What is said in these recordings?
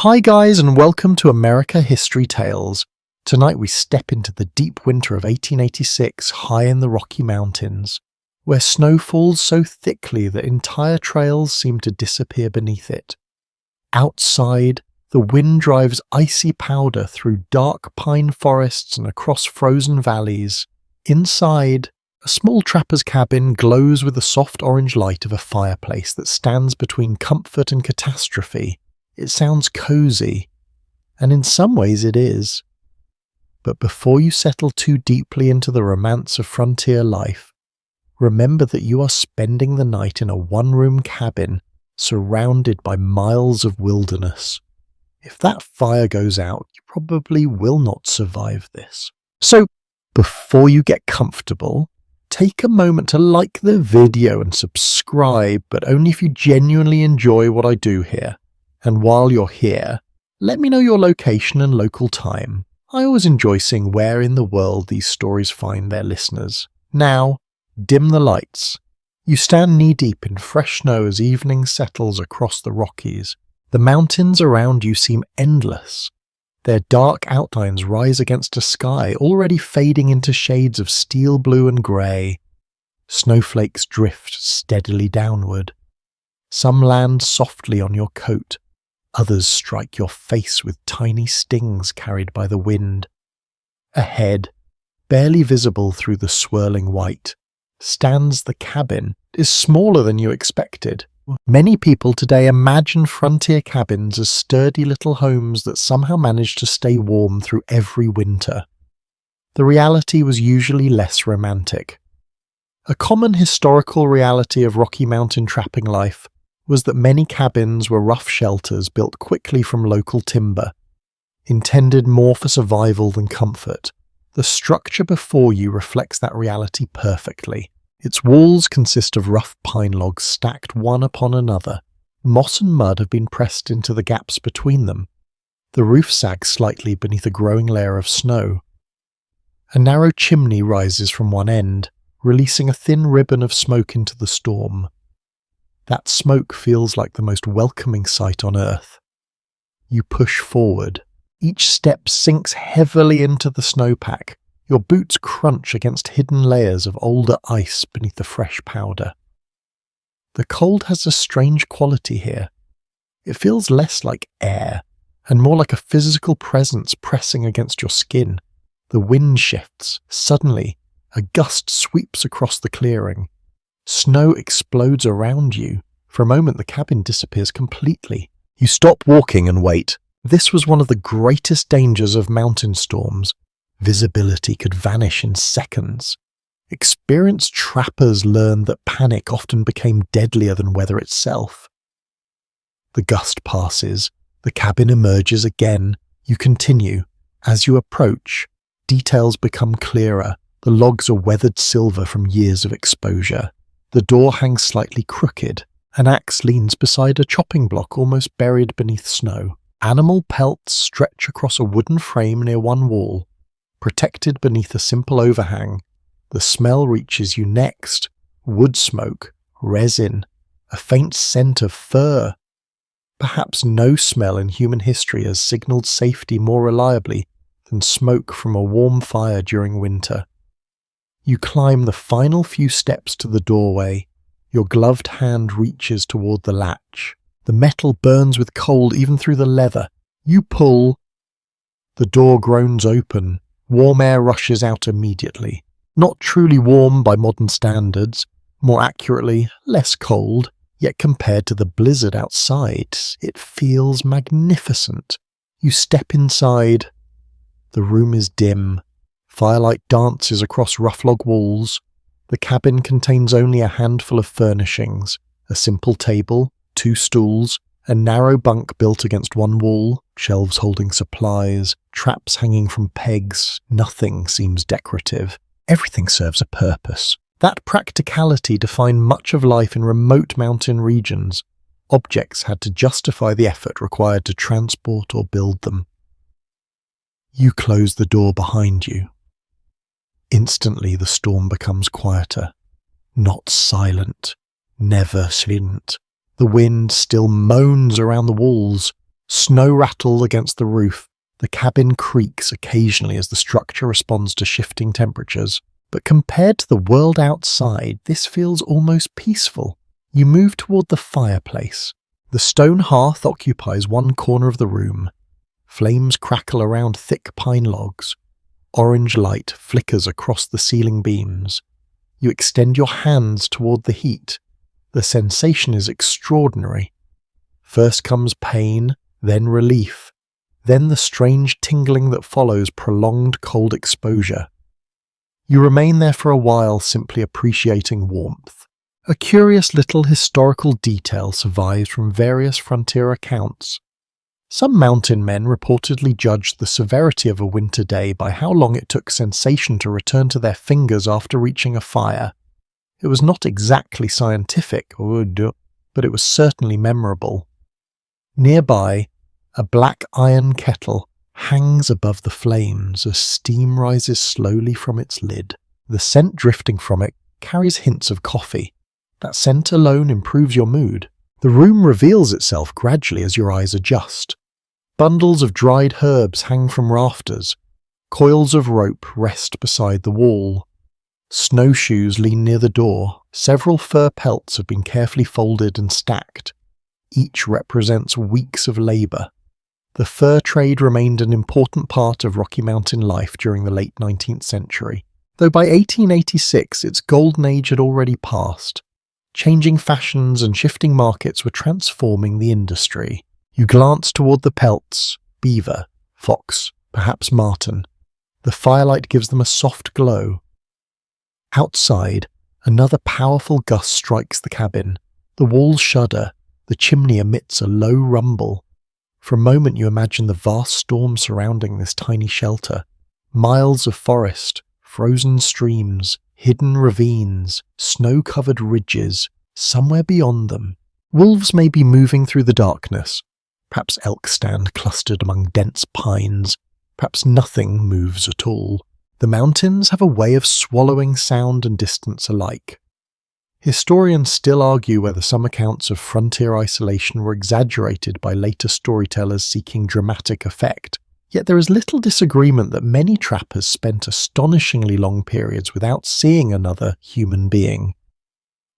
Hi guys, and welcome to America History Tales. Tonight we step into the deep winter of 1886 high in the Rocky Mountains, where snow falls so thickly that entire trails seem to disappear beneath it. Outside, the wind drives icy powder through dark pine forests and across frozen valleys. Inside, a small trapper's cabin glows with the soft orange light of a fireplace that stands between comfort and catastrophe. It sounds cozy, and in some ways it is. But before you settle too deeply into the romance of frontier life, remember that you are spending the night in a one-room cabin surrounded by miles of wilderness. If that fire goes out, you probably will not survive this. So, before you get comfortable, take a moment to like the video and subscribe, but only if you genuinely enjoy what I do here. And while you're here, let me know your location and local time. I always enjoy seeing where in the world these stories find their listeners. Now, dim the lights. You stand knee-deep in fresh snow as evening settles across the Rockies. The mountains around you seem endless. Their dark outlines rise against a sky already fading into shades of steel blue and grey. Snowflakes drift steadily downward. Some land softly on your coat. Others strike your face with tiny stings carried by the wind. Ahead, barely visible through the swirling white, stands the cabin. It is smaller than you expected. Many people today imagine frontier cabins as sturdy little homes that somehow manage to stay warm through every winter. The reality was usually less romantic. A common historical reality of Rocky Mountain trapping life was that many cabins were rough shelters built quickly from local timber, intended more for survival than comfort. The structure before you reflects that reality perfectly. Its walls consist of rough pine logs stacked one upon another. Moss and mud have been pressed into the gaps between them. The roof sags slightly beneath a growing layer of snow. A narrow chimney rises from one end, releasing a thin ribbon of smoke into the storm. That smoke feels like the most welcoming sight on earth. You push forward. Each step sinks heavily into the snowpack. Your boots crunch against hidden layers of older ice beneath the fresh powder. The cold has a strange quality here. It feels less like air, and more like a physical presence pressing against your skin. The wind shifts. Suddenly, a gust sweeps across the clearing. Snow explodes around you. For a moment, the cabin disappears completely. You stop walking and wait. This was one of the greatest dangers of mountain storms. Visibility could vanish in seconds. Experienced trappers learned that panic often became deadlier than weather itself. The gust passes. The cabin emerges again. You continue. As you approach, details become clearer. The logs are weathered silver from years of exposure. The door hangs slightly crooked. An axe leans beside a chopping block almost buried beneath snow. Animal pelts stretch across a wooden frame near one wall. Protected beneath a simple overhang, the smell reaches you next. Wood smoke, resin, a faint scent of fur. Perhaps no smell in human history has signaled safety more reliably than smoke from a warm fire during winter. You climb the final few steps to the doorway. Your gloved hand reaches toward the latch. The metal burns with cold even through the leather. You pull. The door groans open. Warm air rushes out immediately. Not truly warm by modern standards, more accurately, less cold, yet compared to the blizzard outside, it feels magnificent. You step inside. The room is dim. Firelight dances across rough log walls. The cabin contains only a handful of furnishings, a simple table, 2 stools, a narrow bunk built against one wall, shelves holding supplies, traps hanging from pegs. Nothing seems decorative. Everything serves a purpose. That practicality defined much of life in remote mountain regions. Objects had to justify the effort required to transport or build them. You close the door behind you. Instantly the storm becomes quieter. Not silent. Never silent. The wind still moans around the walls. Snow rattles against the roof. The cabin creaks occasionally as the structure responds to shifting temperatures. But compared to the world outside, this feels almost peaceful. You move toward the fireplace. The stone hearth occupies one corner of the room. Flames crackle around thick pine logs. Orange light flickers across the ceiling beams. You extend your hands toward the heat. The sensation is extraordinary. First comes pain, then relief, then the strange tingling that follows prolonged cold exposure. You remain there for a while, simply appreciating warmth. A curious little historical detail survives from various frontier accounts. Some mountain men reportedly judged the severity of a winter day by how long it took sensation to return to their fingers after reaching a fire. It was not exactly scientific, but it was certainly memorable. Nearby, a black iron kettle hangs above the flames as steam rises slowly from its lid. The scent drifting from it carries hints of coffee. That scent alone improves your mood. The room reveals itself gradually as your eyes adjust. Bundles of dried herbs hang from rafters. Coils of rope rest beside the wall. Snowshoes lean near the door. Several fur pelts have been carefully folded and stacked. Each represents weeks of labour. The fur trade remained an important part of Rocky Mountain life during the late 19th century, though by 1886 its golden age had already passed. Changing fashions and shifting markets were transforming the industry. You glance toward the pelts, beaver, fox, perhaps marten. The firelight gives them a soft glow. Outside, another powerful gust strikes the cabin. The walls shudder. The chimney emits a low rumble. For a moment you imagine the vast storm surrounding this tiny shelter. Miles of forest, frozen streams, hidden ravines, snow-covered ridges, somewhere beyond them. Wolves may be moving through the darkness. Perhaps elk stand clustered among dense pines. Perhaps nothing moves at all. The mountains have a way of swallowing sound and distance alike. Historians still argue whether some accounts of frontier isolation were exaggerated by later storytellers seeking dramatic effect, yet there is little disagreement that many trappers spent astonishingly long periods without seeing another human being.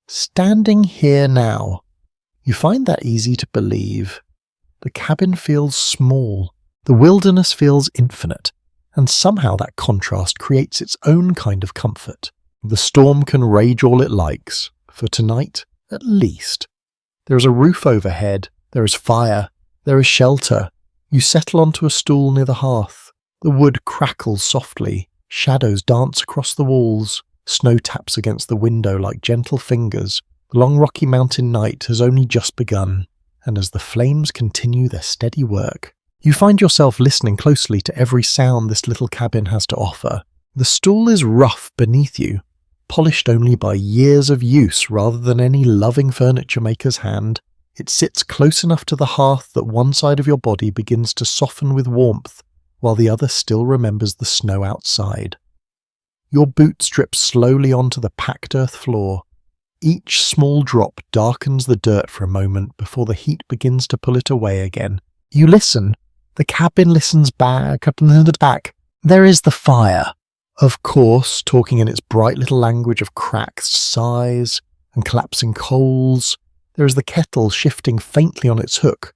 Standing here now, you find that easy to believe. The cabin feels small, the wilderness feels infinite, and somehow that contrast creates its own kind of comfort. The storm can rage all it likes, for tonight, at least. There is a roof overhead, there is fire, there is shelter. You settle onto a stool near the hearth. The wood crackles softly, shadows dance across the walls, snow taps against the window like gentle fingers. The long Rocky Mountain night has only just begun, and as the flames continue their steady work, you find yourself listening closely to every sound this little cabin has to offer. The stool is rough beneath you, polished only by years of use rather than any loving furniture maker's hand. It sits close enough to the hearth that one side of your body begins to soften with warmth, while the other still remembers the snow outside. Your boots drip slowly onto the packed earth floor. Each small drop darkens the dirt for a moment before the heat begins to pull it away again. You listen. The cabin listens back. There is the fire. Of course, talking in its bright little language of cracks, sighs, and collapsing coals. There is the kettle shifting faintly on its hook.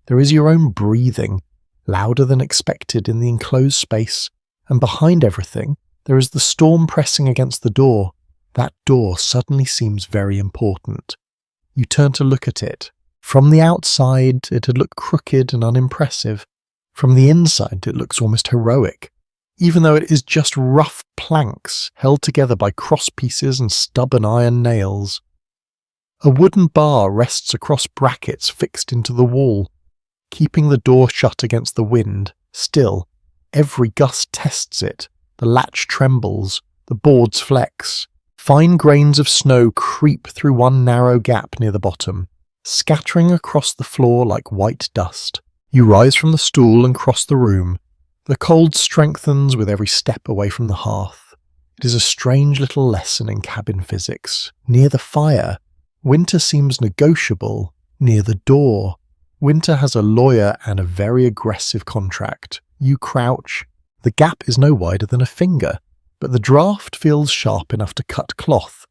There is your own breathing, louder than expected in the enclosed space, and behind everything, there is the storm pressing against the door. That door suddenly seems very important. You turn to look at it. From the outside, it had looked crooked and unimpressive. From the inside, it looks almost heroic, even though it is just rough planks held together by cross pieces and stubborn iron nails. A wooden bar rests across brackets fixed into the wall, keeping the door shut against the wind. Still, every gust tests it. The latch trembles, the boards flex. Fine grains of snow creep through one narrow gap near the bottom, scattering across the floor like white dust. You rise from the stool and cross the room. The cold strengthens with every step away from the hearth. It is a strange little lesson in cabin physics. Near the fire, winter seems negotiable. Near the door, Winter has a lawyer and a very aggressive contract. You crouch. The gap is no wider than a finger, but the draft feels sharp enough to cut cloth.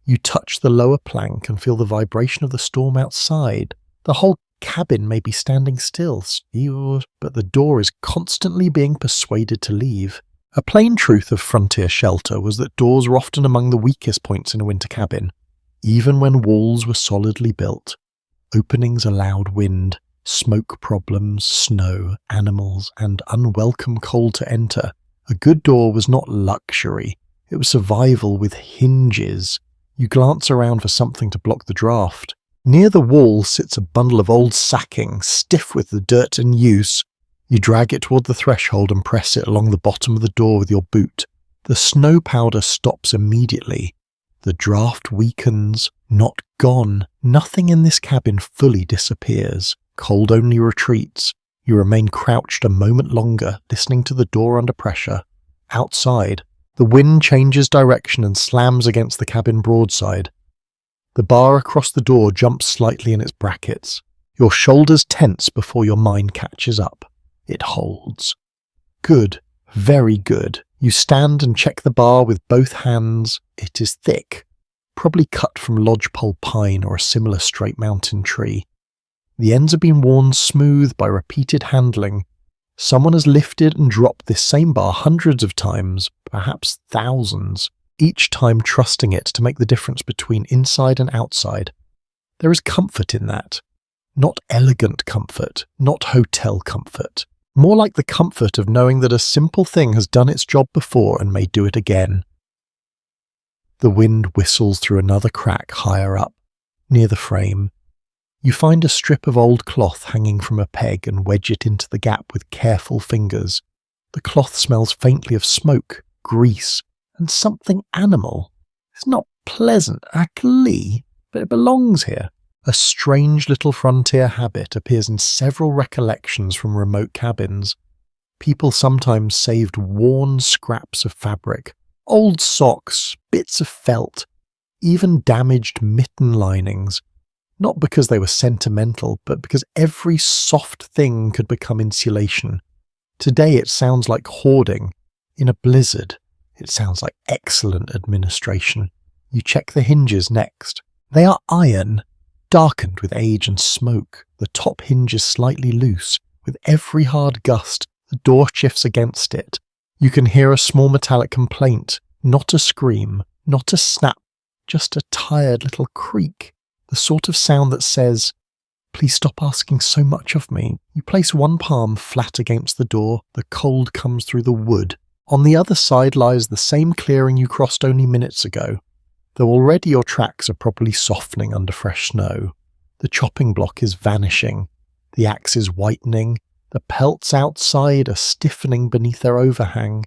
You touch the lower plank and feel the vibration of the storm outside. The whole cabin may be standing still, but the door is constantly being persuaded to leave. A plain truth of frontier shelter was that doors were often among the weakest points in a winter cabin. Even when walls were solidly built, openings allowed wind, smoke problems, snow, animals, and unwelcome cold to enter. A good door was not luxury, it was survival with hinges. You glance around for something to block the draft. Near the wall sits a bundle of old sacking, stiff with the dirt and use. You drag it toward the threshold and press it along the bottom of the door with your boot. The snow powder stops immediately. The draft weakens, not gone. Nothing in this cabin fully disappears. Cold only retreats. You remain crouched a moment longer, listening to the door under pressure. Outside, the wind changes direction and slams against the cabin broadside. The bar across the door jumps slightly in its brackets. Your shoulders tense before your mind catches up. It holds. Good. Very good. You stand and check the bar with both hands. It is thick, probably cut from lodgepole pine or a similar straight mountain tree. The ends have been worn smooth by repeated handling. Someone has lifted and dropped this same bar hundreds of times, perhaps thousands, each time trusting it to make the difference between inside and outside. There is comfort in that. Not elegant comfort, not hotel comfort. More like the comfort of knowing that a simple thing has done its job before and may do it again. The wind whistles through another crack higher up, near the frame. You find a strip of old cloth hanging from a peg and wedge it into the gap with careful fingers. The cloth smells faintly of smoke, grease, and something animal. It's not pleasant, actually, but it belongs here. A strange little frontier habit appears in several recollections from remote cabins. People sometimes saved worn scraps of fabric, old socks, bits of felt, even damaged mitten linings, not because they were sentimental, but because every soft thing could become insulation. Today it sounds like hoarding. In a blizzard, it sounds like excellent administration. You check the hinges next. They are iron, darkened with age and smoke. The top hinge is slightly loose. With every hard gust, the door shifts against it. You can hear a small metallic complaint, not a scream, not a snap, just a tired little creak. The sort of sound that says, "Please stop asking so much of me." You place one palm flat against the door. The cold comes through the wood. On the other side lies the same clearing you crossed only minutes ago, though already your tracks are probably softening under fresh snow. The chopping block is vanishing. The axe is whitening. The pelts outside are stiffening beneath their overhang.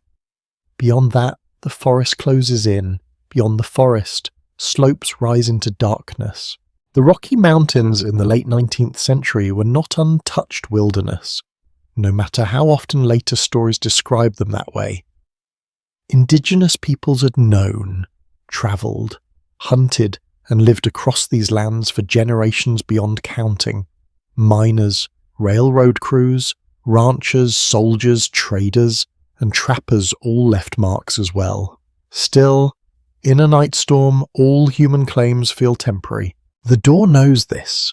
Beyond that, the forest closes in. Beyond the forest, slopes rise into darkness. The Rocky Mountains in the late 19th century were not untouched wilderness, no matter how often later stories describe them that way. Indigenous peoples had known, travelled, hunted, and lived across these lands for generations beyond counting. Miners, railroad crews, ranchers, soldiers, traders, and trappers all left marks as well. Still, in a night storm, all human claims feel temporary. The door knows this.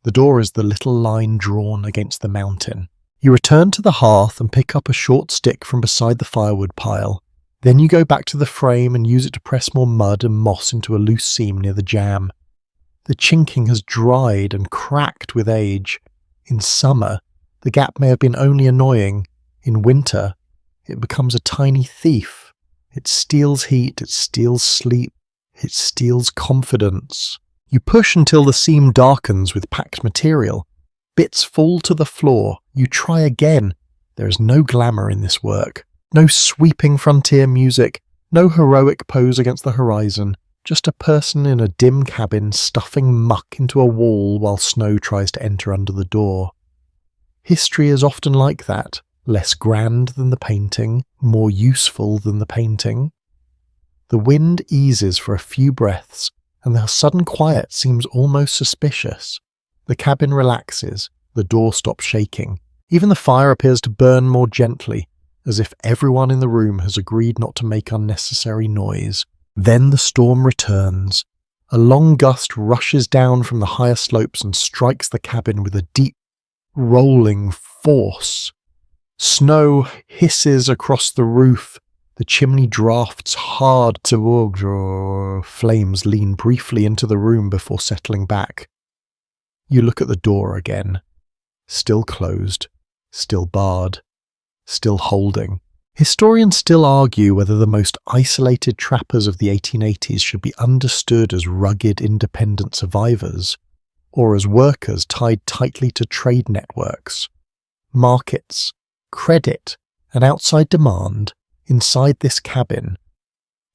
The door is the little line drawn against the mountain. You return to the hearth and pick up a short stick from beside the firewood pile. Then you go back to the frame and use it to press more mud and moss into a loose seam near the jamb. The chinking has dried and cracked with age. In summer, the gap may have been only annoying. In winter, it becomes a tiny thief. It steals heat, it steals sleep, it steals confidence. You push until the seam darkens with packed material. Bits fall to the floor. You try again. There is no glamour in this work. No sweeping frontier music. No heroic pose against the horizon. Just a person in a dim cabin stuffing muck into a wall while snow tries to enter under the door. History is often like that. Less grand than the painting. More useful than the painting. The wind eases for a few breaths, and the sudden quiet seems almost suspicious. The cabin relaxes. The door stops shaking. Even the fire appears to burn more gently, as if everyone in the room has agreed not to make unnecessary noise. Then the storm returns. A long gust rushes down from the higher slopes and strikes the cabin with a deep, rolling force. Snow hisses across the roof. The chimney drafts hard toward. Flames lean briefly into the room before settling back. You look at the door again. Still closed, still barred, still holding. Historians still argue whether the most isolated trappers of the 1880s should be understood as rugged independent survivors, or as workers tied tightly to trade networks, markets, credit, and outside demand inside this cabin.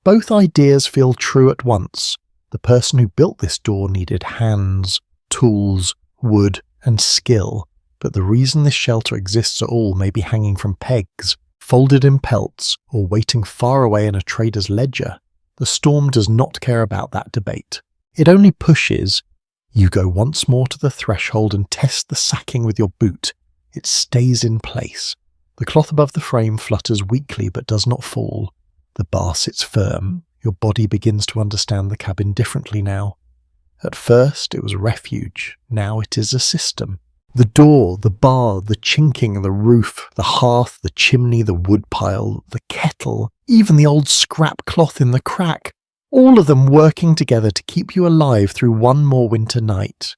Both ideas feel true at once. The person who built this door needed hands, tools, wood, and skill, but the reason this shelter exists at all may be hanging from pegs, folded in pelts, or waiting far away in a trader's ledger. The storm does not care about that debate. It only pushes. You go once more to the threshold and test the sacking with your boot. It stays in place. The cloth above the frame flutters weakly but does not fall. The bar sits firm. Your body begins to understand the cabin differently now. At first it was a refuge. Now it is a system. The door, the bar, the chinking, the roof, the hearth, the chimney, the woodpile, the kettle, even the old scrap cloth in the crack, all of them working together to keep you alive through one more winter night.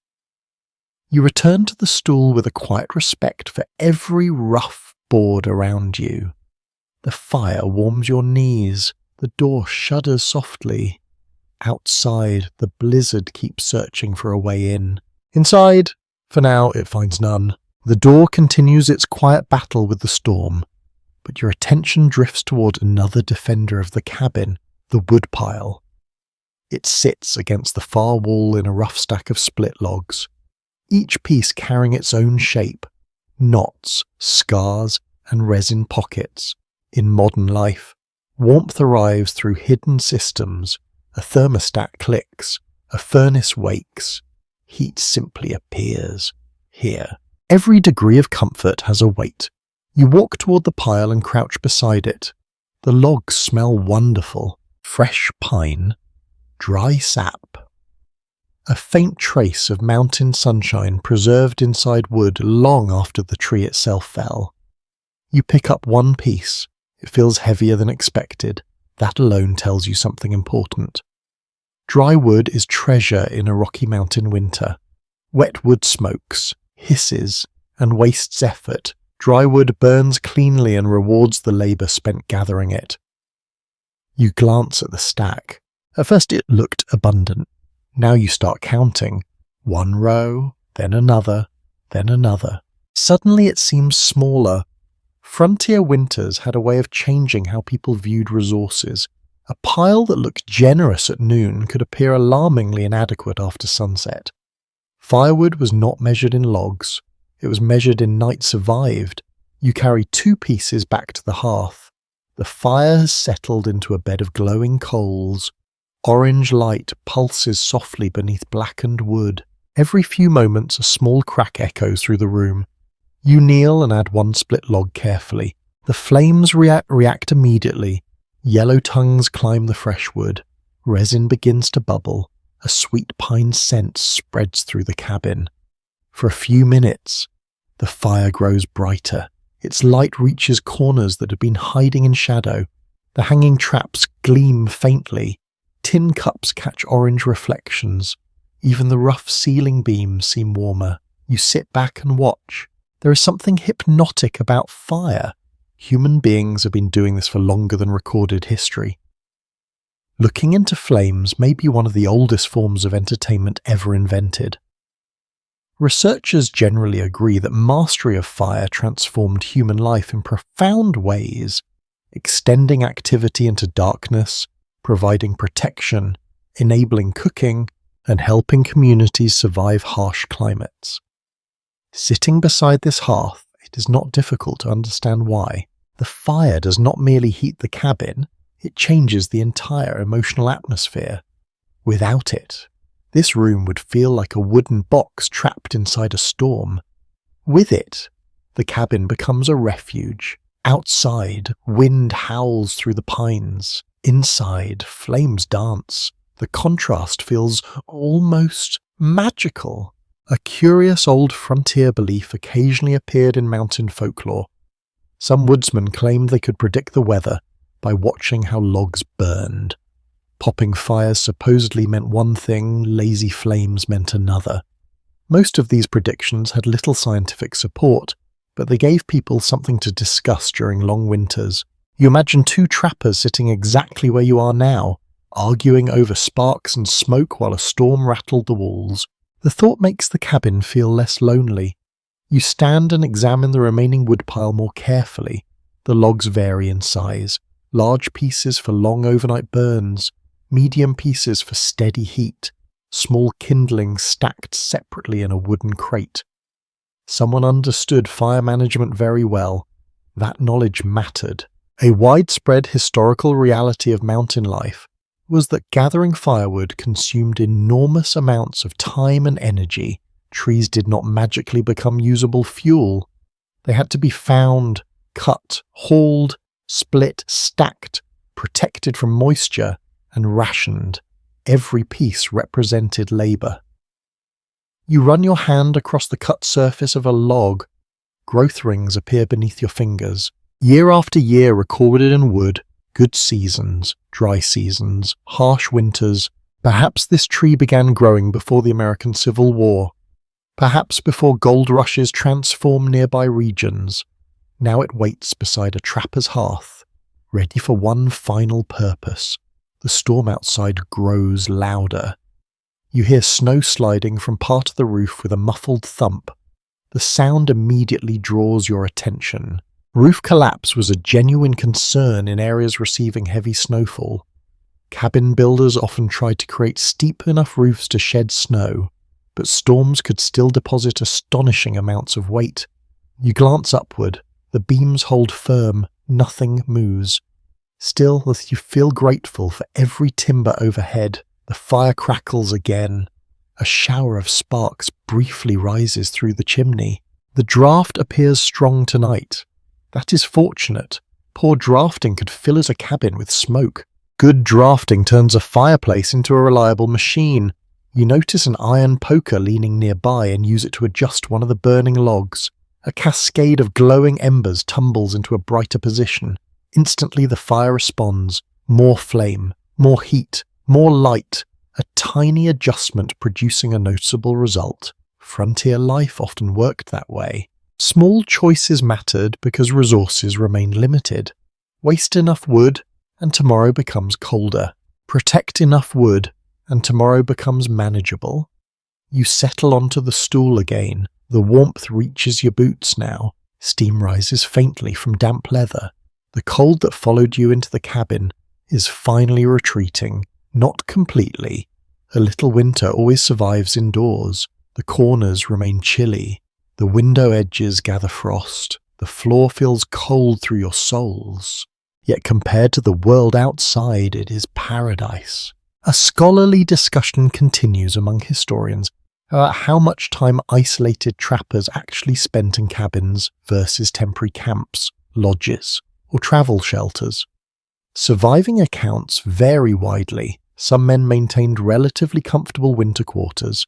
You return to the stool with a quiet respect for every rough board around you. The fire warms your knees. The door shudders softly. Outside, the blizzard keeps searching for a way in. Inside, for now, it finds none. The door continues its quiet battle with the storm, but your attention drifts toward another defender of the cabin, the woodpile. It sits against the far wall in a rough stack of split logs, each piece carrying its own shape, knots, scars, and resin pockets. In modern life, warmth arrives through hidden systems. A thermostat clicks, a furnace wakes. Heat simply appears. Here, every degree of comfort has a weight. You walk toward the pile and crouch beside it. The logs smell wonderful. Fresh pine, dry sap. A faint trace of mountain sunshine preserved inside wood long after the tree itself fell. You pick up one piece. It feels heavier than expected. That alone tells you something important. Dry wood is treasure in a Rocky Mountain winter. Wet wood smokes, hisses, and wastes effort. Dry wood burns cleanly and rewards the labour spent gathering it. You glance at the stack. At first it looked abundant. Now you start counting. One row, then another, then another. Suddenly it seems smaller. Frontier winters had a way of changing how people viewed resources. A pile that looked generous at noon could appear alarmingly inadequate after sunset. Firewood was not measured in logs. It was measured in nights survived. You carry 2 pieces back to the hearth. The fire has settled into a bed of glowing coals. Orange light pulses softly beneath blackened wood. Every few moments a small crack echoes through the room. You kneel and add 1 split log carefully. The flames react immediately. Yellow tongues climb the fresh wood. Resin begins to bubble. A sweet pine scent spreads through the cabin. For a few minutes, the fire grows brighter. Its light reaches corners that had been hiding in shadow. The hanging traps gleam faintly. Tin cups catch orange reflections. Even the rough ceiling beams seem warmer. You sit back and watch. There is something hypnotic about fire. Human beings have been doing this for longer than recorded history. Looking into flames may be one of the oldest forms of entertainment ever invented. Researchers generally agree that mastery of fire transformed human life in profound ways, extending activity into darkness, providing protection, enabling cooking, and helping communities survive harsh climates. Sitting beside this hearth, it is not difficult to understand why. The fire does not merely heat the cabin, it changes the entire emotional atmosphere. Without it, this room would feel like a wooden box trapped inside a storm. With it, the cabin becomes a refuge. Outside, wind howls through the pines. Inside, flames dance. The contrast feels almost magical. A curious old frontier belief occasionally appeared in mountain folklore. Some woodsmen claimed they could predict the weather by watching how logs burned. Popping fires supposedly meant one thing, lazy flames meant another. Most of these predictions had little scientific support, but they gave people something to discuss during long winters. You imagine two trappers sitting exactly where you are now, arguing over sparks and smoke while a storm rattled the walls. The thought makes the cabin feel less lonely. You stand and examine the remaining woodpile more carefully. The logs vary in size. Large pieces for long overnight burns, medium pieces for steady heat, small kindlings stacked separately in a wooden crate. Someone understood fire management very well. That knowledge mattered. A widespread historical reality of mountain life was that gathering firewood consumed enormous amounts of time and energy. Trees did not magically become usable fuel. They had to be found, cut, hauled, split, stacked, protected from moisture, and rationed. Every piece represented labor. You run your hand across the cut surface of a log. Growth rings appear beneath your fingers. Year after year recorded in wood, good seasons, dry seasons, harsh winters. Perhaps this tree began growing before the American Civil War. Perhaps before gold rushes transformed nearby regions. Now it waits beside a trapper's hearth, ready for one final purpose. The storm outside grows louder. You hear snow sliding from part of the roof with a muffled thump. The sound immediately draws your attention. Roof collapse was a genuine concern in areas receiving heavy snowfall. Cabin builders often tried to create steep enough roofs to shed snow, but storms could still deposit astonishing amounts of weight. You glance upward. The beams hold firm, nothing moves. Still, you feel grateful for every timber overhead. The fire crackles again. A shower of sparks briefly rises through the chimney. The draft appears strong tonight. That is fortunate. Poor drafting could fill as a cabin with smoke. Good drafting turns a fireplace into a reliable machine. You notice an iron poker leaning nearby and use it to adjust one of the burning logs. A cascade of glowing embers tumbles into a brighter position. Instantly the fire responds. More flame, more heat, more light. A tiny adjustment producing a noticeable result. Frontier life often worked that way. Small choices mattered because resources remained limited. Waste enough wood, and tomorrow becomes colder. Protect enough wood, and tomorrow becomes manageable. You settle onto the stool again. The warmth reaches your boots now. Steam rises faintly from damp leather. The cold that followed you into the cabin is finally retreating. Not completely. A little winter always survives indoors. The corners remain chilly. The window edges gather frost. The floor feels cold through your soles. Yet compared to the world outside, it is paradise. A scholarly discussion continues among historians about how much time isolated trappers actually spent in cabins versus temporary camps, lodges, or travel shelters. Surviving accounts vary widely. Some men maintained relatively comfortable winter quarters.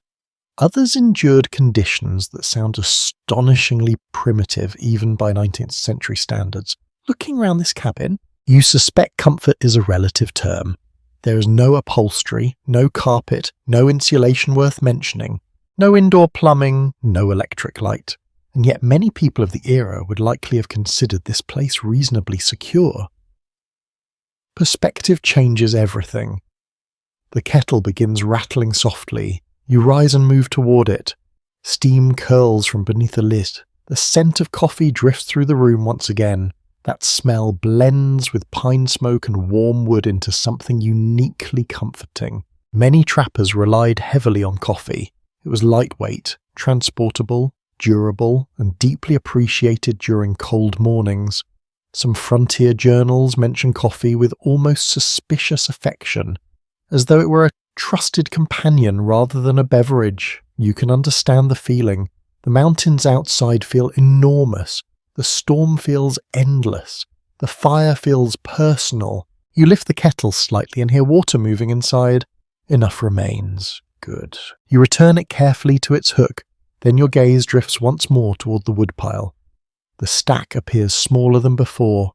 Others endured conditions that sound astonishingly primitive even by 19th century standards. Looking around this cabin, you suspect comfort is a relative term. There is no upholstery, no carpet, no insulation worth mentioning, no indoor plumbing, no electric light. And yet many people of the era would likely have considered this place reasonably secure. Perspective changes everything. The kettle begins rattling softly. You rise and move toward it. Steam curls from beneath the lid. The scent of coffee drifts through the room once again. That smell blends with pine smoke and warm wood into something uniquely comforting. Many trappers relied heavily on coffee. It was lightweight, transportable, durable, and deeply appreciated during cold mornings. Some frontier journals mention coffee with almost suspicious affection, as though it were a trusted companion rather than a beverage. You can understand the feeling. The The mountains outside feel enormous. The storm feels endless. The fire feels personal. You lift the kettle slightly and hear water moving inside. Enough remains. Good. You return it carefully to its hook. Then your gaze drifts once more toward the woodpile. The stack appears smaller than before.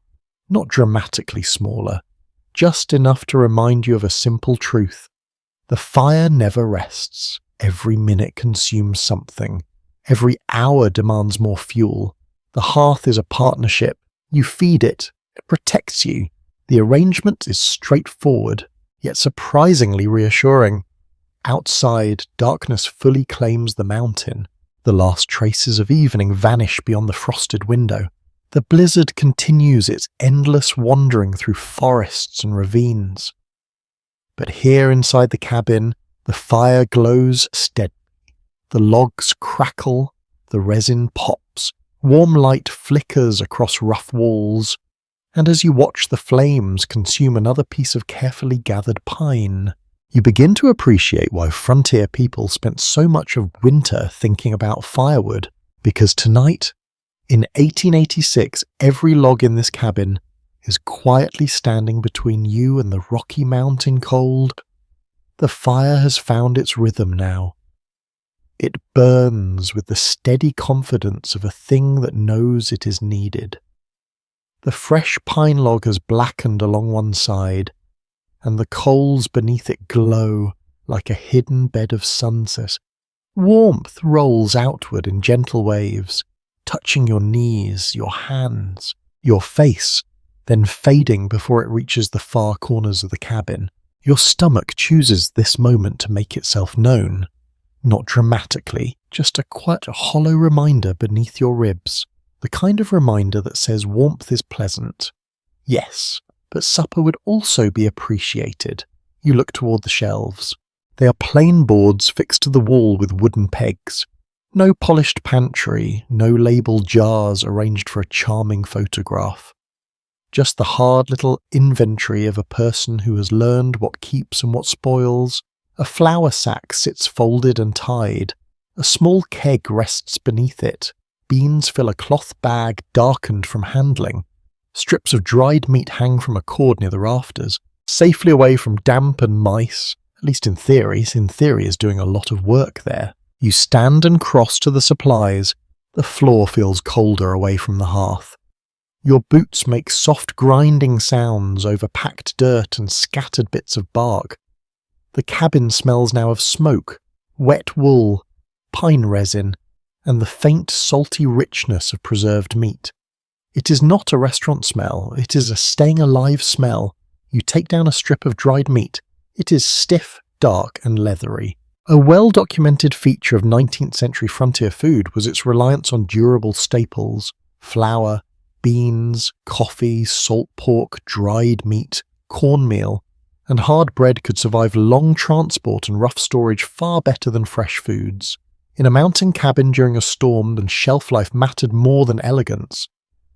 Not dramatically smaller. Just enough to remind you of a simple truth. The fire never rests. Every minute consumes something. Every hour demands more fuel. The hearth is a partnership. You feed it. It protects you. The arrangement is straightforward, yet surprisingly reassuring. Outside, darkness fully claims the mountain. The last traces of evening vanish beyond the frosted window. The blizzard continues its endless wandering through forests and ravines. But here inside the cabin, the fire glows steadily. The logs crackle, the resin pops, warm light flickers across rough walls, and as you watch the flames consume another piece of carefully gathered pine, you begin to appreciate why frontier people spent so much of winter thinking about firewood, because tonight, in 1886, every log in this cabin is quietly standing between you and the Rocky Mountain cold. The fire has found its rhythm now. It burns with the steady confidence of a thing that knows it is needed. The fresh pine log has blackened along one side, and the coals beneath it glow like a hidden bed of sunset. Warmth rolls outward in gentle waves, touching your knees, your hands, your face, then fading before it reaches the far corners of the cabin. Your stomach chooses this moment to make itself known. Not dramatically, just a quiet, hollow reminder beneath your ribs. The kind of reminder that says warmth is pleasant. Yes, but supper would also be appreciated. You look toward the shelves. They are plain boards fixed to the wall with wooden pegs. No polished pantry, no labelled jars arranged for a charming photograph. Just the hard little inventory of a person who has learned what keeps and what spoils. A flour sack sits folded and tied. A small keg rests beneath it. Beans fill a cloth bag darkened from handling. Strips of dried meat hang from a cord near the rafters, safely away from damp and mice, at least in theory. Syntheria is doing a lot of work there. You stand and cross to the supplies. The floor feels colder away from the hearth. Your boots make soft grinding sounds over packed dirt and scattered bits of bark. The cabin smells now of smoke, wet wool, pine resin, and the faint salty richness of preserved meat. It is not a restaurant smell, it is a staying alive smell. You take down a strip of dried meat. It is stiff, dark, and leathery. A well-documented feature of 19th century frontier food was its reliance on durable staples: flour, beans, coffee, salt pork, dried meat, cornmeal, and hard bread could survive long transport and rough storage far better than fresh foods. In a mountain cabin during a storm, then shelf life mattered more than elegance.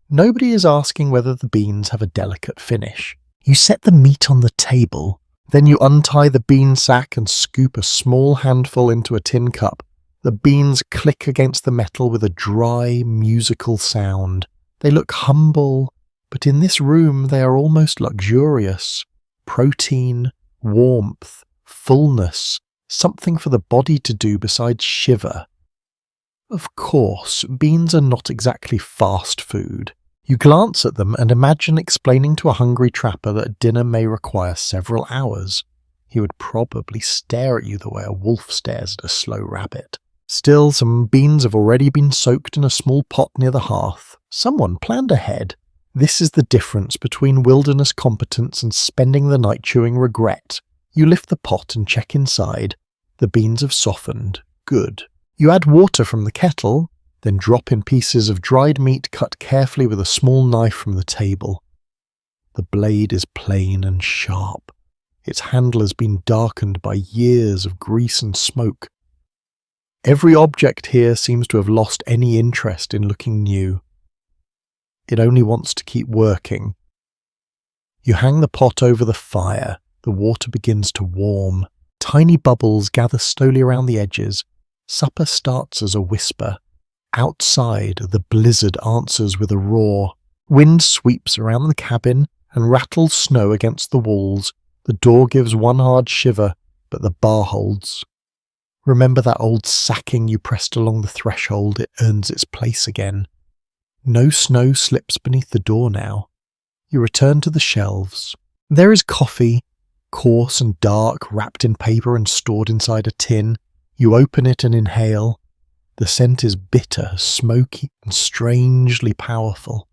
Nobody is asking whether the beans have a delicate finish. You set the meat on the table, then you untie the bean sack and scoop a small handful into a tin cup. The beans click against the metal with a dry, musical sound. They look humble, but in this room they are almost luxurious. Protein, warmth, fullness, something for the body to do besides shiver. Of course, beans are not exactly fast food. You glance at them and imagine explaining to a hungry trapper that dinner may require several hours. He would probably stare at you the way a wolf stares at a slow rabbit. Still, some beans have already been soaked in a small pot near the hearth. Someone planned ahead. This is the difference between wilderness competence and spending the night chewing regret. You lift the pot and check inside. The beans have softened. Good. You add water from the kettle, then drop in pieces of dried meat cut carefully with a small knife from the table. The blade is plain and sharp. Its handle has been darkened by years of grease and smoke. Every object here seems to have lost any interest in looking new. It only wants to keep working. You hang the pot over the fire. The water begins to warm. Tiny bubbles gather slowly around the edges. Supper starts as a whisper. Outside, the blizzard answers with a roar. Wind sweeps around the cabin and rattles snow against the walls. The door gives one hard shiver, but the bar holds. Remember that old sacking you pressed along the threshold? It earns its place again. No snow slips beneath the door now. You return to the shelves. There is coffee, coarse and dark, wrapped in paper and stored inside a tin. You open it and inhale. The scent is bitter, smoky, and strangely powerful.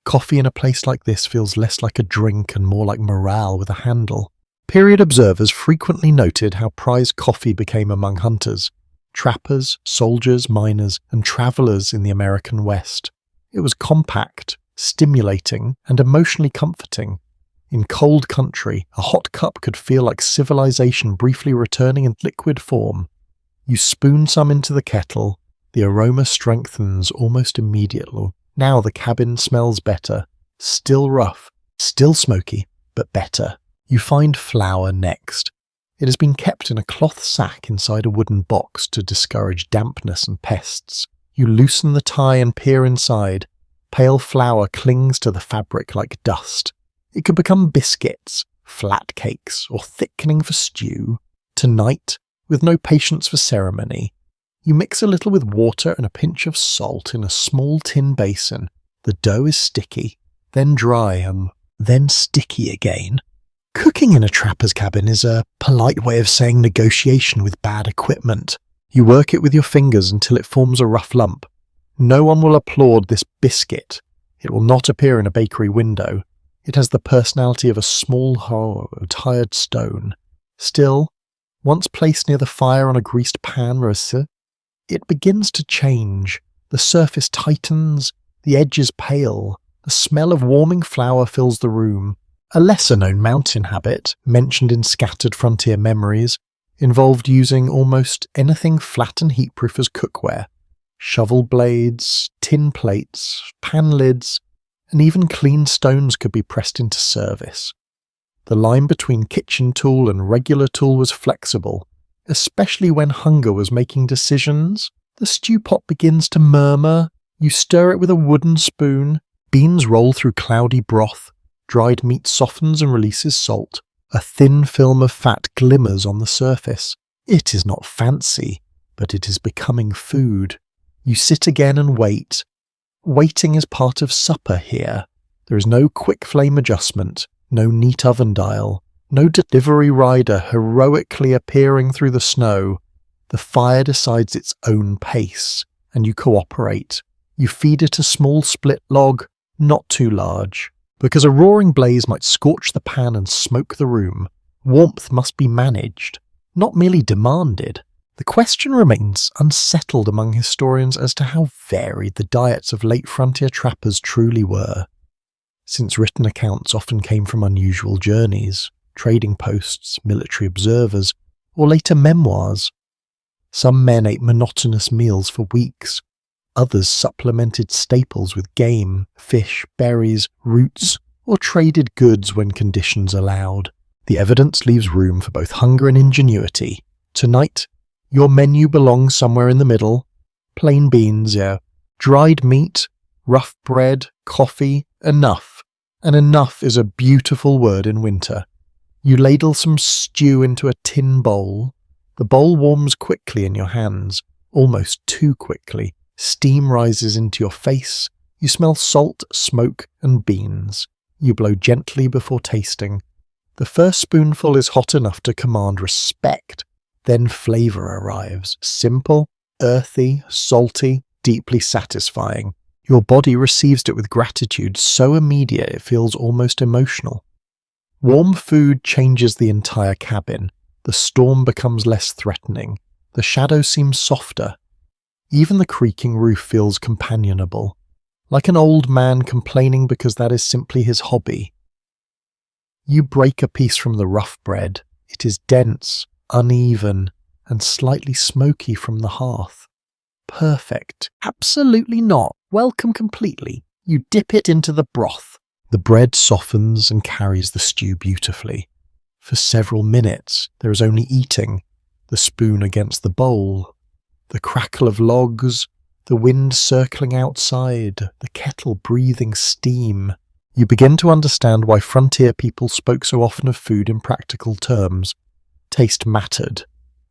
Coffee in a place like this feels less like a drink and more like morale with a handle. Period observers frequently noted how prized coffee became among hunters, trappers, soldiers, miners, and travellers in the American West. It was compact, stimulating, and emotionally comforting. In cold country, a hot cup could feel like civilization briefly returning in liquid form. You spoon some into the kettle. The aroma strengthens almost immediately. Now the cabin smells better. Still rough, still smoky, but better. You find flour next. It has been kept in a cloth sack inside a wooden box to discourage dampness and pests. You loosen the tie and peer inside. Pale flour clings to the fabric like dust. It could become biscuits, flat cakes, or thickening for stew. Tonight, with no patience for ceremony, you mix a little with water and a pinch of salt in a small tin basin. The dough is sticky, then dry, then sticky again. Cooking in a trapper's cabin is a polite way of saying negotiation with bad equipment. You work it with your fingers until it forms a rough lump. No one will applaud this biscuit. It will not appear in a bakery window. It has the personality of a small, hollow, tired stone. Still, once placed near the fire on a greased pan or a sieve, it begins to change. The surface tightens, the edges pale, the smell of warming flour fills the room. A lesser-known mountain habit, mentioned in scattered frontier memories, involved using almost anything flat and heat-proof as cookware. Shovel blades, tin plates, pan lids, and even clean stones could be pressed into service. The line between kitchen tool and regular tool was flexible, especially when hunger was making decisions. The stew pot begins to murmur. You stir it with a wooden spoon. Beans roll through cloudy broth. Dried meat softens and releases salt. A thin film of fat glimmers on the surface. It is not fancy, but it is becoming food. You sit again and wait. Waiting is part of supper here. There is no quick flame adjustment, no neat oven dial, no delivery rider heroically appearing through the snow. The fire decides its own pace, and you cooperate. You feed it a small split log, not too large. Because a roaring blaze might scorch the pan and smoke the room, warmth must be managed, not merely demanded. The question remains unsettled among historians as to how varied the diets of late frontier trappers truly were. Since written accounts often came from unusual journeys, trading posts, military observers, or later memoirs. Some men ate monotonous meals for weeks. Others supplemented staples with game, fish, berries, roots, or traded goods when conditions allowed. The evidence leaves room for both hunger and ingenuity. Tonight, your menu belongs somewhere in the middle. Plain beans, dried meat, rough bread, coffee, enough. And enough is a beautiful word in winter. You ladle some stew into a tin bowl. The bowl warms quickly in your hands, almost too quickly. Steam rises into your face. You smell salt, smoke, and beans. You blow gently before tasting. The first spoonful is hot enough to command respect. Then flavor arrives. Simple, earthy, salty, deeply satisfying. Your body receives it with gratitude so immediate it feels almost emotional. Warm food changes the entire cabin. The storm becomes less threatening. The shadow seems softer. Even the creaking roof feels companionable, like an old man complaining because that is simply his hobby. You break a piece from the rough bread. It is dense, uneven, and slightly smoky from the hearth. Perfect. Absolutely not. Welcome completely. You dip it into the broth. The bread softens and carries the stew beautifully. For several minutes, there is only eating, the spoon against the bowl, the crackle of logs, the wind circling outside, the kettle breathing steam. You begin to understand why frontier people spoke so often of food in practical terms. Taste mattered.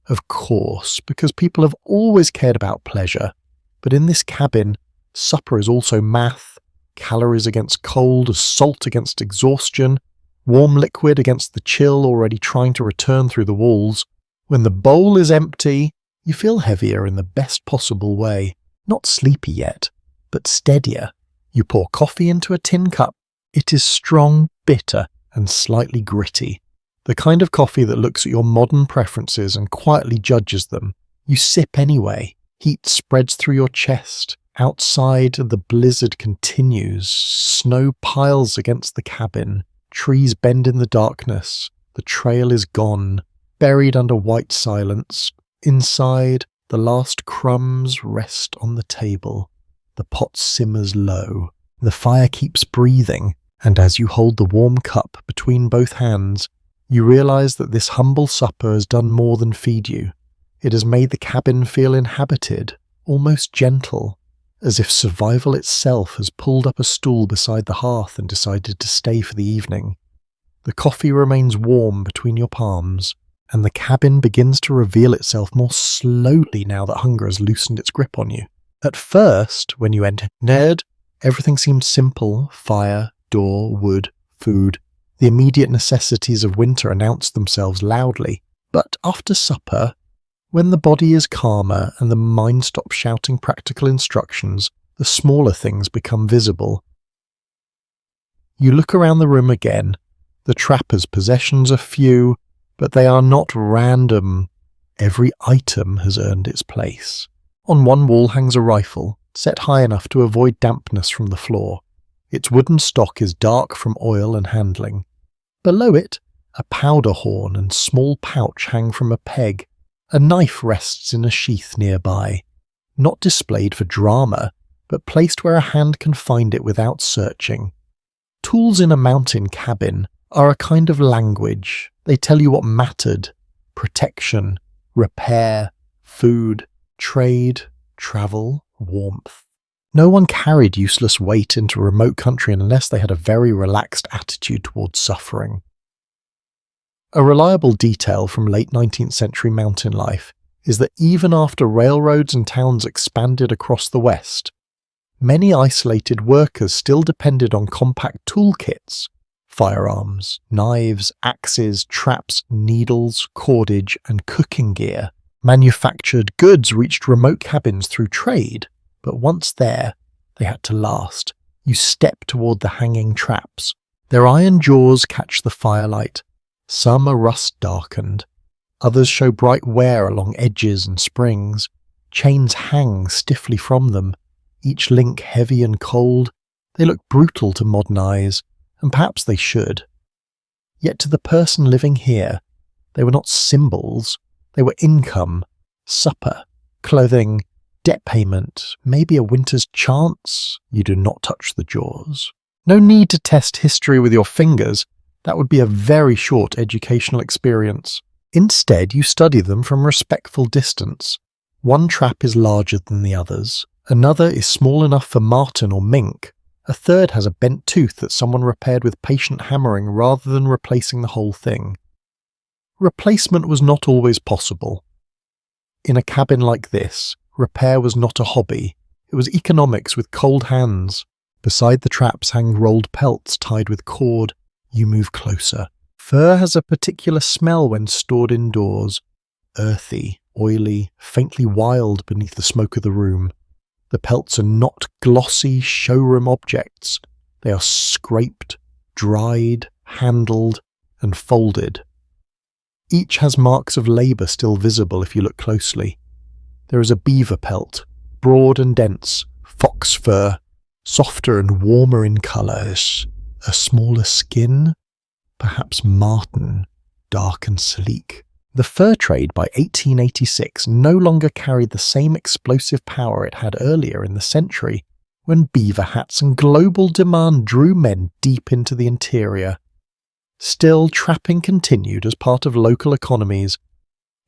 Of course, because people have always cared about pleasure. But in this cabin, supper is also math, calories against cold, salt against exhaustion, warm liquid against the chill already trying to return through the walls. When the bowl is empty, you feel heavier in the best possible way. Not sleepy yet, but steadier. You pour coffee into a tin cup. It is strong, bitter, and slightly gritty. The kind of coffee that looks at your modern preferences and quietly judges them. You sip anyway. Heat spreads through your chest. Outside, the blizzard continues. Snow piles against the cabin. Trees bend in the darkness. The trail is gone, buried under white silence. Inside, the last crumbs rest on the table. The pot simmers low. The fire keeps breathing, and as you hold the warm cup between both hands, you realize that this humble supper has done more than feed you. It has made the cabin feel inhabited, almost gentle, as if survival itself has pulled up a stool beside the hearth and decided to stay for the evening. The coffee remains warm between your palms, and the cabin begins to reveal itself more slowly now that hunger has loosened its grip on you. At first, when you entered, everything seemed simple: fire, door, wood, food. The immediate necessities of winter announced themselves loudly. But after supper, when the body is calmer and the mind stops shouting practical instructions, the smaller things become visible. You look around the room again. The trapper's possessions are few, but they are not random. Every item has earned its place. On one wall hangs a rifle, set high enough to avoid dampness from the floor. Its wooden stock is dark from oil and handling. Below it, a powder horn and small pouch hang from a peg. A knife rests in a sheath nearby, not displayed for drama, but placed where a hand can find it without searching. Tools in a mountain cabin are a kind of language. They tell you what mattered: protection, repair, food, trade, travel, warmth. No one carried useless weight into a remote country unless they had a very relaxed attitude towards suffering. A reliable detail from late 19th century mountain life is that even after railroads and towns expanded across the West, many isolated workers still depended on compact toolkits: firearms, knives, axes, traps, needles, cordage, and cooking gear. Manufactured goods reached remote cabins through trade, but once there, they had to last. You step toward the hanging traps. Their iron jaws catch the firelight. Some are rust-darkened. Others show bright wear along edges and springs. Chains hang stiffly from them, each link heavy and cold. They look brutal to modern eyes, and perhaps they should. Yet to the person living here, they were not symbols. They were income, supper, clothing, debt payment, maybe a winter's chance. You do not touch the jaws. No need to test history with your fingers. That would be a very short educational experience. Instead, you study them from respectful distance. One trap is larger than the others. Another is small enough for marten or mink. A third has a bent tooth that someone repaired with patient hammering rather than replacing the whole thing. Replacement was not always possible. In a cabin like this, repair was not a hobby. It was economics with cold hands. Beside the traps hang rolled pelts tied with cord. You move closer. Fur has a particular smell when stored indoors. Earthy, oily, faintly wild beneath the smoke of the room. The pelts are not glossy showroom objects. They are scraped, dried, handled, and folded. Each has marks of labour still visible if you look closely. There is a beaver pelt, broad and dense, fox fur, softer and warmer in colours. A smaller skin, perhaps marten, dark and sleek. The fur trade by 1886 no longer carried the same explosive power it had earlier in the century, when beaver hats and global demand drew men deep into the interior. Still, trapping continued as part of local economies,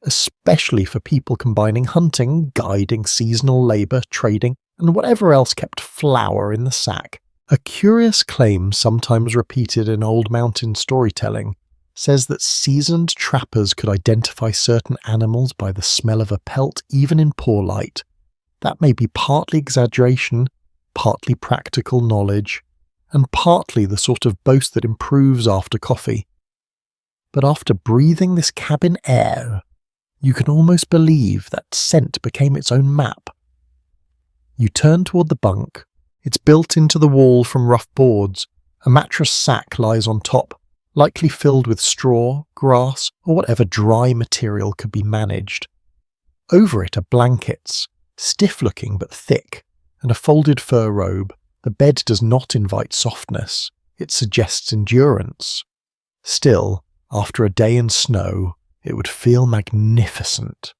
especially for people combining hunting, guiding, seasonal labour, trading, and whatever else kept flour in the sack. A curious claim, sometimes repeated in old mountain storytelling, says that seasoned trappers could identify certain animals by the smell of a pelt even in poor light. That may be partly exaggeration, partly practical knowledge, and partly the sort of boast that improves after coffee. But after breathing this cabin air, you can almost believe that scent became its own map. You turn toward the bunk. It's built into the wall from rough boards. A mattress sack lies on top, likely filled with straw, grass, or whatever dry material could be managed. Over it are blankets, stiff-looking but thick, and a folded fur robe. The bed does not invite softness. It suggests endurance. Still, after a day in snow, it would feel magnificent.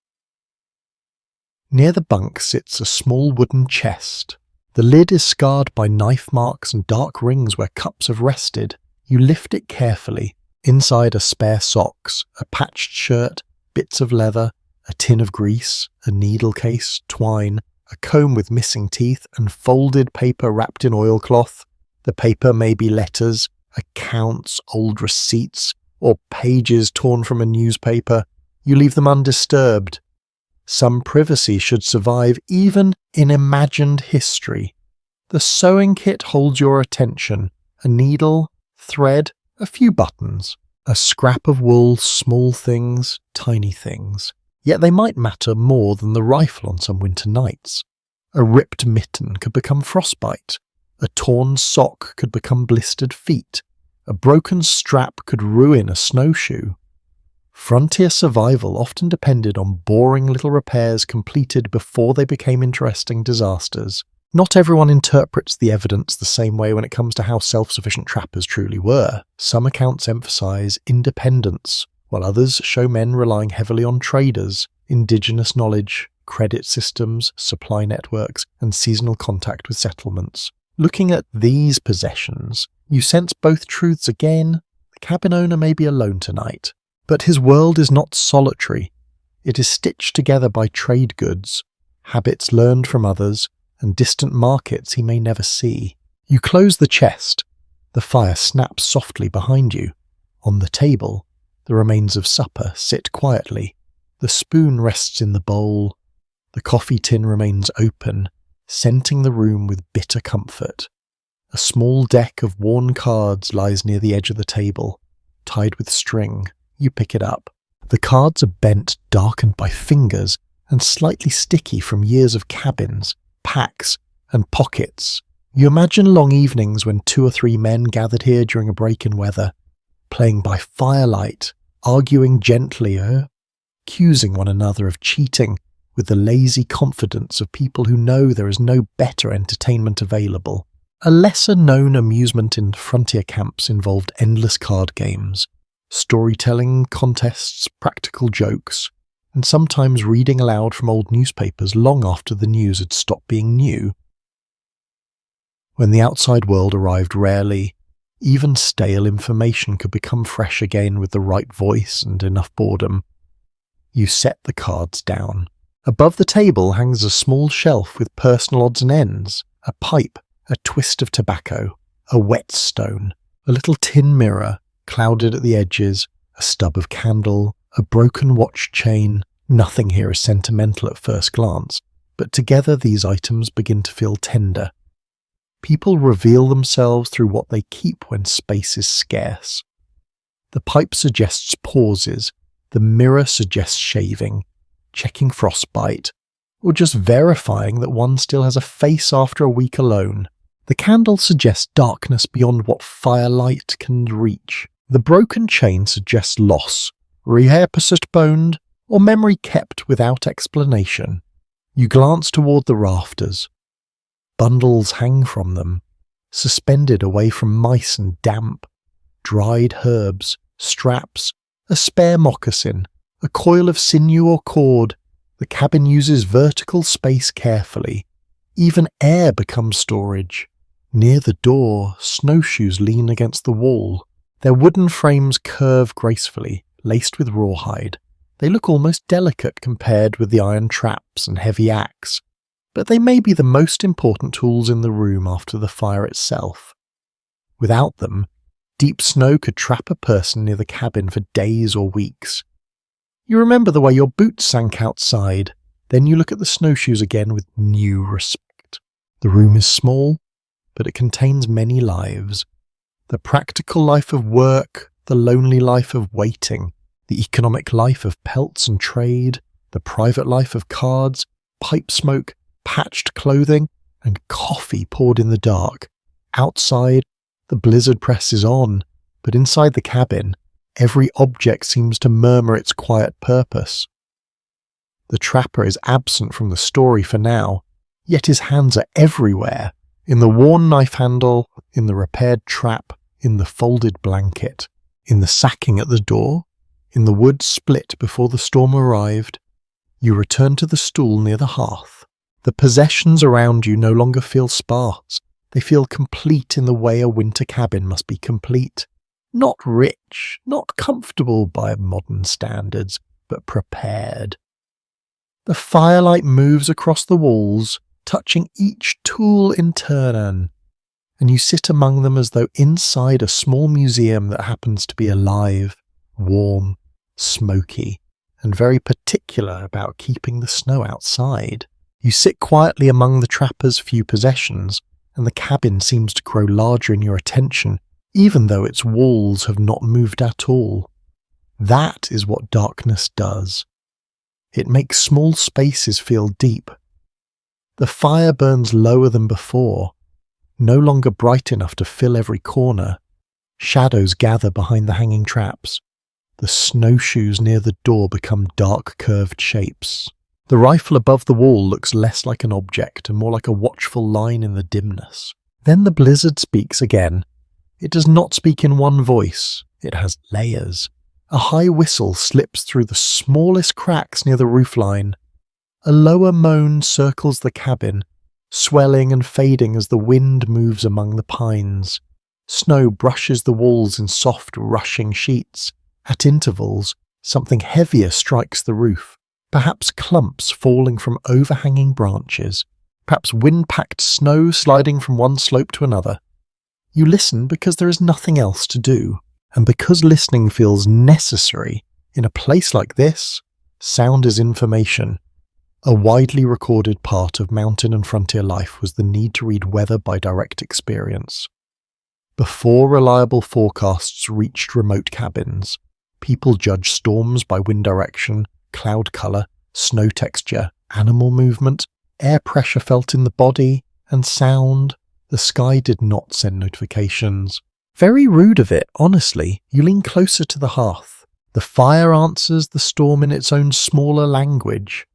Near the bunk sits a small wooden chest. The lid is scarred by knife marks and dark rings where cups have rested. You lift it carefully. Inside are spare socks, a patched shirt, bits of leather, a tin of grease, a needle case, twine, a comb with missing teeth, and folded paper wrapped in oilcloth. The paper may be letters, accounts, old receipts, or pages torn from a newspaper. You leave them undisturbed. Some privacy should survive even in imagined history. The sewing kit holds your attention. A needle, thread, a few buttons, a scrap of wool, small things, tiny things. Yet they might matter more than the rifle on some winter nights. A ripped mitten could become frostbite. A torn sock could become blistered feet. A broken strap could ruin a snowshoe. Frontier survival often depended on boring little repairs completed before they became interesting disasters. Not everyone interprets the evidence the same way when it comes to how self-sufficient trappers truly were. Some accounts emphasize independence, while others show men relying heavily on traders, indigenous knowledge, credit systems, supply networks, and seasonal contact with settlements. Looking at these possessions, you sense both truths again. The cabin owner may be alone tonight, but his world is not solitary. It is stitched together by trade goods, habits learned from others, and distant markets he may never see. You close the chest. The fire snaps softly behind you. On the table, the remains of supper sit quietly. The spoon rests in the bowl. The coffee tin remains open, scenting the room with bitter comfort. A small deck of worn cards lies near the edge of the table, tied with string. You pick it up. The cards are bent, darkened by fingers, and slightly sticky from years of cabins, packs, and pockets. You imagine long evenings when 2 or 3 men gathered here during a break in weather, playing by firelight, arguing gently, accusing one another of cheating with the lazy confidence of people who know there is no better entertainment available. A lesser-known amusement in frontier camps involved endless card games, storytelling contests, practical jokes, and sometimes reading aloud from old newspapers long after the news had stopped being new. When the outside world arrived rarely, even stale information could become fresh again with the right voice and enough boredom. You set the cards down. Above the table hangs a small shelf with personal odds and ends, a pipe, a twist of tobacco, a whetstone, a little tin mirror, clouded at the edges, a stub of candle, a broken watch chain. Nothing here is sentimental at first glance, but together these items begin to feel tender. People reveal themselves through what they keep when space is scarce. The pipe suggests pauses, the mirror suggests shaving, checking frostbite, or just verifying that one still has a face after a week alone. The candle suggests darkness beyond what firelight can reach. The broken chain suggests loss, repair postponed, or memory kept without explanation. You glance toward the rafters. Bundles hang from them, suspended away from mice and damp. Dried herbs, straps, a spare moccasin, a coil of sinew or cord. The cabin uses vertical space carefully. Even air becomes storage. Near the door, snowshoes lean against the wall. Their wooden frames curve gracefully, laced with rawhide. They look almost delicate compared with the iron traps and heavy axe, but they may be the most important tools in the room after the fire itself. Without them, deep snow could trap a person near the cabin for days or weeks. You remember the way your boots sank outside, then you look at the snowshoes again with new respect. The room is small, but it contains many lives. The practical life of work, the lonely life of waiting, the economic life of pelts and trade, the private life of cards, pipe smoke, patched clothing, and coffee poured in the dark. Outside, the blizzard presses on, but inside the cabin, every object seems to murmur its quiet purpose. The trapper is absent from the story for now, yet his hands are everywhere, in the worn knife handle, in the repaired trap, in the folded blanket, in the sacking at the door, in the wood split before the storm arrived. You return to the stool near the hearth. The possessions around you no longer feel sparse. They feel complete in the way a winter cabin must be complete. Not rich, not comfortable by modern standards, but prepared. The firelight moves across the walls, touching each tool in turn, and you sit among them as though inside a small museum that happens to be alive, warm, smoky, and very particular about keeping the snow outside. You sit quietly among the trapper's few possessions, and the cabin seems to grow larger in your attention, even though its walls have not moved at all. That is what darkness does. It makes small spaces feel deep. The fire burns lower than before, no longer bright enough to fill every corner. Shadows gather behind the hanging traps. The snowshoes near the door become dark curved shapes. The rifle above the wall looks less like an object and more like a watchful line in the dimness. Then the blizzard speaks again. It does not speak in one voice. It has layers. A high whistle slips through the smallest cracks near the roofline. A lower moan circles the cabin, swelling and fading as the wind moves among the pines. Snow brushes the walls in soft, rushing sheets. At intervals, something heavier strikes the roof. Perhaps clumps falling from overhanging branches, perhaps wind-packed snow sliding from one slope to another. You listen because there is nothing else to do, and because listening feels necessary. In a place like this, sound is information. A widely recorded part of mountain and frontier life was the need to read weather by direct experience. Before reliable forecasts reached remote cabins, people judged storms by wind direction, cloud colour, snow texture, animal movement, air pressure felt in the body, and sound. The sky did not send notifications. Very rude of it, honestly. You lean closer to the hearth. The fire answers the storm in its own smaller language.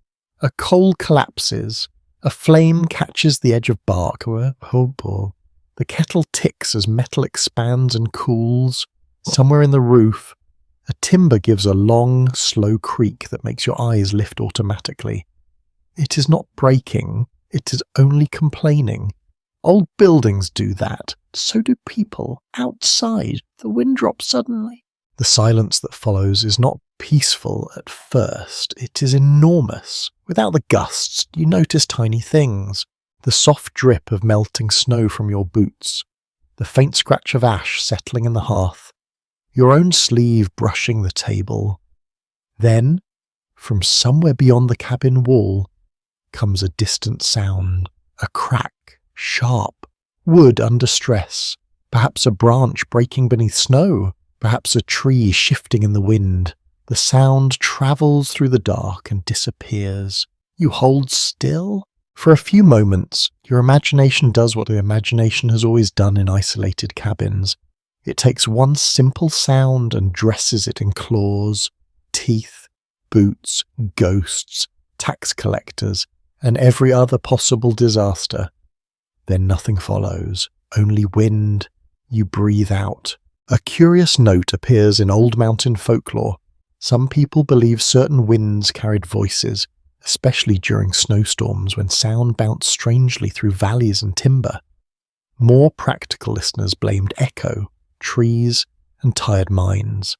A coal collapses. A flame catches the edge of bark. The kettle ticks as metal expands and cools. Somewhere in the roof, a timber gives a long, slow creak that makes your eyes lift automatically. It is not breaking, it is only complaining. Old buildings do that. So do people. Outside, the wind drops suddenly. The silence that follows is not peaceful at first. It is enormous. Without the gusts, you notice tiny things. The soft drip of melting snow from your boots. The faint scratch of ash settling in the hearth. Your own sleeve brushing the table. Then, from somewhere beyond the cabin wall, comes a distant sound. A crack, sharp, wood under stress. Perhaps a branch breaking beneath snow. Perhaps a tree shifting in the wind. The sound travels through the dark and disappears. You hold still. For a few moments, your imagination does what the imagination has always done in isolated cabins. It takes one simple sound and dresses it in claws, teeth, boots, ghosts, tax collectors, and every other possible disaster. Then nothing follows, only wind. You breathe out. A curious note appears in old mountain folklore. Some people believe certain winds carried voices, especially during snowstorms when sound bounced strangely through valleys and timber. More practical listeners blamed echo, trees, and tired minds.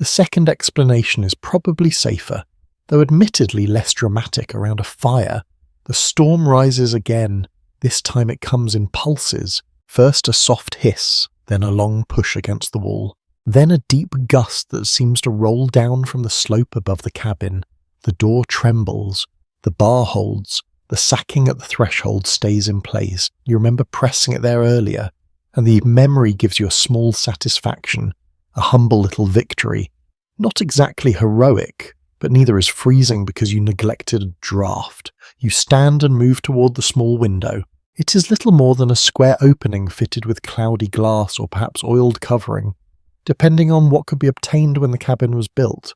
The second explanation is probably safer, though admittedly less dramatic around a fire. The storm rises again. This time it comes in pulses. First a soft hiss, then a long push against the wall. Then a deep gust that seems to roll down from the slope above the cabin. The door trembles. The bar holds. The sacking at the threshold stays in place. You remember pressing it there earlier, and the memory gives you a small satisfaction, a humble little victory. Not exactly heroic, but neither is freezing because you neglected a draft. You stand and move toward the small window. It is little more than a square opening fitted with cloudy glass or perhaps oiled covering, depending on what could be obtained when the cabin was built.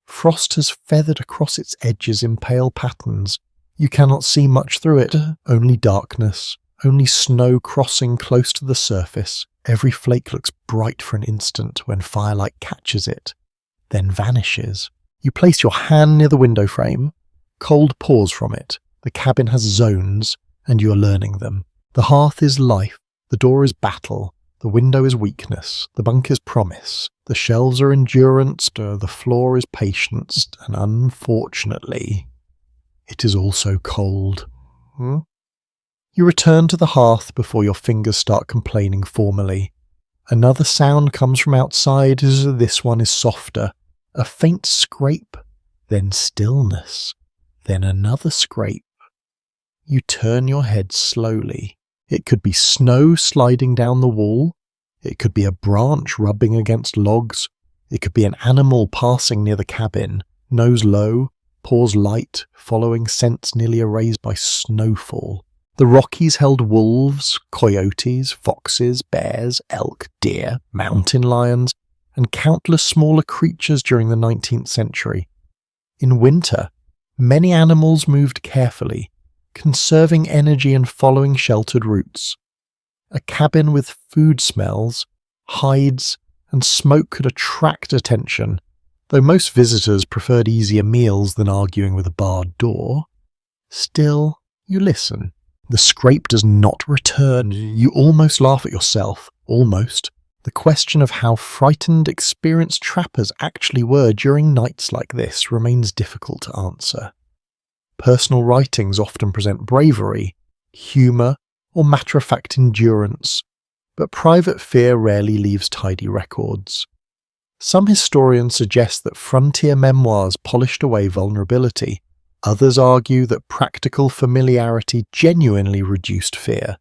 Frost has feathered across its edges in pale patterns. You cannot see much through it, only darkness, only snow crossing close to the surface. Every flake looks bright for an instant when firelight catches it, then vanishes. You place your hand near the window frame. Cold pours from it. The cabin has zones, and you are learning them. The hearth is life, the door is battle, the window is weakness, the bunk is promise, the shelves are endurance, the floor is patience, and unfortunately, it is also cold. You return to the hearth before your fingers start complaining formally. Another sound comes from outside, this one is softer. A faint scrape, then stillness, then another scrape. You turn your head slowly. It could be snow sliding down the wall. It could be a branch rubbing against logs. It could be an animal passing near the cabin, nose low, paws light, following scents nearly erased by snowfall. The Rockies held wolves, coyotes, foxes, bears, elk, deer, mountain lions, and countless smaller creatures during the 19th century. In winter, many animals moved carefully, conserving energy and following sheltered routes. A cabin with food smells, hides, and smoke could attract attention, though most visitors preferred easier meals than arguing with a barred door. Still, you listen. The scrape does not return. You almost laugh at yourself. Almost. The question of how frightened experienced trappers actually were during nights like this remains difficult to answer. Personal writings often present bravery, humour, or matter-of-fact endurance, but private fear rarely leaves tidy records. Some historians suggest that frontier memoirs polished away vulnerability. Others argue that practical familiarity genuinely reduced fear.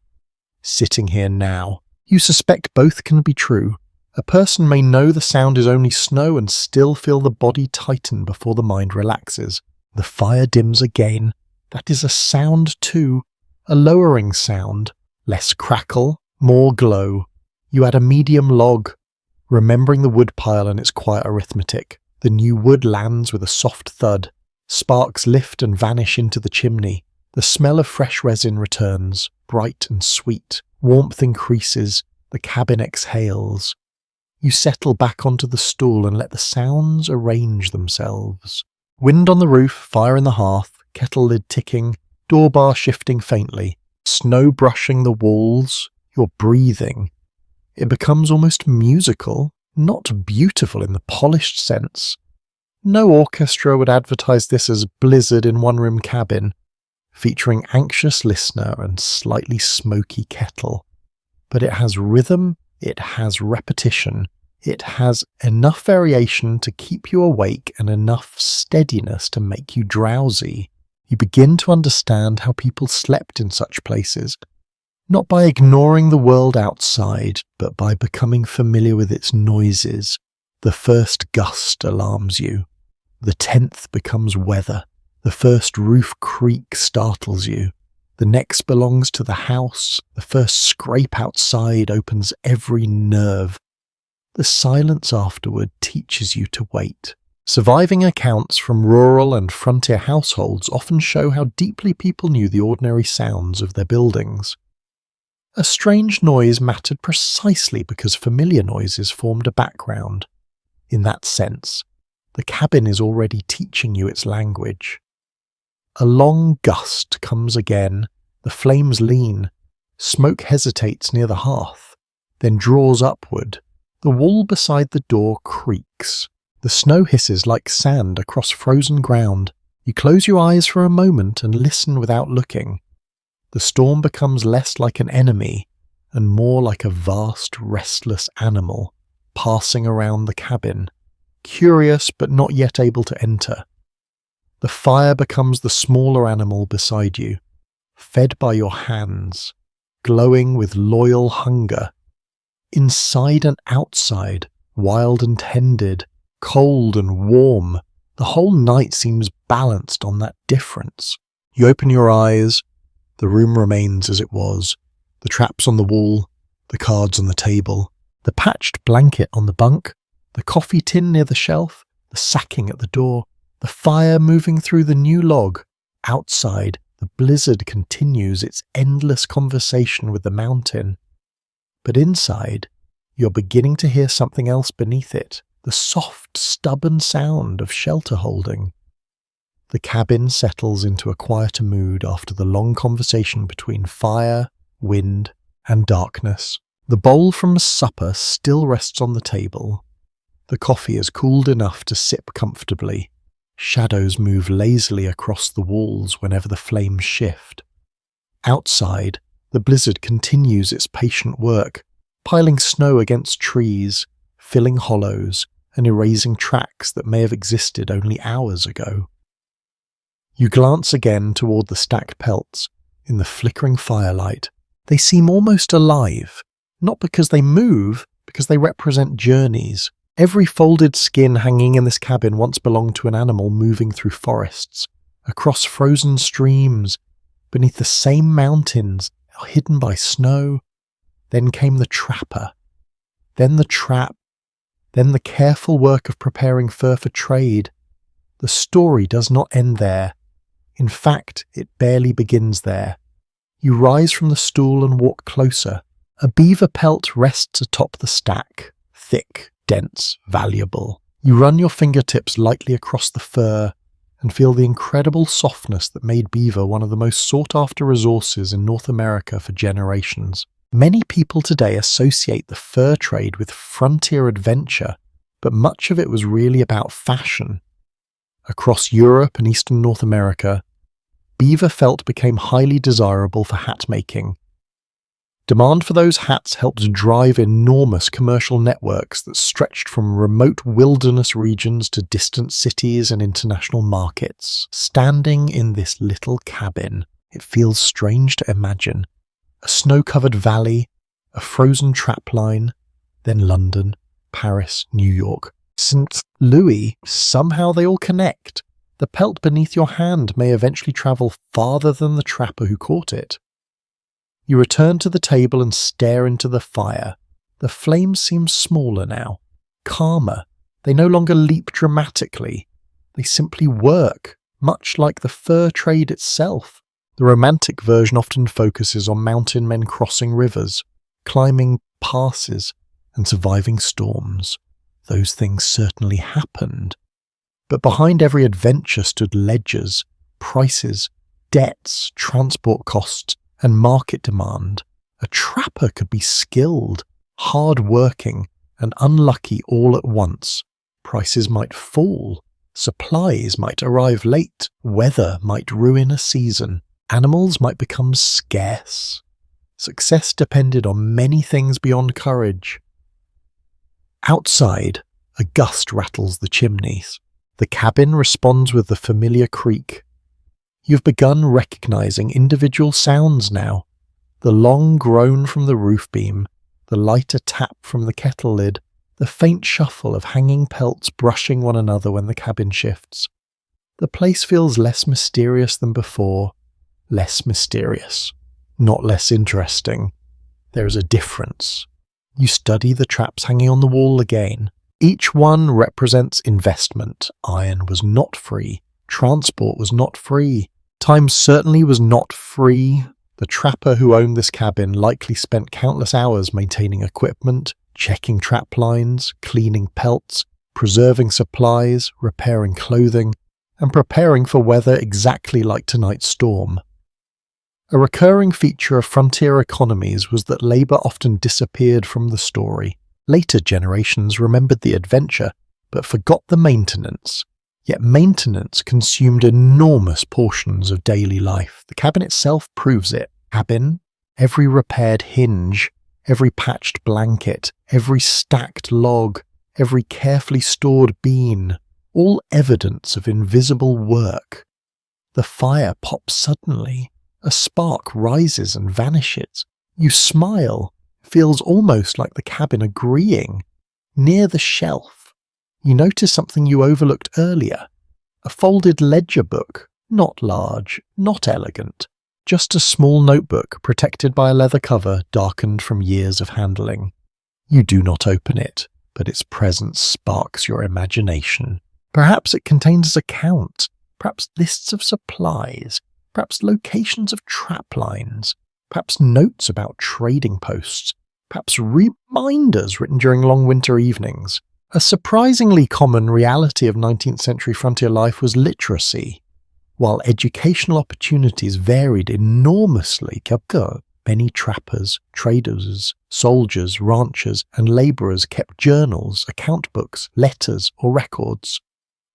Sitting here now, you suspect both can be true. A person may know the sound is only snow and still feel the body tighten before the mind relaxes. The fire dims again. That is a sound too. A lowering sound. Less crackle, more glow. You add a medium log, remembering the woodpile and its quiet arithmetic. The new wood lands with a soft thud. Sparks lift and vanish into the chimney. The smell of fresh resin returns, bright and sweet. Warmth increases. The cabin exhales. You settle back onto the stool and let the sounds arrange themselves. Wind on the roof, fire in the hearth, kettle lid ticking, door bar shifting faintly, snow brushing the walls, you're breathing. It becomes almost musical, not beautiful in the polished sense. No orchestra would advertise this as Blizzard in one-room cabin, featuring anxious listener and slightly smoky kettle. But it has rhythm, it has repetition, it has enough variation to keep you awake and enough steadiness to make you drowsy. You begin to understand how people slept in such places, not by ignoring the world outside, but by becoming familiar with its noises. The first gust alarms you. The 10th becomes weather. The first roof creak startles you. The next belongs to the house. The first scrape outside opens every nerve. The silence afterward teaches you to wait. Surviving accounts from rural and frontier households often show how deeply people knew the ordinary sounds of their buildings. A strange noise mattered precisely because familiar noises formed a background. In that sense, the cabin is already teaching you its language. A long gust comes again, the flames lean, smoke hesitates near the hearth, then draws upward, The wall beside the door creaks. The snow hisses like sand across frozen ground. You close your eyes for a moment and listen without looking. The storm becomes less like an enemy and more like a vast, restless animal passing around the cabin, curious but not yet able to enter. The fire becomes the smaller animal beside you, fed by your hands, glowing with loyal hunger. Inside and outside, wild and tended, cold and warm, the whole night seems balanced on that difference. You open your eyes, the room remains as it was, the traps on the wall, the cards on the table, the patched blanket on the bunk, the coffee tin near the shelf, the sacking at the door, the fire moving through the new log. Outside, the blizzard continues its endless conversation with the mountain. But inside, you're beginning to hear something else beneath it, the soft, stubborn sound of shelter holding. The cabin settles into a quieter mood after the long conversation between fire, wind, and darkness. The bowl from supper still rests on the table. The coffee is cooled enough to sip comfortably. Shadows move lazily across the walls whenever the flames shift. Outside, the blizzard continues its patient work, piling snow against trees, filling hollows, and erasing tracks that may have existed only hours ago. You glance again toward the stacked pelts. In the flickering firelight, they seem almost alive, not because they move, because they represent journeys. Every folded skin hanging in this cabin once belonged to an animal moving through forests, across frozen streams, beneath the same mountains, hidden by snow. Then came the trapper, then the trap, then the careful work of preparing fur for trade. The story does not end there. In fact, it barely begins there. You rise from the stool and walk closer. A beaver pelt rests atop the stack, thick, dense, valuable. You run your fingertips lightly across the fur and feel the incredible softness that made beaver one of the most sought-after resources in North America for generations. Many people today associate the fur trade with frontier adventure, but much of it was really about fashion. Across Europe and Eastern North America, beaver felt became highly desirable for hat making. Demand for those hats helped drive enormous commercial networks that stretched from remote wilderness regions to distant cities and international markets. Standing in this little cabin, it feels strange to imagine. A snow-covered valley, a frozen trapline, then London, Paris, New York, St. Louis. Somehow they all connect. The pelt beneath your hand may eventually travel farther than the trapper who caught it. You return to the table and stare into the fire. The flames seem smaller now, calmer. They no longer leap dramatically. They simply work, much like the fur trade itself. The romantic version often focuses on mountain men crossing rivers, climbing passes, and surviving storms. Those things certainly happened. But behind every adventure stood ledgers, prices, debts, transport costs, and market demand. A trapper could be skilled, hard-working, and unlucky all at once. Prices might fall, supplies might arrive late, weather might ruin a season, animals might become scarce. Success depended on many things beyond courage. Outside, a gust rattles the chimneys. The cabin responds with the familiar creak. You've begun recognizing individual sounds now. The long groan from the roof beam, the lighter tap from the kettle lid, the faint shuffle of hanging pelts brushing one another when the cabin shifts. The place feels less mysterious than before. Less mysterious. Not less interesting. There is a difference. You study the traps hanging on the wall again. Each one represents investment. Iron was not free. Transport was not free. Time certainly was not free. The trapper who owned this cabin likely spent countless hours maintaining equipment, checking trap lines, cleaning pelts, preserving supplies, repairing clothing, and preparing for weather exactly like tonight's storm. A recurring feature of frontier economies was that labour often disappeared from the story. Later generations remembered the adventure, but forgot the maintenance. Yet maintenance consumed enormous portions of daily life. The cabin itself proves it. Cabin, every repaired hinge, every patched blanket, every stacked log, every carefully stored bean, all evidence of invisible work. The fire pops suddenly. A spark rises and vanishes. You smile. Feels almost like the cabin agreeing. Near the shelf, you notice something you overlooked earlier. A folded ledger book, not large, not elegant, just a small notebook protected by a leather cover darkened from years of handling. You do not open it, but its presence sparks your imagination. Perhaps it contains accounts, perhaps lists of supplies, perhaps locations of trap lines, perhaps notes about trading posts, perhaps reminders written during long winter evenings. A surprisingly common reality of 19th century frontier life was literacy. While educational opportunities varied enormously, many trappers, traders, soldiers, ranchers, and labourers kept journals, account books, letters, or records.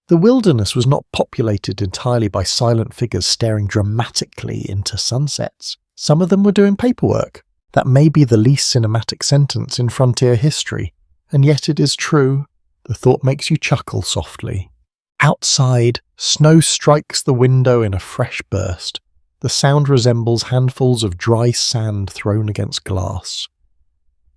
The wilderness was not populated entirely by silent figures staring dramatically into sunsets. Some of them were doing paperwork. That may be the least cinematic sentence in frontier history, and yet it is true. The thought makes you chuckle softly. Outside, snow strikes the window in a fresh burst. The sound resembles handfuls of dry sand thrown against glass.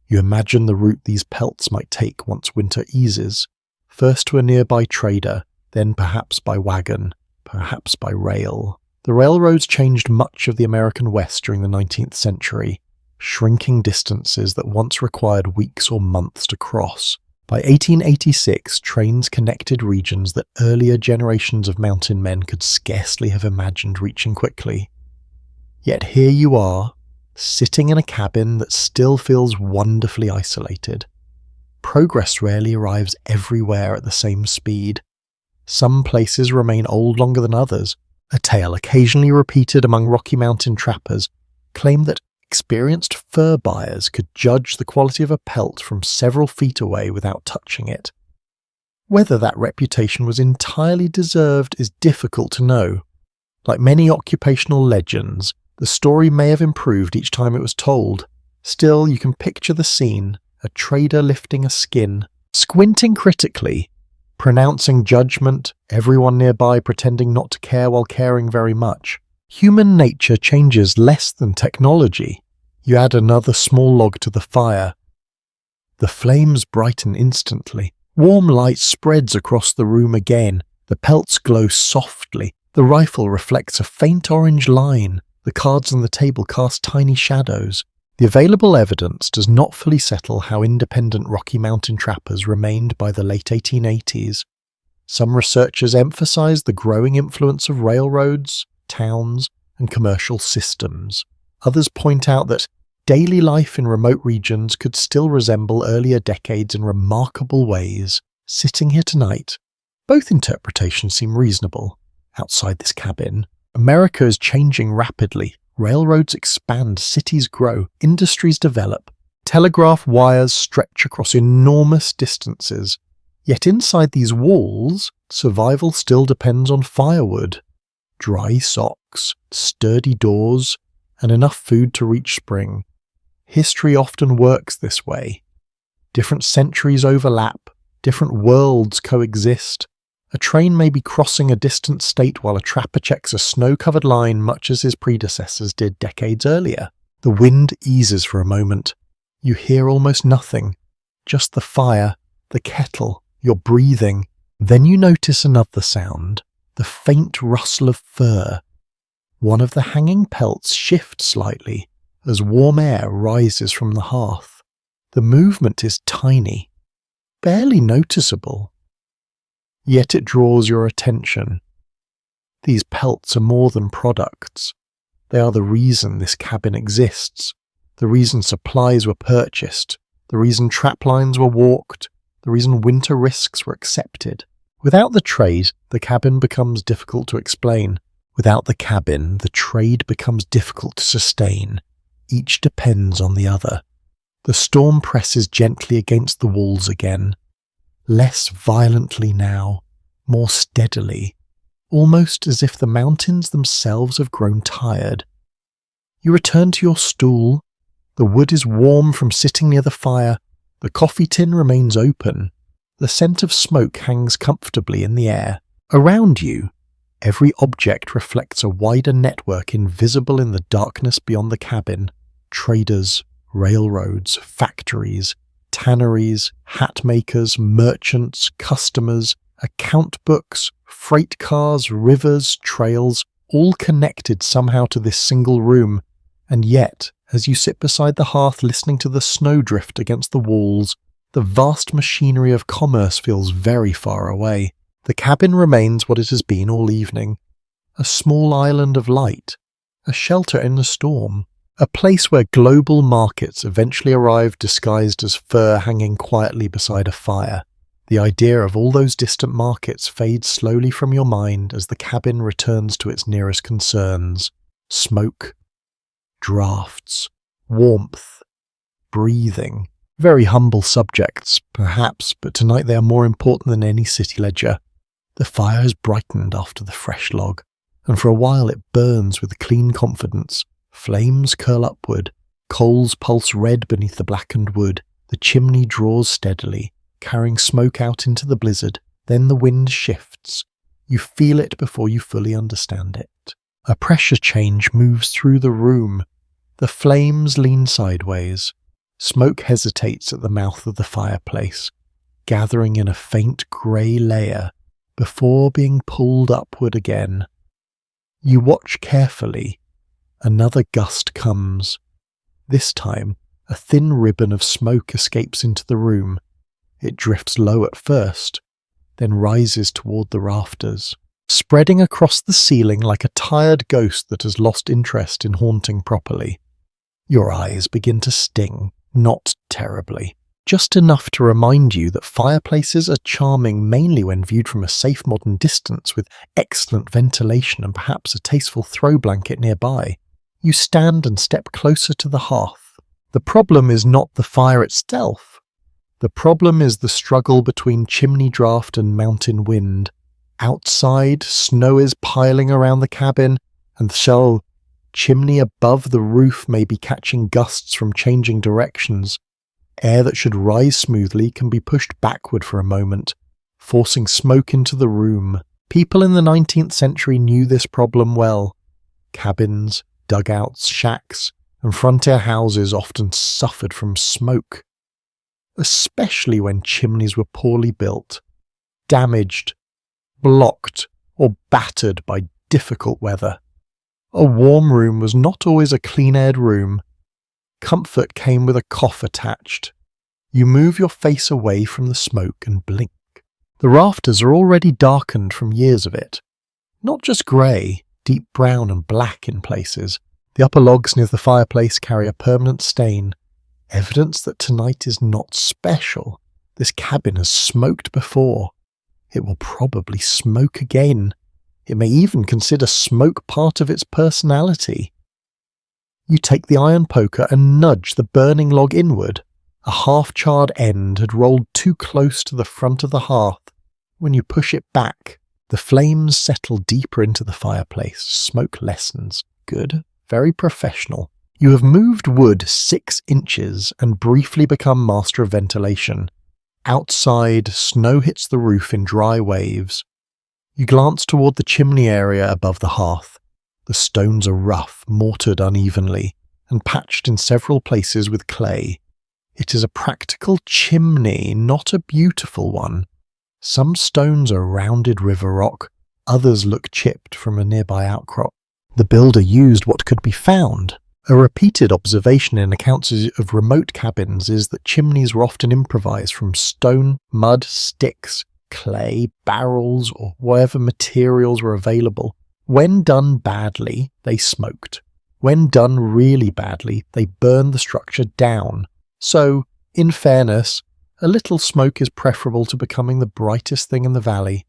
You imagine the route these pelts might take once winter eases, first to a nearby trader, then perhaps by wagon, perhaps by rail. The railroads changed much of the American West during the 19th century, shrinking distances that once required weeks or months to cross. By 1886, trains connected regions that earlier generations of mountain men could scarcely have imagined reaching quickly. Yet here you are, sitting in a cabin that still feels wonderfully isolated. Progress rarely arrives everywhere at the same speed. Some places remain old longer than others. A tale occasionally repeated among Rocky Mountain trappers claimed that experienced fur buyers could judge the quality of a pelt from several feet away without touching it. Whether that reputation was entirely deserved is difficult to know. Like many occupational legends, the story may have improved each time it was told. Still, you can picture the scene, a trader lifting a skin, squinting critically, pronouncing judgment, everyone nearby pretending not to care while caring very much. Human nature changes less than technology. You add another small log to the fire. The flames brighten instantly. Warm light spreads across the room again. The pelts glow softly. The rifle reflects a faint orange line. The cards on the table cast tiny shadows. The available evidence does not fully settle how independent Rocky Mountain trappers remained by the late 1880s. Some researchers emphasize the growing influence of railroads, towns, and commercial systems. Others point out that daily life in remote regions could still resemble earlier decades in remarkable ways. Sitting here tonight, both interpretations seem reasonable. Outside this cabin, America is changing rapidly. Railroads expand, cities grow, industries develop, telegraph wires stretch across enormous distances. Yet inside these walls, survival still depends on firewood, dry socks, sturdy doors, and enough food to reach spring. History often works this way. Different centuries overlap, different worlds coexist. A train may be crossing a distant state while a trapper checks a snow-covered line much as his predecessors did decades earlier. The wind eases for a moment. You hear almost nothing, just the fire, the kettle, your breathing. Then you notice another sound, the faint rustle of fur. One of the hanging pelts shifts slightly as warm air rises from the hearth. The movement is tiny, barely noticeable. Yet it draws your attention. These pelts are more than products. They are the reason this cabin exists, the reason supplies were purchased, the reason trap lines were walked, the reason winter risks were accepted. Without the trade, the cabin becomes difficult to explain. Without the cabin, the trade becomes difficult to sustain. Each depends on the other. The storm presses gently against the walls again, less violently now, more steadily, almost as if the mountains themselves have grown tired. You return to your stool. The wood is warm from sitting near the fire. The coffee tin remains open. The scent of smoke hangs comfortably in the air. Around you, every object reflects a wider network invisible in the darkness beyond the cabin. Traders, railroads, factories, tanneries, hat makers, merchants, customers, account books, freight cars, rivers, trails, all connected somehow to this single room. And yet, as you sit beside the hearth listening to the snowdrift against the walls, the vast machinery of commerce feels very far away. The cabin remains what it has been all evening, a small island of light, a shelter in the storm, a place where global markets eventually arrive disguised as fur hanging quietly beside a fire. The idea of all those distant markets fades slowly from your mind as the cabin returns to its nearest concerns: smoke, drafts, warmth, breathing. Very humble subjects, perhaps, but tonight they are more important than any city ledger. The fire has brightened after the fresh log, and for a while it burns with clean confidence. Flames curl upward, coals pulse red beneath the blackened wood. The chimney draws steadily, carrying smoke out into the blizzard. Then the wind shifts. You feel it before you fully understand it. A pressure change moves through the room. The flames lean sideways. Smoke hesitates at the mouth of the fireplace, gathering in a faint grey layer before being pulled upward again. You watch carefully. Another gust comes. This time, a thin ribbon of smoke escapes into the room. It drifts low at first, then rises toward the rafters, spreading across the ceiling like a tired ghost that has lost interest in haunting properly. Your eyes begin to sting, not terribly, just enough to remind you that fireplaces are charming mainly when viewed from a safe modern distance with excellent ventilation and perhaps a tasteful throw blanket nearby. You stand and step closer to the hearth. The problem is not the fire itself. The problem is the struggle between chimney draft and mountain wind. Outside, snow is piling around the cabin, and the chimney above the roof may be catching gusts from changing directions. Air that should rise smoothly can be pushed backward for a moment, forcing smoke into the room. People in the 19th century knew this problem well. Cabins, dugouts, shacks, and frontier houses often suffered from smoke, especially when chimneys were poorly built, damaged, blocked, or battered by difficult weather. A warm room was not always a clean-aired room. Comfort came with a cough attached. You move your face away from the smoke and blink. The rafters are already darkened from years of it. Not just grey, deep brown and black in places. The upper logs near the fireplace carry a permanent stain, evidence that tonight is not special. This cabin has smoked before. It will probably smoke again. It may even consider smoke part of its personality. You take the iron poker and nudge the burning log inward. A half-charred end had rolled too close to the front of the hearth. When you push it back, the flames settle deeper into the fireplace. Smoke lessens. Good. Very professional. You have moved wood 6 inches and briefly become master of ventilation. Outside, snow hits the roof in dry waves. You glance toward the chimney area above the hearth. The stones are rough, mortared unevenly, and patched in several places with clay. It is a practical chimney, not a beautiful one. Some stones are rounded river rock, others look chipped from a nearby outcrop. The builder used what could be found. A repeated observation in accounts of remote cabins is that chimneys were often improvised from stone, mud, sticks, clay, barrels, or whatever materials were available. When done badly, they smoked. When done really badly, they burned the structure down. So, in fairness, a little smoke is preferable to becoming the brightest thing in the valley.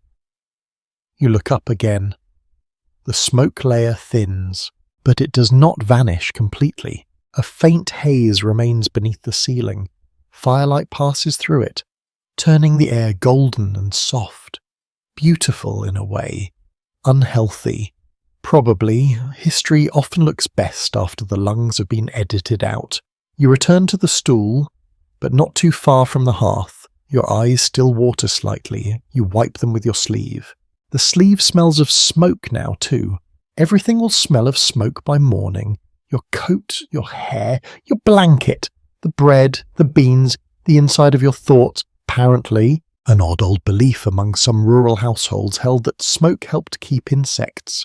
You look up again. The smoke layer thins, but it does not vanish completely. A faint haze remains beneath the ceiling. Firelight passes through it, turning the air golden and soft. Beautiful in a way. Unhealthy. Probably, history often looks best after the lungs have been edited out. You return to the stool, but not too far from the hearth. Your eyes still water slightly. You wipe them with your sleeve. The sleeve smells of smoke now too. Everything will smell of smoke by morning. Your coat, your hair, your blanket, the bread, the beans, the inside of your thoughts. Apparently, an odd old belief among some rural households held that smoke helped keep insects,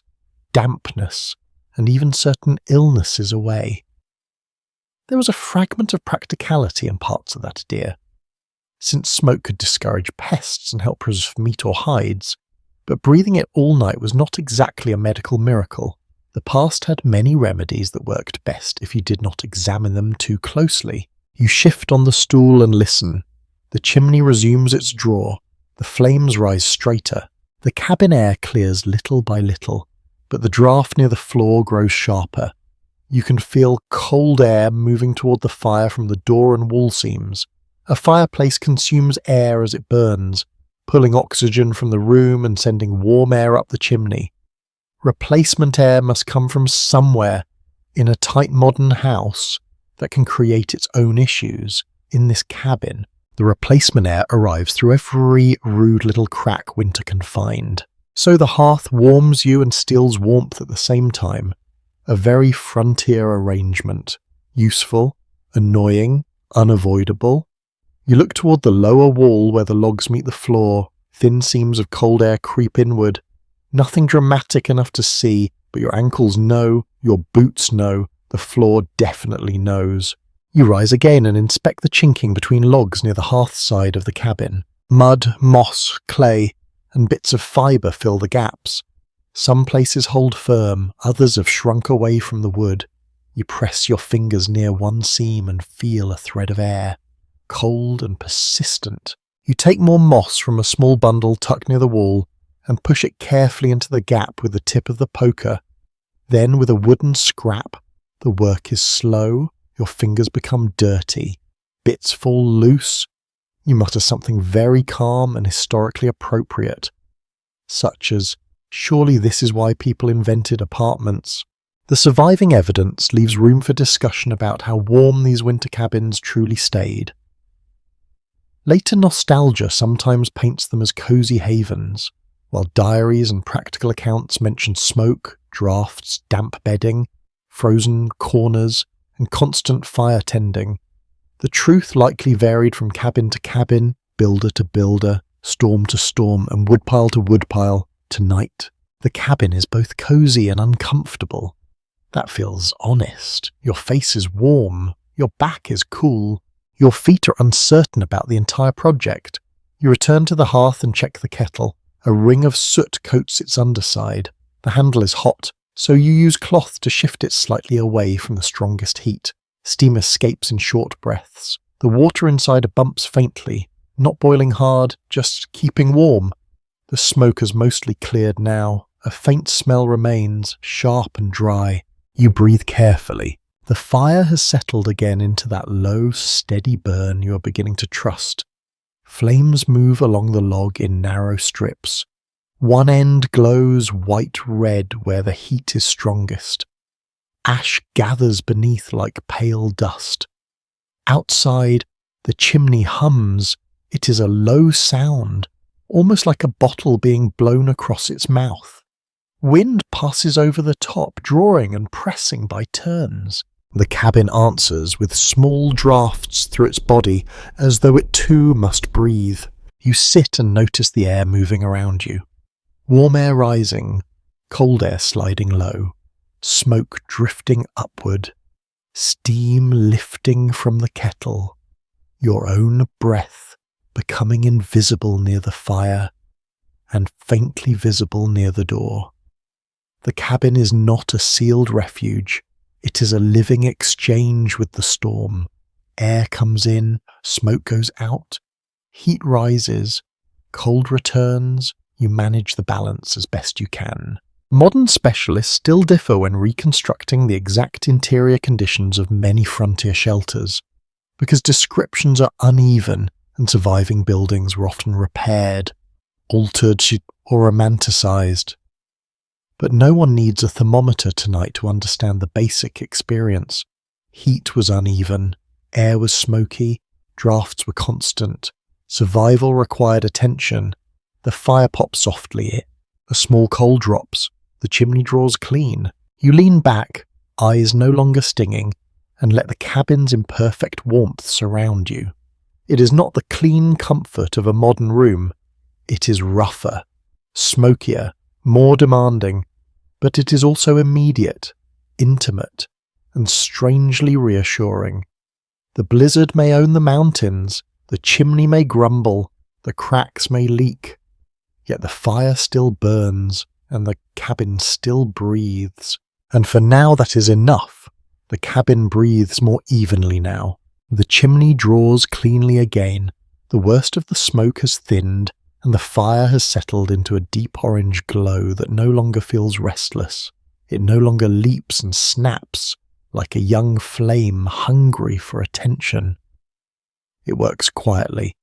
dampness, and even certain illnesses away. There was a fragment of practicality in parts of that idea, since smoke could discourage pests and help preserve meat or hides, but breathing it all night was not exactly a medical miracle. The past had many remedies that worked best if you did not examine them too closely. You shift on the stool and listen. The chimney resumes its draw. The flames rise straighter. The cabin air clears little by little, but the draught near the floor grows sharper. You can feel cold air moving toward the fire from the door and wall seams. A fireplace consumes air as it burns, pulling oxygen from the room and sending warm air up the chimney. Replacement air must come from somewhere in a tight modern house that can create its own issues. In this cabin, the replacement air arrives through every rude little crack winter can find. So the hearth warms you and steals warmth at the same time. A very frontier arrangement. Useful, annoying, unavoidable. You look toward the lower wall where the logs meet the floor. Thin seams of cold air creep inward. Nothing dramatic enough to see, but your ankles know, your boots know, the floor definitely knows. You rise again and inspect the chinking between logs near the hearth side of the cabin. Mud, moss, clay, and bits of fibre fill the gaps. Some places hold firm, others have shrunk away from the wood. You press your fingers near one seam and feel a thread of air. Cold and persistent. You take more moss from a small bundle tucked near the wall and push it carefully into the gap with the tip of the poker. Then, with a wooden scrap, the work is slow, your fingers become dirty, bits fall loose. You mutter something very calm and historically appropriate, such as, "Surely this is why people invented apartments." The surviving evidence leaves room for discussion about how warm these winter cabins truly stayed. Later nostalgia sometimes paints them as cosy havens, while diaries and practical accounts mention smoke, drafts, damp bedding, frozen corners, and constant fire tending. The truth likely varied from cabin to cabin, builder to builder, storm to storm, and woodpile to woodpile. Tonight, the cabin is both cosy and uncomfortable. That feels honest. Your face is warm, your back is cool, your feet are uncertain about the entire project. You return to the hearth and check the kettle. A ring of soot coats its underside. The handle is hot, so you use cloth to shift it slightly away from the strongest heat. Steam escapes in short breaths. The water inside bumps faintly, not boiling hard, just keeping warm. The smoke has mostly cleared now. A faint smell remains, sharp and dry. You breathe carefully. The fire has settled again into that low, steady burn you are beginning to trust. Flames move along the log in narrow strips. One end glows white-red where the heat is strongest. Ash gathers beneath like pale dust. Outside, the chimney hums. It is a low sound, almost like a bottle being blown across its mouth. Wind passes over the top, drawing and pressing by turns. The cabin answers with small draughts through its body, as though it too must breathe. You sit and notice the air moving around you. Warm air rising, cold air sliding low, smoke drifting upward, steam lifting from the kettle, your own breath becoming invisible near the fire and faintly visible near the door. The cabin is not a sealed refuge. It is a living exchange with the storm. Air comes in, smoke goes out, heat rises, cold returns. You manage the balance as best you can. Modern specialists still differ when reconstructing the exact interior conditions of many frontier shelters, because descriptions are uneven and surviving buildings were often repaired, altered, or romanticized. But no one needs a thermometer tonight to understand the basic experience. Heat was uneven, air was smoky, drafts were constant, survival required attention, the fire pops softly, a small coal drops, the chimney draws clean. You lean back, eyes no longer stinging, and let the cabin's imperfect warmth surround you. It is not the clean comfort of a modern room. It is rougher, smokier, more demanding, but it is also immediate, intimate, and strangely reassuring. The blizzard may own the mountains, the chimney may grumble, the cracks may leak, yet the fire still burns, and the cabin still breathes. And for now that is enough. The cabin breathes more evenly now. The chimney draws cleanly again. The worst of the smoke has thinned, and the fire has settled into a deep orange glow that no longer feels restless. It no longer leaps and snaps like a young flame hungry for attention. It works quietly,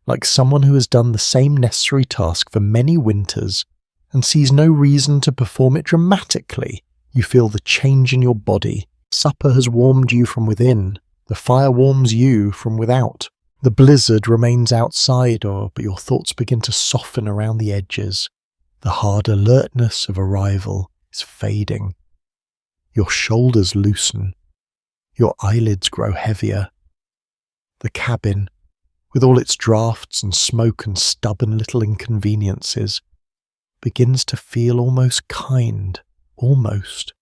like someone who has done the same necessary task for many winters and sees no reason to perform it dramatically. You feel the change in your body. Supper has warmed you from within. The fire warms you from without. The blizzard remains outside, but your thoughts begin to soften around the edges. The hard alertness of arrival is fading. Your shoulders loosen. Your eyelids grow heavier. The cabin, with all its drafts and smoke and stubborn little inconveniences, begins to feel almost kind, almost.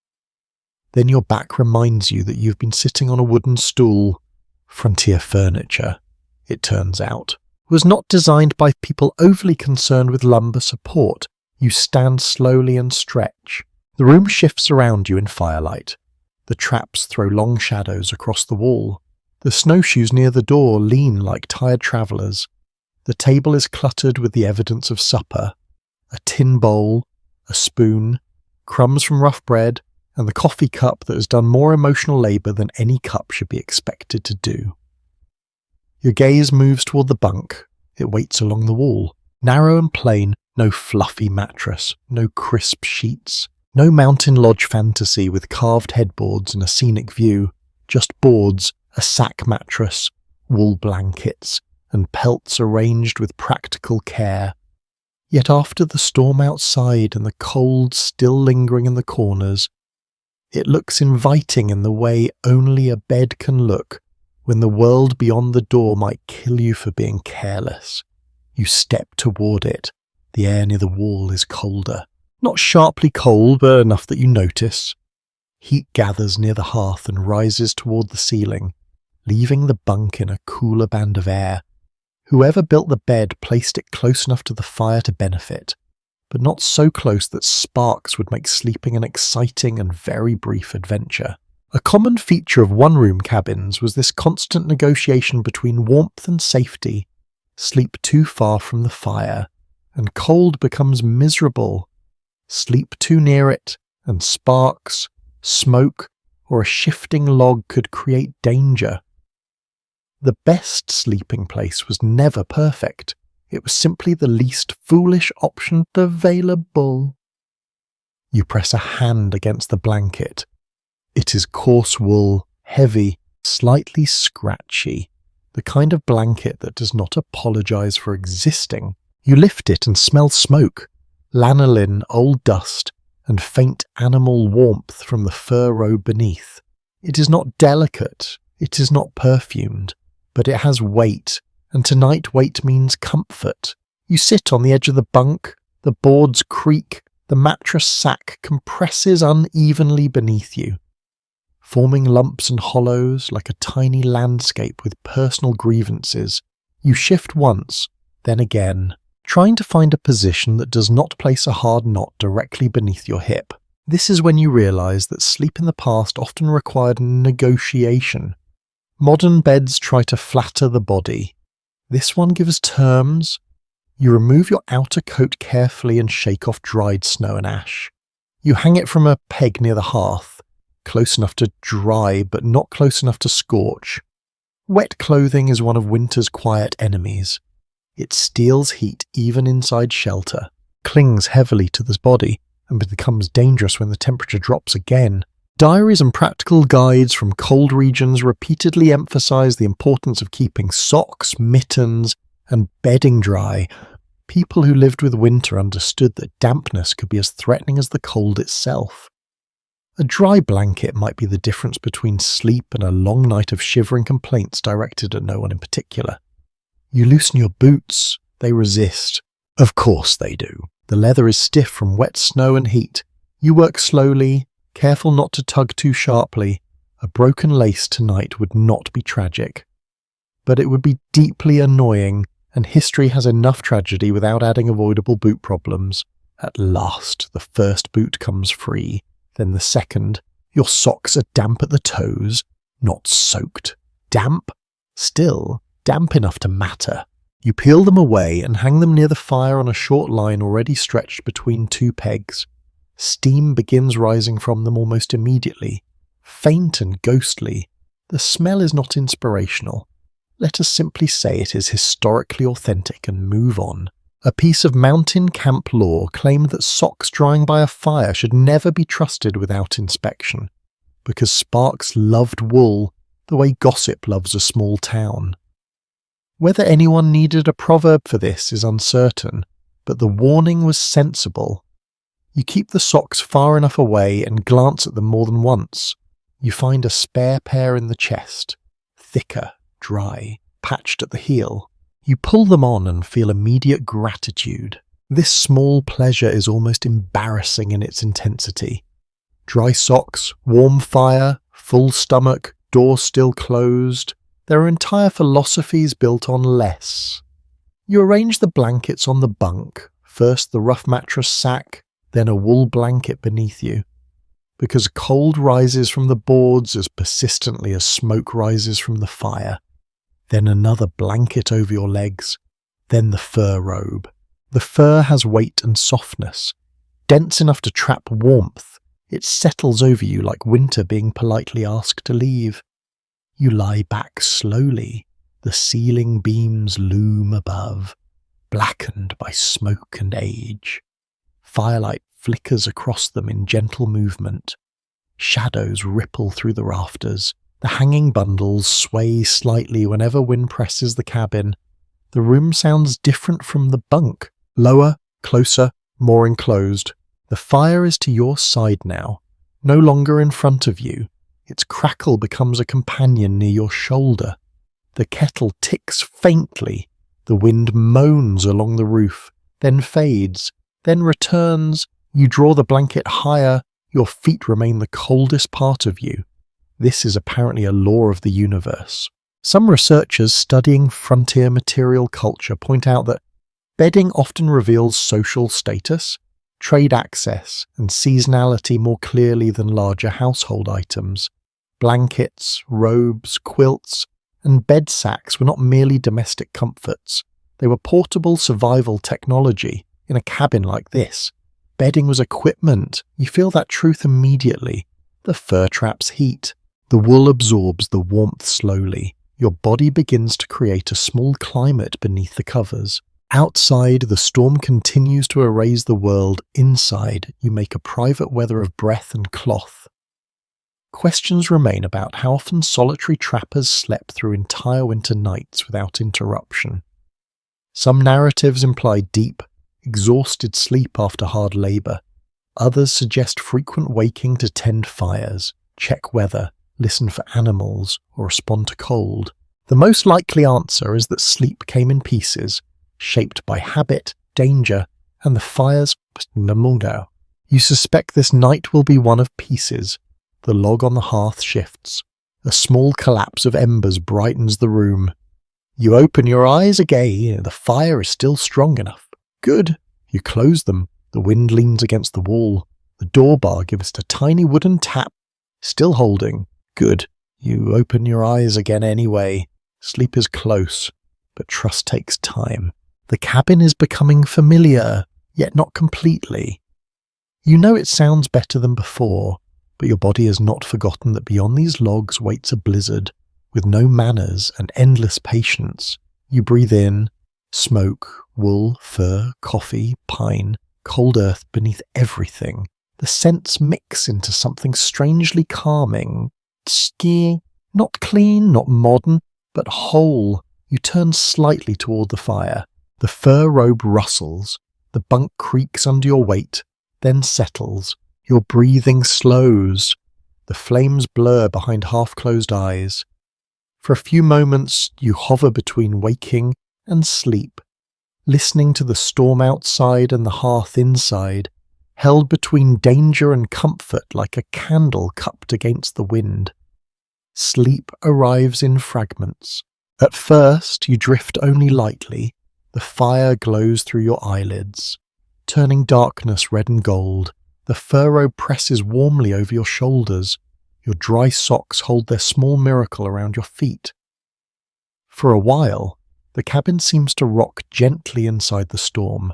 Then your back reminds you that you've been sitting on a wooden stool. Frontier furniture, it turns out, was not designed by people overly concerned with lumbar support. You stand slowly and stretch. The room shifts around you in firelight. The traps throw long shadows across the wall. The snowshoes near the door lean like tired travellers. The table is cluttered with the evidence of supper. A tin bowl, a spoon, crumbs from rough bread, and the coffee cup that has done more emotional labour than any cup should be expected to do. Your gaze moves toward the bunk. It waits along the wall. Narrow and plain, no fluffy mattress, no crisp sheets, no mountain lodge fantasy with carved headboards and a scenic view, just boards, a sack mattress, wool blankets, and pelts arranged with practical care. Yet after the storm outside and the cold still lingering in the corners, it looks inviting in the way only a bed can look when the world beyond the door might kill you for being careless. You step toward it. The air near the wall is colder. Not sharply cold, but enough that you notice. Heat gathers near the hearth and rises toward the ceiling, leaving the bunk in a cooler band of air. Whoever built the bed placed it close enough to the fire to benefit, but not so close that sparks would make sleeping an exciting and very brief adventure. A common feature of one-room cabins was this constant negotiation between warmth and safety. Sleep too far from the fire, and cold becomes miserable. Sleep too near it, and sparks, smoke, or a shifting log could create danger. The best sleeping place was never perfect. It was simply the least foolish option available. You press a hand against the blanket. It is coarse wool, heavy, slightly scratchy, the kind of blanket that does not apologize for existing. You lift it and smell smoke, lanolin, old dust, and faint animal warmth from the fur robe beneath. It is not delicate, it is not perfumed, but it has weight, and tonight weight means comfort. You sit on the edge of the bunk, the boards creak, the mattress sack compresses unevenly beneath you, forming lumps and hollows like a tiny landscape with personal grievances. You shift once, then again, trying to find a position that does not place a hard knot directly beneath your hip. This is when you realise that sleep in the past often required negotiation. Modern beds try to flatter the body. This one gives terms. You remove your outer coat carefully and shake off dried snow and ash. You hang it from a peg near the hearth, close enough to dry but not close enough to scorch. Wet clothing is one of winter's quiet enemies. It steals heat even inside shelter, clings heavily to the body, and becomes dangerous when the temperature drops again. Diaries and practical guides from cold regions repeatedly emphasize the importance of keeping socks, mittens, and bedding dry. People who lived with winter understood that dampness could be as threatening as the cold itself. A dry blanket might be the difference between sleep and a long night of shivering complaints directed at no one in particular. You loosen your boots, they resist. Of course they do. The leather is stiff from wet snow and heat. You work slowly, careful not to tug too sharply. A broken lace tonight would not be tragic. But it would be deeply annoying, and history has enough tragedy without adding avoidable boot problems. At last, the first boot comes free. Then the second. Your socks are damp at the toes, not soaked. Damp? Still, damp enough to matter. You peel them away and hang them near the fire on a short line already stretched between two pegs. Steam begins rising from them almost immediately. Faint and ghostly, the smell is not inspirational. Let us simply say it is historically authentic and move on. A piece of mountain camp law claimed that socks drying by a fire should never be trusted without inspection, because Sparks loved wool the way gossip loves a small town. Whether anyone needed a proverb for this is uncertain, but the warning was sensible. You keep the socks far enough away and glance at them more than once. You find a spare pair in the chest, thicker, dry, patched at the heel. You pull them on and feel immediate gratitude. This small pleasure is almost embarrassing in its intensity. Dry socks, warm fire, full stomach, door still closed. There are entire philosophies built on less. You arrange the blankets on the bunk, first the rough mattress sack, then a wool blanket beneath you. Because cold rises from the boards as persistently as smoke rises from the fire. Then another blanket over your legs, then the fur robe. The fur has weight and softness, dense enough to trap warmth. It settles over you like winter being politely asked to leave. You lie back slowly. The ceiling beams loom above, blackened by smoke and age. Firelight flickers across them in gentle movement. Shadows ripple through the rafters. The hanging bundles sway slightly whenever wind presses the cabin. The room sounds different from the bunk. Lower, closer, more enclosed. The fire is to your side now, no longer in front of you. Its crackle becomes a companion near your shoulder. The kettle ticks faintly. The wind moans along the roof, then fades, then returns. You draw the blanket higher. Your feet remain the coldest part of you. This is apparently a law of the universe. Some researchers studying frontier material culture point out that bedding often reveals social status, trade access, and seasonality more clearly than larger household items. Blankets, robes, quilts, and bed sacks were not merely domestic comforts. They were portable survival technology. In a cabin like this, bedding was equipment. You feel that truth immediately. The fur traps heat. The wool absorbs the warmth slowly. Your body begins to create a small climate beneath the covers. Outside, the storm continues to erase the world. Inside, you make a private weather of breath and cloth. Questions remain about how often solitary trappers slept through entire winter nights without interruption. Some narratives imply deep, exhausted sleep after hard labour. Others suggest frequent waking to tend fires, check weather, listen for animals, or respond to cold. The most likely answer is that sleep came in pieces, shaped by habit, danger, and the fire's mundo. You suspect this night will be one of pieces. The log on the hearth shifts. A small collapse of embers brightens the room. You open your eyes again. The fire is still strong enough. Good. You close them. The wind leans against the wall. The door bar gives it a tiny wooden tap. Still holding. Good. You open your eyes again anyway. Sleep is close, but trust takes time. The cabin is becoming familiar, yet not completely. You know it sounds better than before, but your body has not forgotten that beyond these logs waits a blizzard, with no manners and endless patience. You breathe in smoke, wool, fur, coffee, pine, cold earth beneath everything. The scents mix into something strangely calming. Ski, not clean, not modern, but whole. You turn slightly toward the fire. The fur robe rustles. The bunk creaks under your weight, then settles. Your breathing slows. The flames blur behind half-closed eyes. For a few moments, you hover between waking and sleep, listening to the storm outside and the hearth inside, held between danger and comfort like a candle cupped against the wind. Sleep arrives in fragments. At first, you drift only lightly. The fire glows through your eyelids, turning darkness red and gold. The fur robe presses warmly over your shoulders. Your dry socks hold their small miracle around your feet. For a while, the cabin seems to rock gently inside the storm,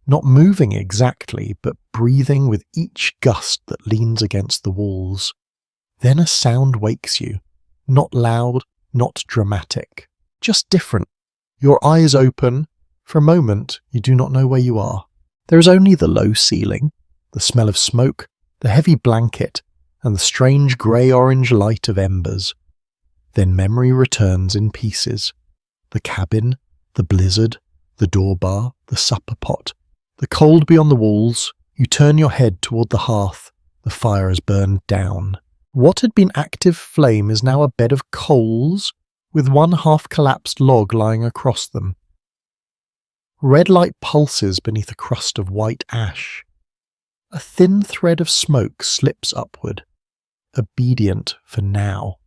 not moving exactly, but breathing with each gust that leans against the walls. Then a sound wakes you, not loud, not dramatic, just different. Your eyes open. For a moment, you do not know where you are. There is only the low ceiling, the smell of smoke, the heavy blanket, and the strange grey-orange light of embers. Then memory returns in pieces. The cabin, the blizzard, the door bar, the supper pot, the cold beyond the walls. You turn your head toward the hearth. The fire has burned down. What had been active flame is now a bed of coals, with one half-collapsed log lying across them. Red light pulses beneath a crust of white ash. A thin thread of smoke slips upward, obedient for now.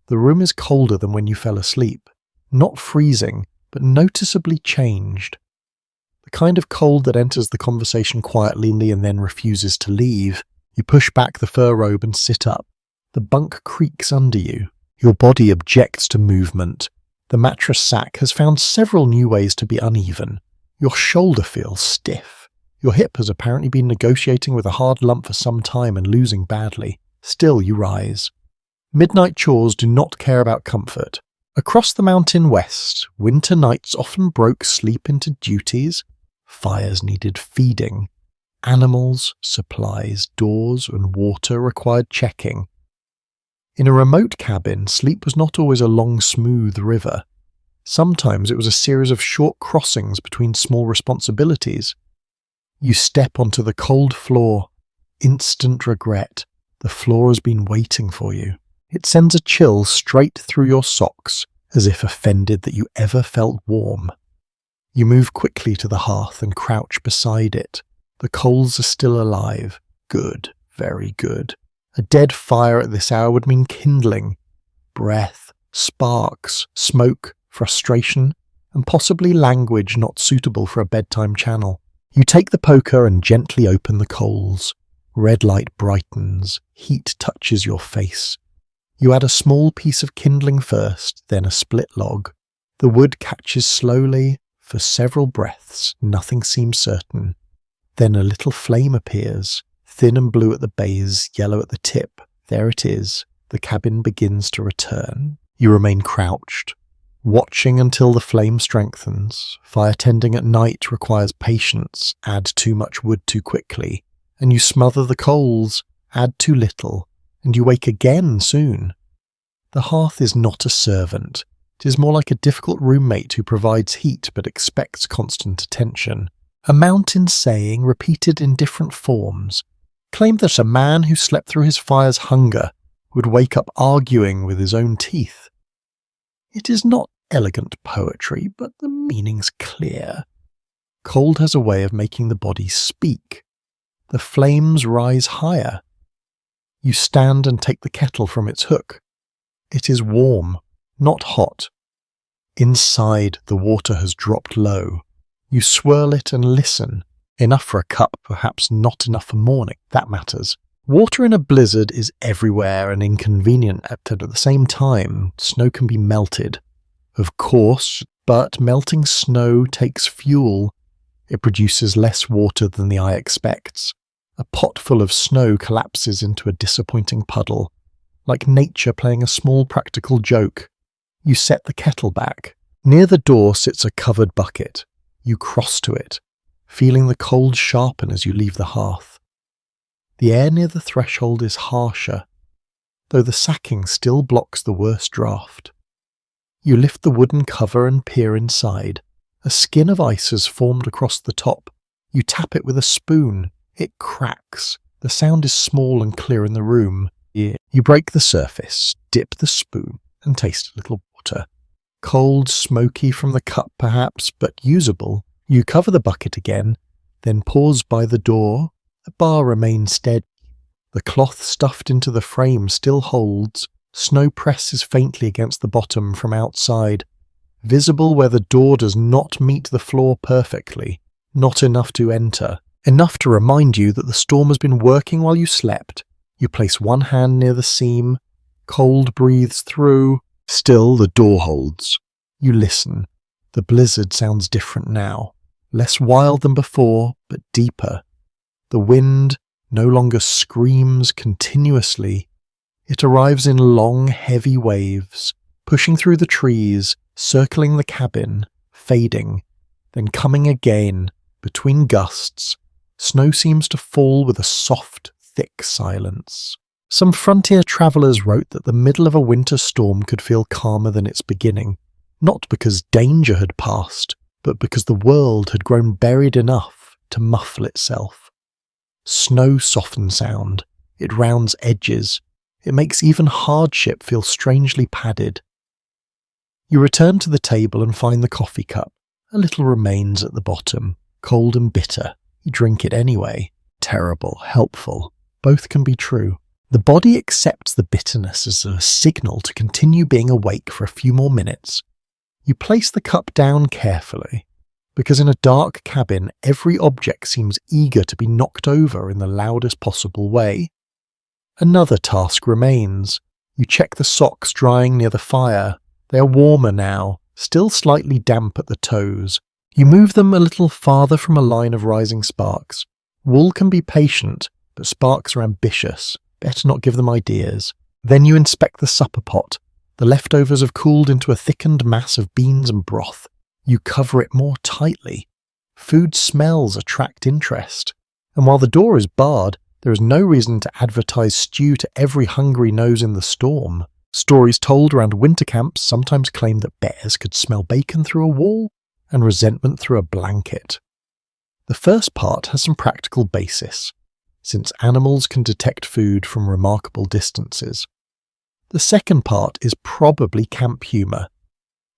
The room is colder than when you fell asleep, not freezing, but noticeably changed. The kind of cold that enters the conversation quietly and then refuses to leave. You push back the fur robe and sit up. The bunk creaks under you. Your body objects to movement. The mattress sack has found several new ways to be uneven. Your shoulder feels stiff. Your hip has apparently been negotiating with a hard lump for some time and losing badly. Still, you rise. Midnight chores do not care about comfort. Across the mountain west, winter nights often broke sleep into duties. Fires needed feeding. Animals, supplies, doors, and water required checking. In a remote cabin, sleep was not always a long, smooth river. Sometimes it was a series of short crossings between small responsibilities. You step onto the cold floor. Instant regret. The floor has been waiting for you. It sends a chill straight through your socks, as if offended that you ever felt warm. You move quickly to the hearth and crouch beside it. The coals are still alive. Good, very good. A dead fire at this hour would mean kindling, breath, sparks, smoke, frustration, and possibly language not suitable for a bedtime channel. You take the poker and gently open the coals. Red light brightens, heat touches your face. You add a small piece of kindling first, then a split log. The wood catches slowly. For several breaths, nothing seems certain. Then a little flame appears, thin and blue at the base, yellow at the tip. There it is. The cabin begins to return. You remain crouched, watching until the flame strengthens. Fire tending at night requires patience. Add too much wood too quickly, and you smother the coals. Add too little, and you wake again soon. The hearth is not a servant. It is more like a difficult roommate who provides heat but expects constant attention. A mountain saying, repeated in different forms, claimed that a man who slept through his fire's hunger would wake up arguing with his own teeth. It is not elegant poetry, but the meaning's clear. Cold has a way of making the body speak. The flames rise higher. You stand and take the kettle from its hook. It is warm, not hot. Inside, the water has dropped low. You swirl it and listen. Enough for a cup, perhaps not enough for morning. That matters. Water in a blizzard is everywhere and inconvenient, but at the same time, snow can be melted. Of course, but melting snow takes fuel. It produces less water than the eye expects. A pot full of snow collapses into a disappointing puddle, like nature playing a small practical joke. You set the kettle back. Near the door sits a covered bucket. You cross to it, feeling the cold sharpen as you leave the hearth. The air near the threshold is harsher, though the sacking still blocks the worst draught. You lift the wooden cover and peer inside. A skin of ice has formed across the top. You tap it with a spoon. It cracks. The sound is small and clear in the room. You break the surface, dip the spoon, and taste a little water. Cold, smoky from the cup perhaps, but usable. You cover the bucket again, then pause by the door. The bar remains steady. The cloth stuffed into the frame still holds. Snow presses faintly against the bottom from outside, visible where the door does not meet the floor perfectly, not enough to enter, enough to remind you that the storm has been working while you slept. You place one hand near the seam. Cold breathes through. Still the door holds. You listen. The blizzard sounds different now, less wild than before, but deeper. The wind no longer screams continuously. It arrives in long, heavy waves, pushing through the trees, circling the cabin, fading, then coming again. Between gusts, snow seems to fall with a soft, thick silence. Some frontier travellers wrote that the middle of a winter storm could feel calmer than its beginning, not because danger had passed, but because the world had grown buried enough to muffle itself. Snow softens sound. It rounds edges. It makes even hardship feel strangely padded. You return to the table and find the coffee cup. A little remains at the bottom, cold and bitter. You drink it anyway. Terrible, helpful. Both can be true. The body accepts the bitterness as a signal to continue being awake for a few more minutes. You place the cup down carefully, because in a dark cabin, every object seems eager to be knocked over in the loudest possible way. Another task remains. You check the socks drying near the fire. They are warmer now, still slightly damp at the toes. You move them a little farther from a line of rising sparks. Wool can be patient, but sparks are ambitious. Better not give them ideas. Then you inspect the supper pot. The leftovers have cooled into a thickened mass of beans and broth. You cover it more tightly. Food smells attract interest. And while the door is barred, there is no reason to advertise stew to every hungry nose in the storm. Stories told around winter camps sometimes claim that bears could smell bacon through a wall and resentment through a blanket. The first part has some practical basis, since animals can detect food from remarkable distances. The second part is probably camp humour,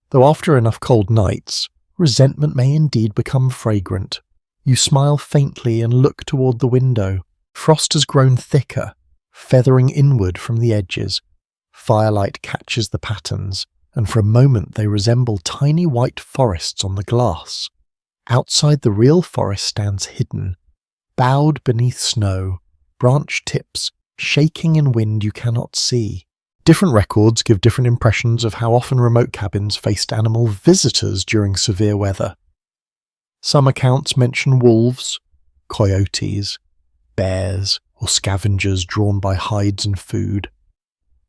though after enough cold nights, resentment may indeed become fragrant. You smile faintly and look toward the window. Frost has grown thicker, feathering inward from the edges. Firelight catches the patterns, and for a moment they resemble tiny white forests on the glass. Outside the real forest stands hidden, bowed beneath snow, branch tips shaking in wind you cannot see. Different records give different impressions of how often remote cabins faced animal visitors during severe weather. Some accounts mention wolves, coyotes, bears, or scavengers drawn by hides and food.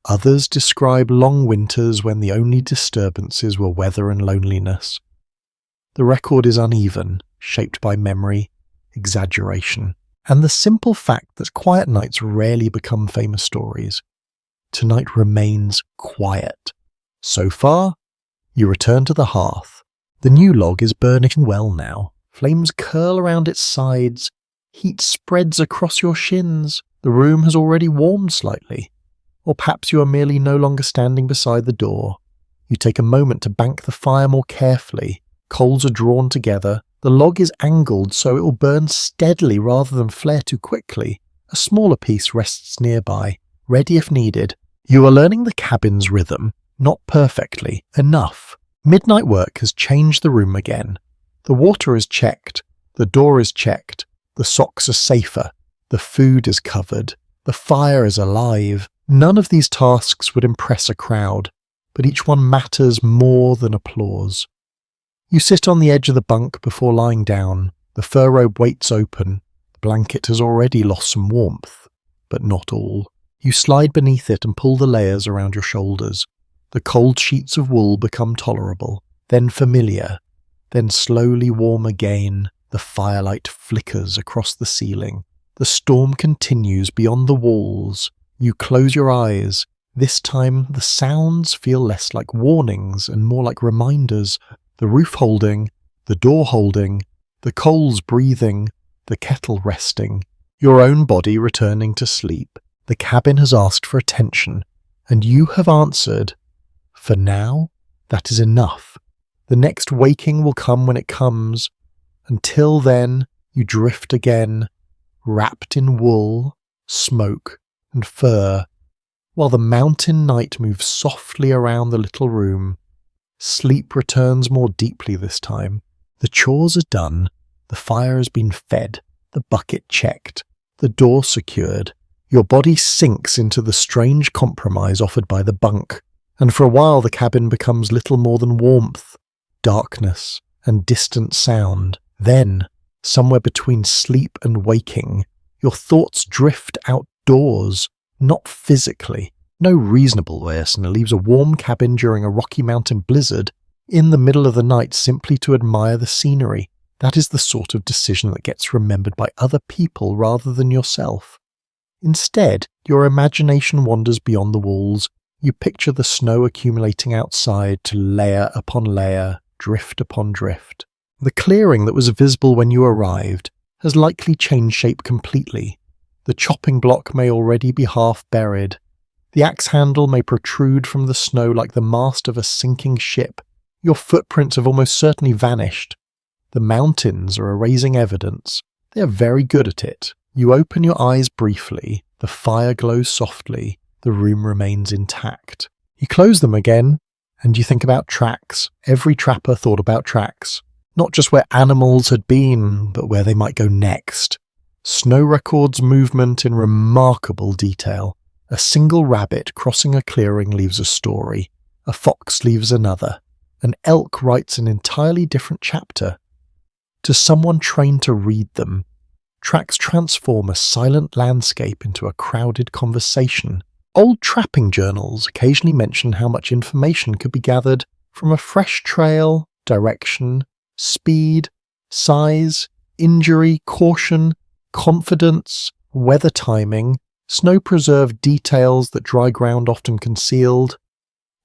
Others describe long winters when the only disturbances were weather and loneliness. The record is uneven, shaped by memory, exaggeration, and the simple fact that quiet nights rarely become famous stories. Tonight remains quiet. So far, you return to the hearth. The new log is burning well now. Flames curl around its sides. Heat spreads across your shins. The room has already warmed slightly. Or perhaps you are merely no longer standing beside the door. You take a moment to bank the fire more carefully. Coals are drawn together. The log is angled so it will burn steadily rather than flare too quickly. A smaller piece rests nearby, ready if needed. You are learning the cabin's rhythm, not perfectly, enough. Midnight work has changed the room again. The water is checked. The door is checked. The socks are safer. The food is covered. The fire is alive. None of these tasks would impress a crowd, but each one matters more than applause. You sit on the edge of the bunk before lying down. The fur robe waits open. The blanket has already lost some warmth, but not all. You slide beneath it and pull the layers around your shoulders. The cold sheets of wool become tolerable, then familiar, then slowly warm again. The firelight flickers across the ceiling. The storm continues beyond the walls. You close your eyes. This time the sounds feel less like warnings and more like reminders. The roof holding, the door holding, the coals breathing, the kettle resting. Your own body returning to sleep. The cabin has asked for attention, and you have answered. For now, that is enough. The next waking will come when it comes. Until then, you drift again, wrapped in wool, smoke, and fur, while the mountain night moves softly around the little room. Sleep returns more deeply this time. The chores are done, the fire has been fed, the bucket checked, the door secured. Your body sinks into the strange compromise offered by the bunk, and for a while the cabin becomes little more than warmth, darkness, and distant sound. Then, somewhere between sleep and waking, your thoughts drift outdoors, not physically. No reasonable listener leaves a warm cabin during a Rocky Mountain blizzard in the middle of the night simply to admire the scenery. That is the sort of decision that gets remembered by other people rather than yourself. Instead, your imagination wanders beyond the walls. You picture the snow accumulating outside to layer upon layer, drift upon drift. The clearing that was visible when you arrived has likely changed shape completely. The chopping block may already be half buried. The axe handle may protrude from the snow like the mast of a sinking ship. Your footprints have almost certainly vanished. The mountains are erasing evidence. They are very good at it. You open your eyes briefly. The fire glows softly. The room remains intact. You close them again, and you think about tracks. Every trapper thought about tracks. Not just where animals had been, but where they might go next. Snow records movement in remarkable detail. A single rabbit crossing a clearing leaves a story. A fox leaves another. An elk writes an entirely different chapter. To someone trained to read them, tracks transform a silent landscape into a crowded conversation. Old trapping journals occasionally mention how much information could be gathered from a fresh trail, direction, speed, size, injury, caution, confidence, weather timing, snow-preserved details that dry ground often concealed.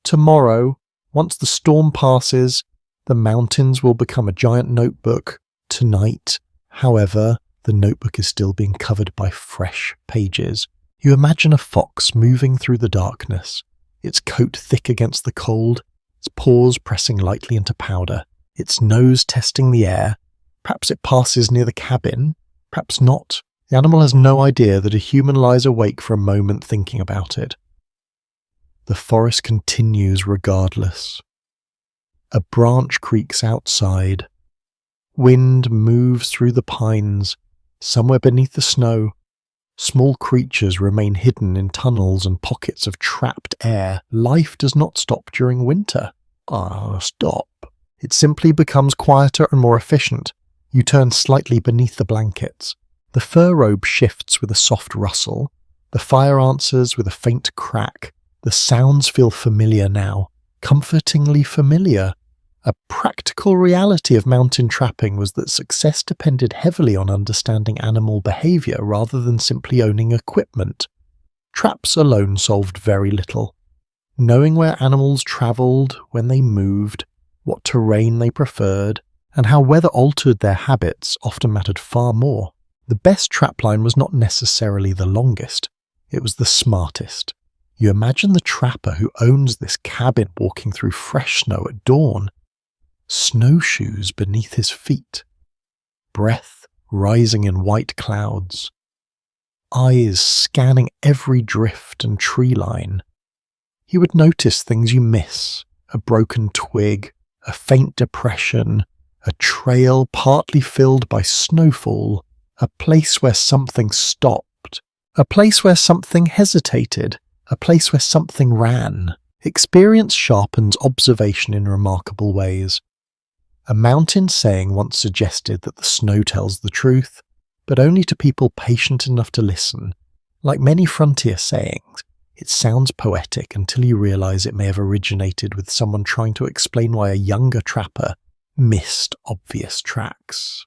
Tomorrow, once the storm passes, the mountains will become a giant notebook. Tonight, however, the notebook is still being covered by fresh pages. You imagine a fox moving through the darkness, its coat thick against the cold, its paws pressing lightly into powder, its nose testing the air. Perhaps it passes near the cabin, perhaps not. The animal has no idea that a human lies awake for a moment thinking about it. The forest continues regardless. A branch creaks outside. Wind moves through the pines. Somewhere beneath the snow, small creatures remain hidden in tunnels and pockets of trapped air. Life does not stop during winter. Stop. It simply becomes quieter and more efficient. You turn slightly beneath the blankets. The fur robe shifts with a soft rustle. The fire answers with a faint crack. The sounds feel familiar now, comfortingly familiar. A practical reality of mountain trapping was that success depended heavily on understanding animal behavior rather than simply owning equipment. Traps alone solved very little. Knowing where animals traveled, when they moved, what terrain they preferred, and how weather altered their habits often mattered far more. The best trapline was not necessarily the longest. It was the smartest. You imagine the trapper who owns this cabin walking through fresh snow at dawn. Snowshoes beneath his feet. Breath rising in white clouds. Eyes scanning every drift and tree line. He would notice things you miss. A broken twig, a faint depression, a trail partly filled by snowfall, a place where something stopped, a place where something hesitated, a place where something ran. Experience sharpens observation in remarkable ways. A mountain saying once suggested that the snow tells the truth, but only to people patient enough to listen. Like many frontier sayings, it sounds poetic until you realize it may have originated with someone trying to explain why a younger trapper missed obvious tracks.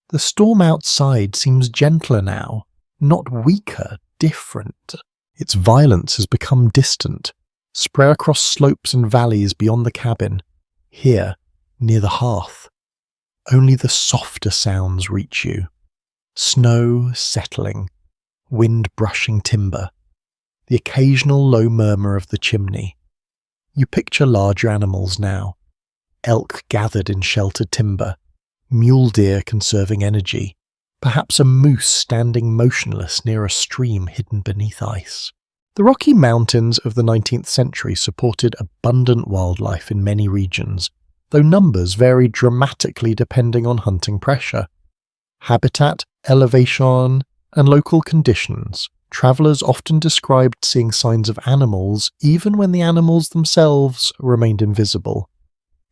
The storm outside seems gentler now, not weaker, different. Its violence has become distant, spread across slopes and valleys beyond the cabin. Here, near the hearth, only the softer sounds reach you. Snow settling, wind brushing timber, the occasional low murmur of the chimney. You picture larger animals now, elk gathered in sheltered timber, mule deer conserving energy, perhaps a moose standing motionless near a stream hidden beneath ice. The Rocky Mountains of the 19th century supported abundant wildlife in many regions, though numbers varied dramatically depending on hunting pressure. Habitat, elevation, and local conditions. Travelers often described seeing signs of animals even when the animals themselves remained invisible.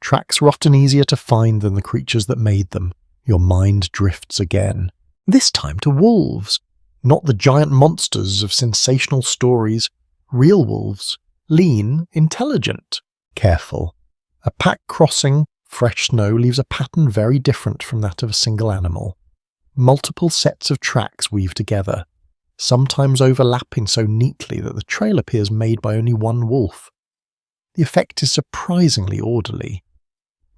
Tracks were often easier to find than the creatures that made them. Your mind drifts again. This time to wolves. Not the giant monsters of sensational stories. Real wolves. Lean, intelligent, careful. A pack crossing fresh snow leaves a pattern very different from that of a single animal. Multiple sets of tracks weave together, sometimes overlapping so neatly that the trail appears made by only one wolf. The effect is surprisingly orderly.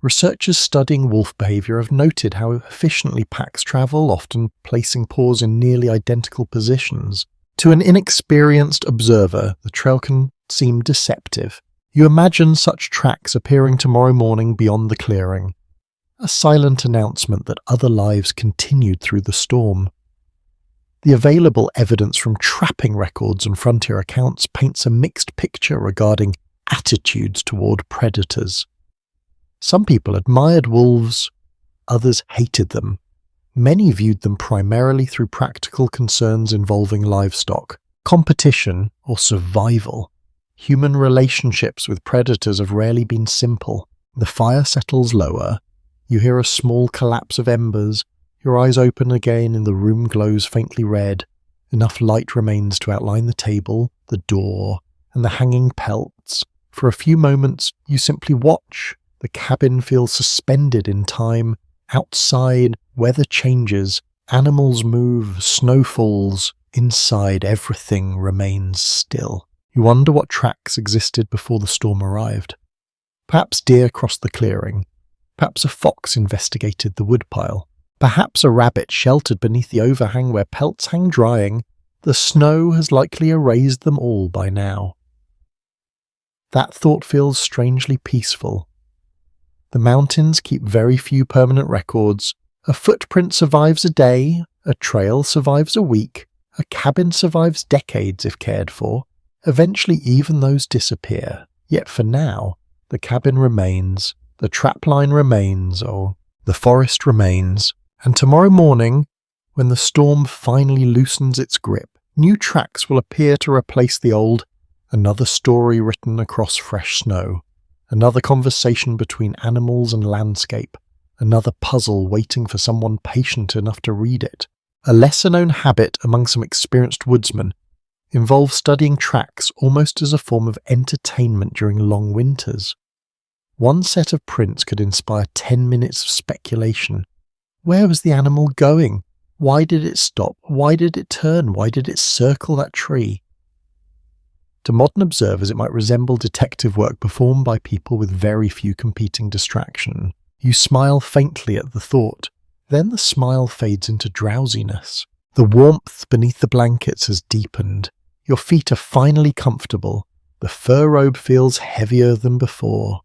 Researchers studying wolf behavior have noted how efficiently packs travel, often placing paws in nearly identical positions. To an inexperienced observer, the trail can seem deceptive. You imagine such tracks appearing tomorrow morning beyond the clearing, a silent announcement that other lives continued through the storm. The available evidence from trapping records and frontier accounts paints a mixed picture regarding attitudes toward predators. Some people admired wolves, others hated them. Many viewed them primarily through practical concerns involving livestock, competition, or survival. Human relationships with predators have rarely been simple. The fire settles lower, you hear a small collapse of embers, your eyes open again and the room glows faintly red. Enough light remains to outline the table, the door, and the hanging pelts. For a few moments, you simply watch. The cabin feels suspended in time. Outside, weather changes, animals move, snow falls. Inside, everything remains still. You wonder what tracks existed before the storm arrived. Perhaps deer crossed the clearing. Perhaps a fox investigated the woodpile. Perhaps a rabbit sheltered beneath the overhang where pelts hang drying. The snow has likely erased them all by now. That thought feels strangely peaceful. The mountains keep very few permanent records. A footprint survives a day, a trail survives a week, a cabin survives decades if cared for. Eventually even those disappear. Yet for now, the cabin remains, the trapline remains, or the forest remains. And tomorrow morning, when the storm finally loosens its grip, new tracks will appear to replace the old, another story written across fresh snow, another conversation between animals and landscape, another puzzle waiting for someone patient enough to read it. A lesser-known habit among some experienced woodsmen involves studying tracks almost as a form of entertainment during long winters. One set of prints could inspire 10 minutes of speculation. Where was the animal going? Why did it stop? Why did it turn? Why did it circle that tree? To modern observers, it might resemble detective work performed by people with very few competing distractions. You smile faintly at the thought. Then the smile fades into drowsiness. The warmth beneath the blankets has deepened. Your feet are finally comfortable. The fur robe feels heavier than before.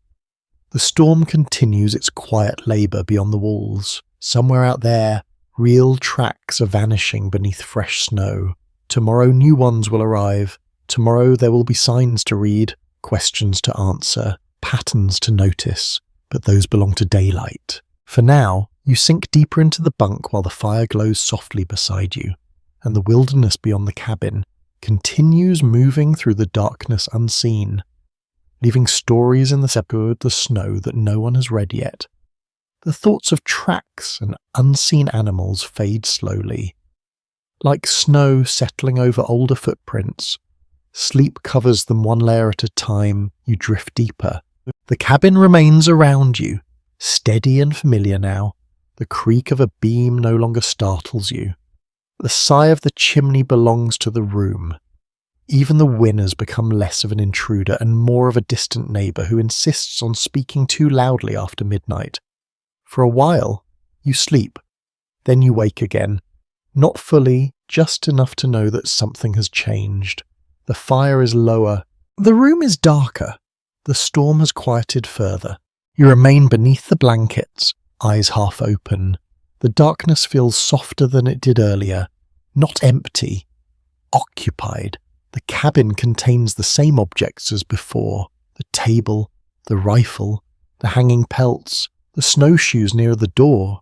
The storm continues its quiet labour beyond the walls. Somewhere out there, real tracks are vanishing beneath fresh snow. Tomorrow new ones will arrive. Tomorrow there will be signs to read, questions to answer, patterns to notice, but those belong to daylight. For now, you sink deeper into the bunk while the fire glows softly beside you, and the wilderness beyond the cabin continues moving through the darkness unseen, leaving stories in the snow that no one has read yet. The thoughts of tracks and unseen animals fade slowly. Like snow settling over older footprints, sleep covers them one layer at a time. You drift deeper. The cabin remains around you, steady and familiar now. The creak of a beam no longer startles you. The sigh of the chimney belongs to the room. Even the wind has become less of an intruder and more of a distant neighbour who insists on speaking too loudly after midnight. For a while, you sleep. Then you wake again. Not fully, just enough to know that something has changed. The fire is lower. The room is darker. The storm has quieted further. You remain beneath the blankets, eyes half open. The darkness feels softer than it did earlier. Not empty. Occupied. The cabin contains the same objects as before. The table, the rifle, the hanging pelts, the snowshoes near the door.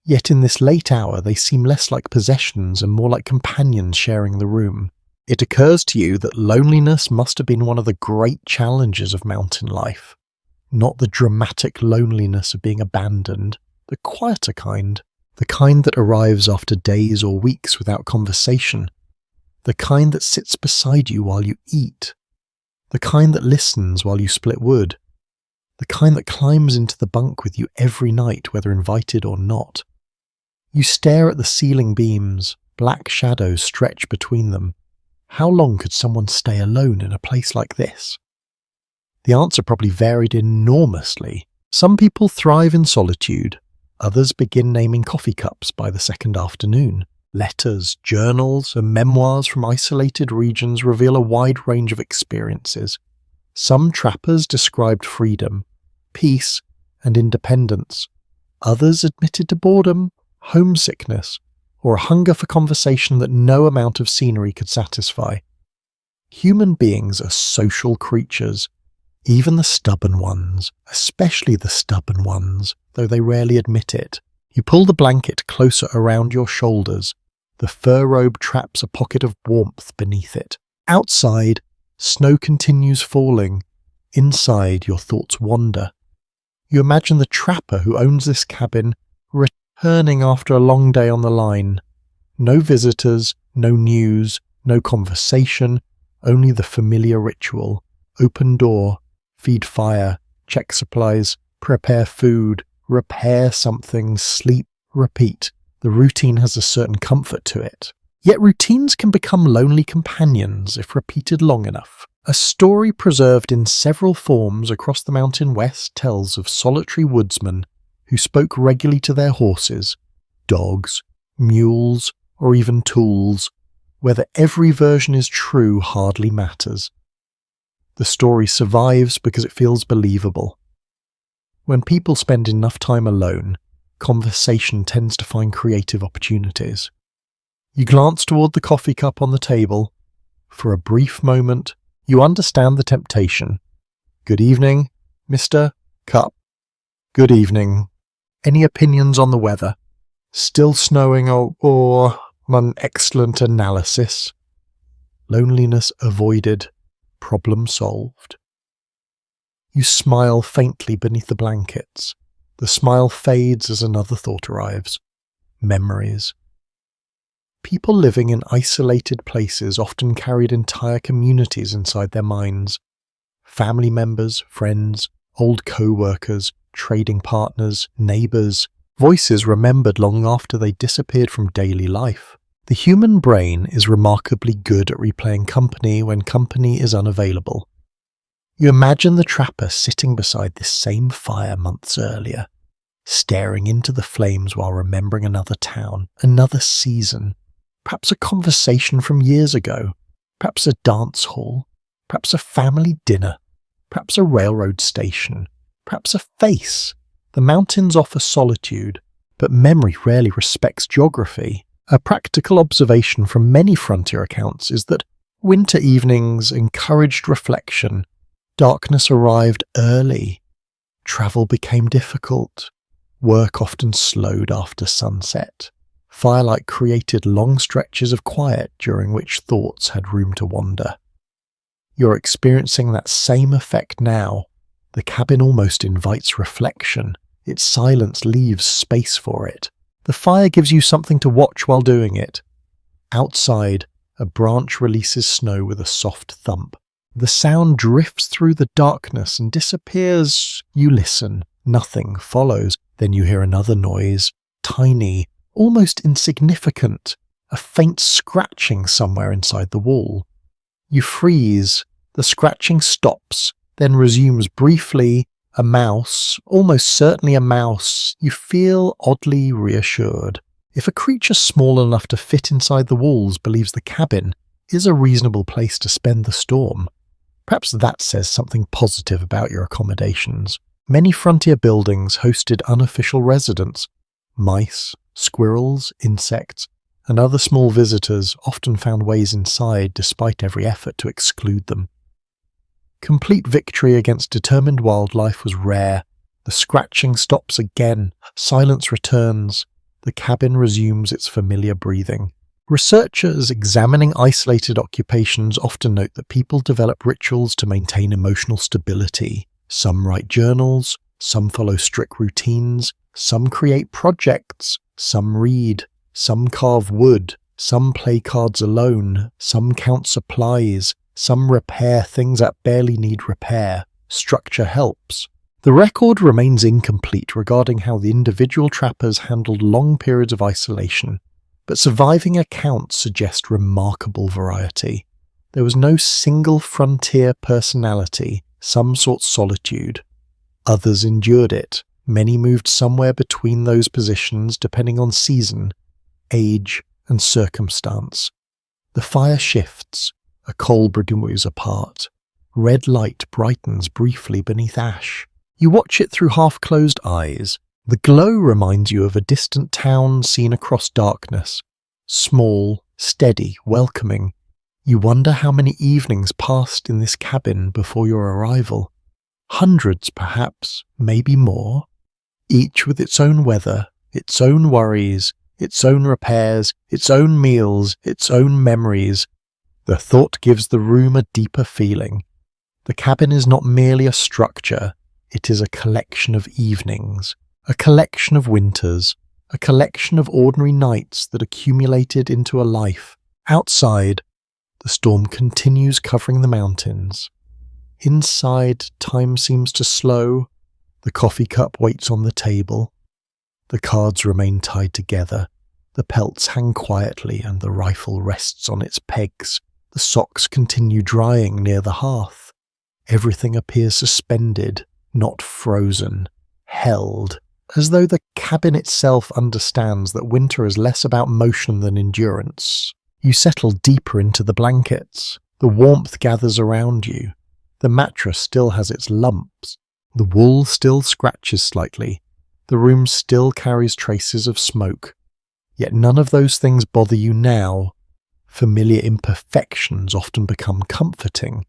Yet in this late hour they seem less like possessions and more like companions sharing the room. It occurs to you that loneliness must have been one of the great challenges of mountain life. Not the dramatic loneliness of being abandoned, the quieter kind. The kind that arrives after days or weeks without conversation. The kind that sits beside you while you eat. The kind that listens while you split wood. The kind that climbs into the bunk with you every night, whether invited or not. You stare at the ceiling beams, black shadows stretch between them. How long could someone stay alone in a place like this? The answer probably varied enormously. Some people thrive in solitude. Others begin naming coffee cups by the second afternoon. Letters, journals, and memoirs from isolated regions reveal a wide range of experiences. Some trappers described freedom, peace, and independence. Others admitted to boredom, homesickness, or a hunger for conversation that no amount of scenery could satisfy. Human beings are social creatures, even the stubborn ones, especially the stubborn ones, though they rarely admit it. You pull the blanket closer around your shoulders. The fur robe traps a pocket of warmth beneath it. Outside, snow continues falling. Inside, your thoughts wander. You imagine the trapper who owns this cabin returning after a long day on the line. No visitors, no news, no conversation, only the familiar ritual. Open door, feed fire, check supplies, prepare food, repair something, sleep, repeat. The routine has a certain comfort to it. Yet routines can become lonely companions if repeated long enough. A story preserved in several forms across the mountain west tells of solitary woodsmen who spoke regularly to their horses, dogs, mules, or even tools. Whether every version is true hardly matters. The story survives because it feels believable. When people spend enough time alone, conversation tends to find creative opportunities. You glance toward the coffee cup on the table. For a brief moment, you understand the temptation. Good evening, Mr. Cup. Good evening. Any opinions on the weather? Still snowing or an excellent analysis? Loneliness avoided. Problem solved. You smile faintly beneath the blankets. The smile fades as another thought arrives. Memories. People living in isolated places often carried entire communities inside their minds. Family members, friends, old co-workers, trading partners, neighbours, voices remembered long after they disappeared from daily life. The human brain is remarkably good at replaying company when company is unavailable. You imagine the trapper sitting beside this same fire months earlier, staring into the flames while remembering another town, another season, perhaps a conversation from years ago, perhaps a dance hall, perhaps a family dinner, perhaps a railroad station, perhaps a face. The mountains offer solitude, but memory rarely respects geography. A practical observation from many frontier accounts is that winter evenings encouraged reflection. Darkness arrived early. Travel became difficult. Work often slowed after sunset. Firelight created long stretches of quiet during which thoughts had room to wander. You're experiencing that same effect now. The cabin almost invites reflection. its silence leaves space for it. The fire gives you something to watch while doing it. Outside, a branch releases snow with a soft thump. The sound drifts through the darkness and disappears. You listen. Nothing follows. Then you hear another noise, tiny, almost insignificant, a faint scratching somewhere inside the wall. You freeze. The scratching stops, then resumes briefly. A mouse, almost certainly a mouse. You feel oddly reassured. If a creature small enough to fit inside the walls believes the cabin is a reasonable place to spend the storm, perhaps that says something positive about your accommodations. Many frontier buildings hosted unofficial residents. Mice, squirrels, insects, and other small visitors often found ways inside despite every effort to exclude them. Complete victory against determined wildlife was rare. The scratching stops again. Silence returns. The cabin resumes its familiar breathing. Researchers examining isolated occupations often note that people develop rituals to maintain emotional stability. Some write journals, some follow strict routines, some create projects, some read, some carve wood, some play cards alone, some count supplies, some repair things that barely need repair. Structure helps. The record remains incomplete regarding how the individual trappers handled long periods of isolation, but surviving accounts suggest remarkable variety. There was no single frontier personality. Some sought solitude. Others endured it. Many moved somewhere between those positions depending on season, age, and circumstance. The fire shifts. A coal moves apart. Red light brightens briefly beneath ash. You watch it through half-closed eyes. The glow reminds you of a distant town seen across darkness. Small, steady, welcoming. You wonder how many evenings passed in this cabin before your arrival. Hundreds, perhaps, maybe more. Each with its own weather, its own worries, its own repairs, its own meals, its own memories. The thought gives the room a deeper feeling. The cabin is not merely a structure, it is a collection of evenings, a collection of winters, a collection of ordinary nights that accumulated into a life. Outside, the storm continues covering the mountains. Inside, time seems to slow. The coffee cup waits on the table. The cards remain tied together. The pelts hang quietly and the rifle rests on its pegs. The socks continue drying near the hearth. Everything appears suspended, not frozen, held, as though the cabin itself understands that winter is less about motion than endurance. You settle deeper into the blankets. The warmth gathers around you. The mattress still has its lumps. The wool still scratches slightly. The room still carries traces of smoke. Yet none of those things bother you now. Familiar imperfections often become comforting.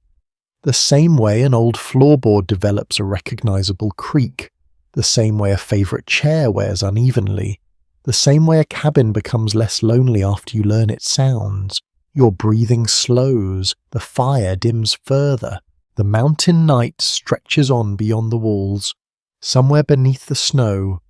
The same way an old floorboard develops a recognizable creak, the same way a favorite chair wears unevenly, the same way a cabin becomes less lonely after you learn its sounds. Your breathing slows, the fire dims further, the mountain night stretches on beyond the walls. Somewhere beneath the snow,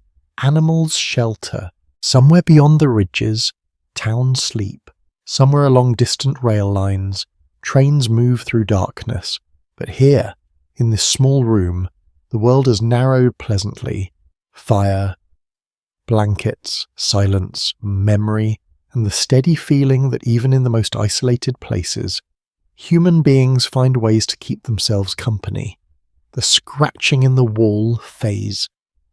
animals shelter. Somewhere beyond the ridges, towns sleep. Somewhere along distant rail lines, trains move through darkness. But here, in this small room, the world has narrowed pleasantly. Fire, blankets, silence, memory, and the steady feeling that even in the most isolated places, human beings find ways to keep themselves company. The scratching in the wall fades,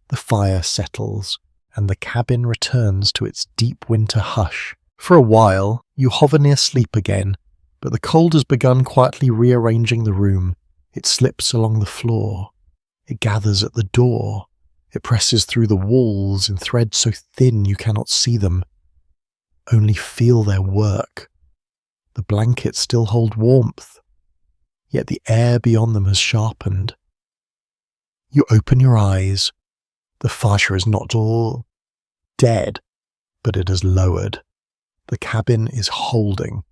the fire settles, and the cabin returns to its deep winter hush. For a while, you hover near sleep again, but the cold has begun quietly rearranging the room. It slips along the floor. It gathers at the door. It presses through the walls in threads so thin you cannot see them, only feel their work. The blankets still hold warmth, yet the air beyond them has sharpened. You open your eyes. The fire is not all dead, but it has lowered. The cabin is holding.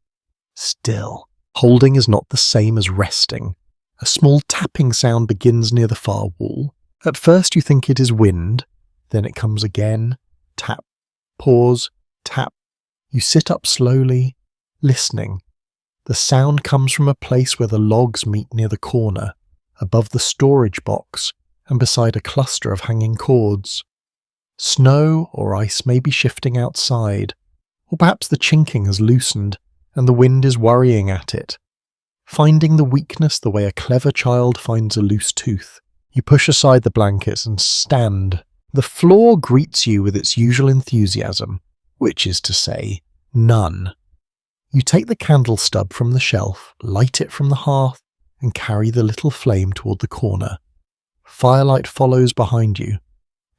Still. Holding is not the same as resting. A small tapping sound begins near the far wall. At first you think it is wind, then it comes again, tap, pause, tap. You sit up slowly, listening. The sound comes from a place where the logs meet near the corner, above the storage box and beside a cluster of hanging cords. Snow or ice may be shifting outside, or perhaps the chinking has loosened and the wind is worrying at it. Finding the weakness the way a clever child finds a loose tooth, you push aside the blankets and stand. The floor greets you with its usual enthusiasm, which is to say, none. You take the candle stub from the shelf, light it from the hearth, and carry the little flame toward the corner. Firelight follows behind you,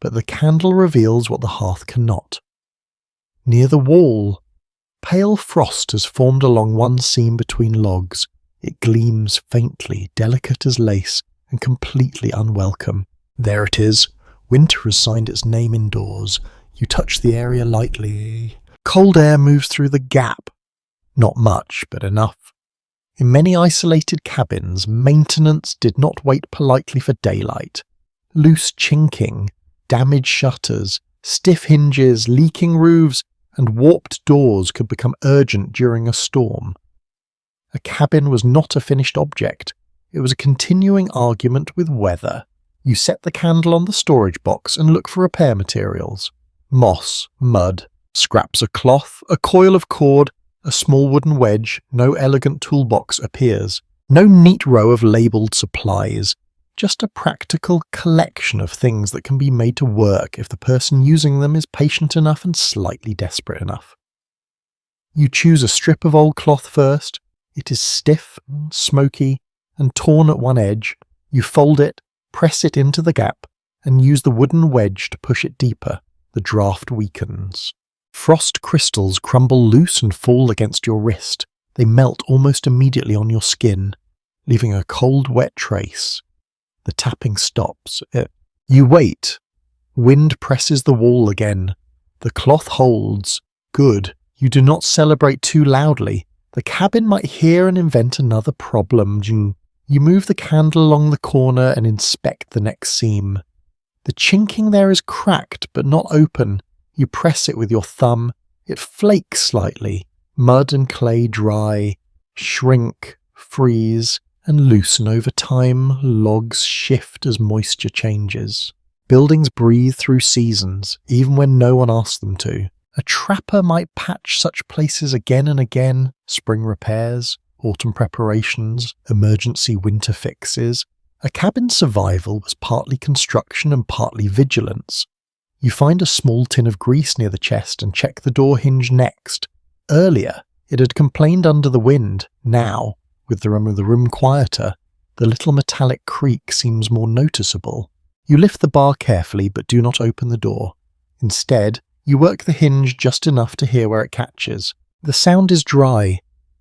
but the candle reveals what the hearth cannot. Near the wall, pale frost has formed along one seam between logs. It gleams faintly, delicate as lace, and completely unwelcome. There it is. Winter has signed its name indoors. You touch the area lightly. Cold air moves through the gap. Not much, but enough. In many isolated cabins, maintenance did not wait politely for daylight. Loose chinking, damaged shutters, stiff hinges, leaking roofs, and warped doors could become urgent during a storm. A cabin was not a finished object. It was a continuing argument with weather. You set the candle on the storage box and look for repair materials. Moss, mud, scraps of cloth, a coil of cord, a small wooden wedge. No elegant toolbox appears. No neat row of labelled supplies. Just a practical collection of things that can be made to work if the person using them is patient enough and slightly desperate enough. You choose a strip of old cloth first. It is stiff, smoky, and torn at one edge. You fold it, press it into the gap, and use the wooden wedge to push it deeper. The draft weakens. Frost crystals crumble loose and fall against your wrist. They melt almost immediately on your skin, leaving a cold, wet trace. The tapping stops. You wait. Wind presses the wall again. The cloth holds. Good. You do not celebrate too loudly. The cabin might hear and invent another problem. You move the candle along the corner and inspect the next seam. The chinking there is cracked but not open. You press it with your thumb. It flakes slightly. Mud and clay dry, shrink, freeze, and loosen over time. Logs shift as moisture changes. Buildings breathe through seasons, even when no one asks them to. A trapper might patch such places again and again. Spring repairs, autumn preparations, emergency winter fixes. A cabin's survival was partly construction and partly vigilance. You find a small tin of grease near the chest and check the door hinge next. Earlier, it had complained under the wind. Now, with the room quieter, the little metallic creak seems more noticeable. You lift the bar carefully but do not open the door. Instead, you work the hinge just enough to hear where it catches. The sound is dry.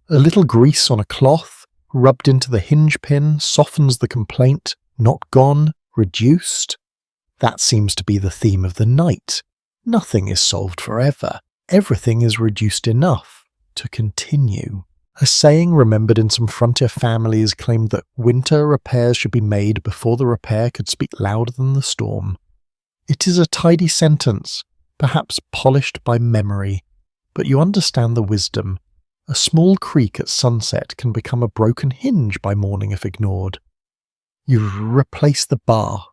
A little grease on a cloth, rubbed into the hinge pin, softens the complaint. Not gone, reduced. That seems to be the theme of the night. Nothing is solved forever. Everything is reduced enough to continue. A saying remembered in some frontier families claimed that winter repairs should be made before the repair could speak louder than the storm. It is a tidy sentence, perhaps polished by memory, but you understand the wisdom. A small creak at sunset can become a broken hinge by morning if ignored. You replace the bar.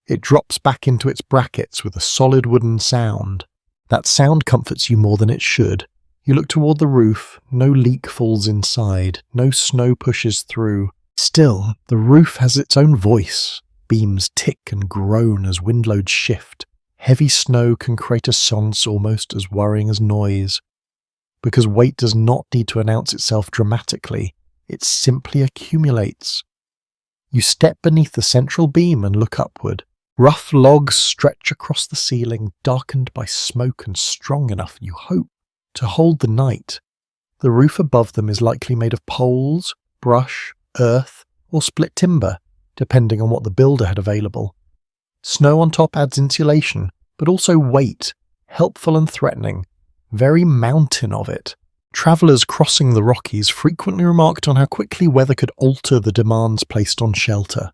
It drops back into its brackets with a solid wooden sound. That sound comforts you more than it should. You look toward the roof. No leak falls inside. No snow pushes through. Still, the roof has its own voice. Beams tick and groan as windloads shift. Heavy snow can create a silence almost as worrying as noise. Because weight does not need to announce itself dramatically. It simply accumulates. You step beneath the central beam and look upward. Rough logs stretch across the ceiling, darkened by smoke and strong enough, you hope, to hold the night. The roof above them is likely made of poles, brush, earth, or split timber, depending on what the builder had available. Snow on top adds insulation, but also weight, helpful and threatening. Very mountain of it. Travellers crossing the Rockies frequently remarked on how quickly weather could alter the demands placed on shelter.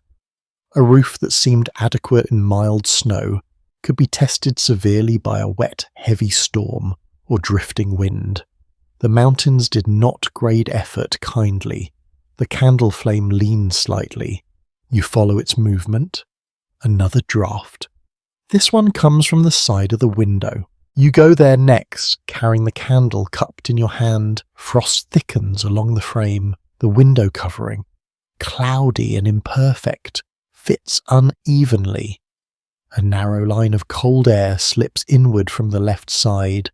A roof that seemed adequate in mild snow could be tested severely by a wet, heavy storm or drifting wind. The mountains did not grade effort kindly. The candle flame leans slightly. You follow its movement. Another draft. This one comes from the side of the window. You go there next, carrying the candle cupped in your hand. Frost thickens along the frame. The window covering, cloudy and imperfect, fits unevenly. A narrow line of cold air slips inward from the left side.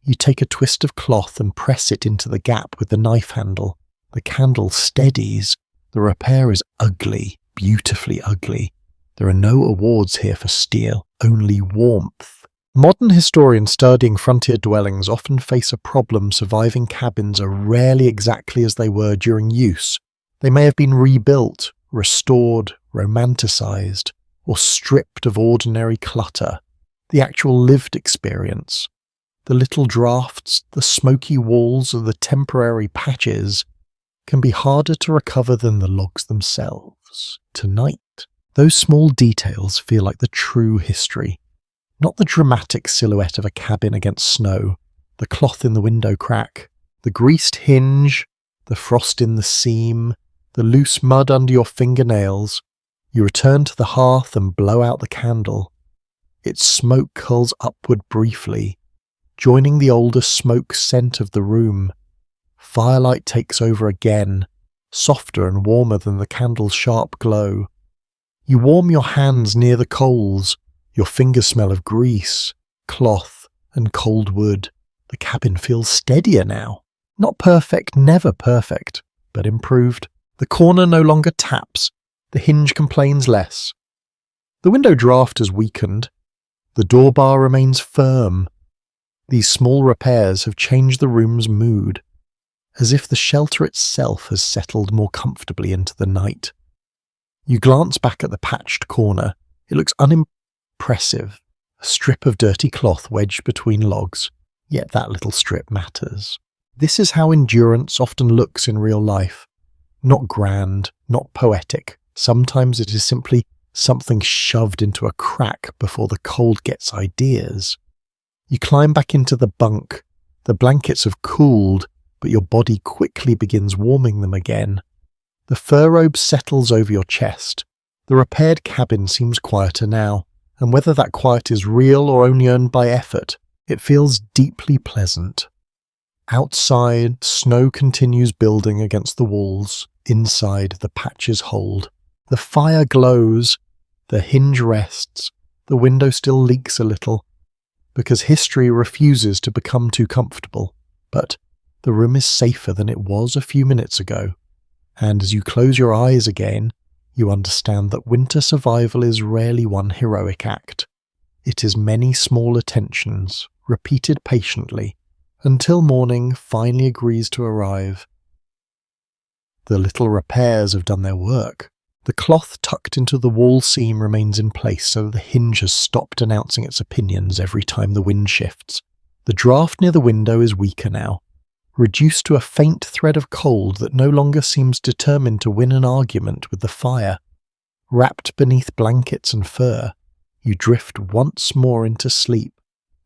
You take a twist of cloth and press it into the gap with the knife handle. The candle steadies. The repair is ugly, beautifully ugly. There are no awards here for steel, only warmth. Modern historians studying frontier dwellings often face a problem. Surviving cabins are rarely exactly as they were during use. They may have been rebuilt, restored, romanticized, or stripped of ordinary clutter. The actual lived experience, the little drafts, the smoky walls, or the temporary patches, can be harder to recover than the logs themselves. Tonight, those small details feel like the true history. Not the dramatic silhouette of a cabin against snow, the cloth in the window crack, the greased hinge, the frost in the seam, the loose mud under your fingernails. You return to the hearth and blow out the candle. Its smoke curls upward briefly, joining the older smoke scent of the room. Firelight takes over again, softer and warmer than the candle's sharp glow. You warm your hands near the coals. Your fingers smell of grease, cloth, and cold wood. The cabin feels steadier now. Not perfect, never perfect, but improved. The corner no longer taps. The hinge complains less. The window draft has weakened. The door bar remains firm. These small repairs have changed the room's mood, as if the shelter itself has settled more comfortably into the night. You glance back at the patched corner. It looks unimpressive, a strip of dirty cloth wedged between logs, yet that little strip matters. This is how endurance often looks in real life. Not grand, not poetic. Sometimes it is simply something shoved into a crack before the cold gets ideas. You climb back into the bunk. The blankets have cooled, but your body quickly begins warming them again. The fur robe settles over your chest. The repaired cabin seems quieter now, and whether that quiet is real or only earned by effort, it feels deeply pleasant. Outside, snow continues building against the walls. Inside, the patches hold. The fire glows. The hinge rests. The window still leaks a little, because history refuses to become too comfortable. But the room is safer than it was a few minutes ago. And as you close your eyes again, you understand that winter survival is rarely one heroic act. It is many small attentions, repeated patiently, until morning finally agrees to arrive. The little repairs have done their work. The cloth tucked into the wall seam remains in place so that the hinge has stopped announcing its opinions every time the wind shifts. The draft near the window is weaker now, reduced to a faint thread of cold that no longer seems determined to win an argument with the fire. Wrapped beneath blankets and fur, you drift once more into sleep.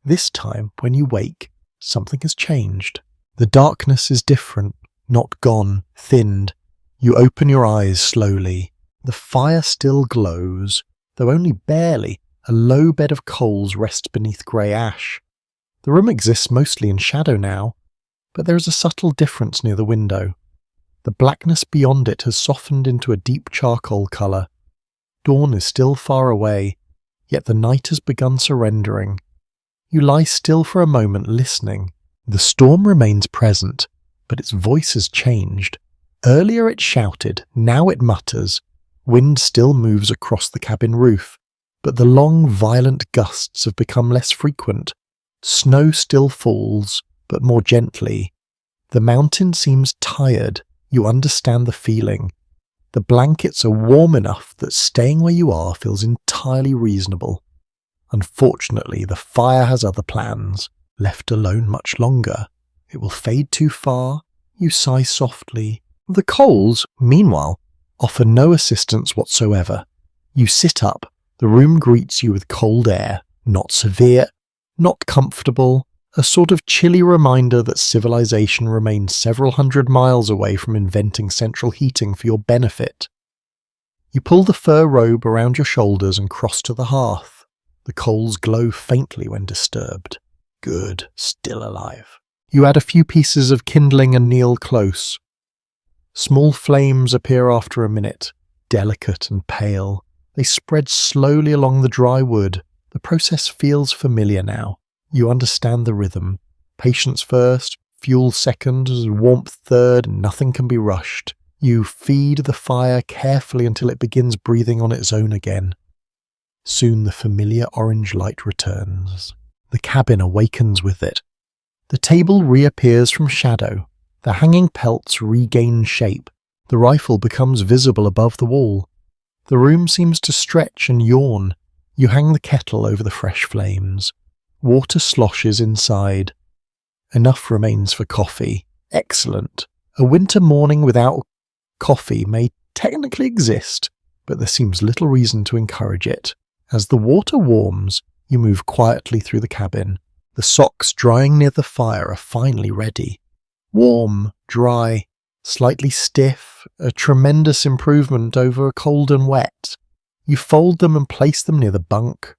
This time, when you wake, something has changed. The darkness is different, not gone, thinned. You open your eyes slowly. The fire still glows, though only barely. A low bed of coals rests beneath grey ash. The room exists mostly in shadow now, but there is a subtle difference near the window. The blackness beyond it has softened into a deep charcoal colour. Dawn is still far away, yet the night has begun surrendering. You lie still for a moment, listening. The storm remains present, but its voice has changed. Earlier it shouted, now it mutters. Wind still moves across the cabin roof, but the long, violent gusts have become less frequent. Snow still falls, but more gently. The mountain seems tired. You understand the feeling. The blankets are warm enough that staying where you are feels entirely reasonable. Unfortunately, the fire has other plans. Left alone much longer, it will fade too far. You sigh softly. The coals, meanwhile, offer no assistance whatsoever. You sit up. The room greets you with cold air, not severe, not comfortable, a sort of chilly reminder that civilization remains several hundred miles away from inventing central heating for your benefit. You pull the fur robe around your shoulders and cross to the hearth. The coals glow faintly when disturbed. Good, still alive. You add a few pieces of kindling and kneel close. Small flames appear after a minute, delicate and pale. They spread slowly along the dry wood. The process feels familiar now. You understand the rhythm. Patience first, fuel second, warmth third, and nothing can be rushed. You feed the fire carefully until it begins breathing on its own again. Soon the familiar orange light returns. The cabin awakens with it. The table reappears from shadow. The hanging pelts regain shape. The rifle becomes visible above the wall. The room seems to stretch and yawn. You hang the kettle over the fresh flames. Water sloshes inside. Enough remains for coffee. Excellent. A winter morning without coffee may technically exist, but there seems little reason to encourage it. As the water warms, you move quietly through the cabin. The socks drying near the fire are finally ready. Warm, dry, slightly stiff, a tremendous improvement over cold and wet. You fold them and place them near the bunk.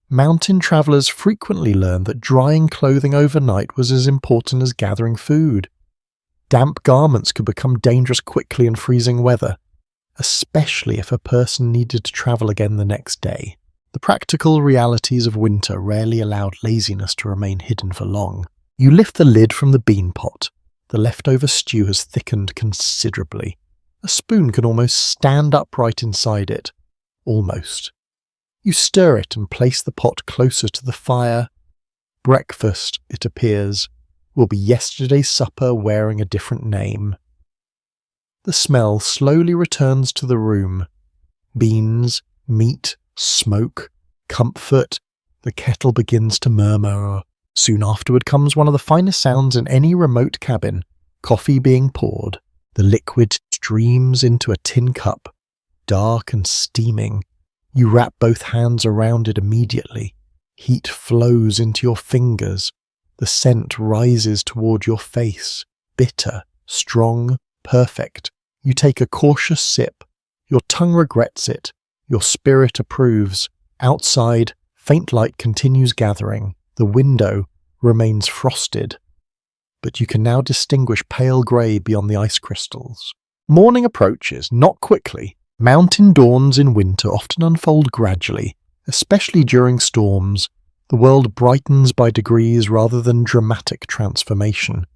Mountain travelers frequently learn that drying clothing overnight was as important as gathering food. Damp garments could become dangerous quickly in freezing weather, especially if a person needed to travel again the next day. The practical realities of winter rarely allowed laziness to remain hidden for long. You lift the lid from the bean pot. The leftover stew has thickened considerably. A spoon can almost stand upright inside it. Almost. You stir it and place the pot closer to the fire. Breakfast, it appears, will be yesterday's supper wearing a different name. The smell slowly returns to the room. Beans, meat, smoke, comfort. The kettle begins to murmur. Soon afterward comes one of the finest sounds in any remote cabin, coffee being poured. The liquid streams into a tin cup, dark and steaming. You wrap both hands around it immediately. Heat flows into your fingers. The scent rises toward your face, bitter, strong, perfect. You take a cautious sip. Your tongue regrets it. Your spirit approves. Outside, faint light continues gathering. The window remains frosted, but you can now distinguish pale grey beyond the ice crystals. Morning approaches, not quickly. Mountain dawns in winter often unfold gradually, especially during storms. The world brightens by degrees rather than dramatic transformation.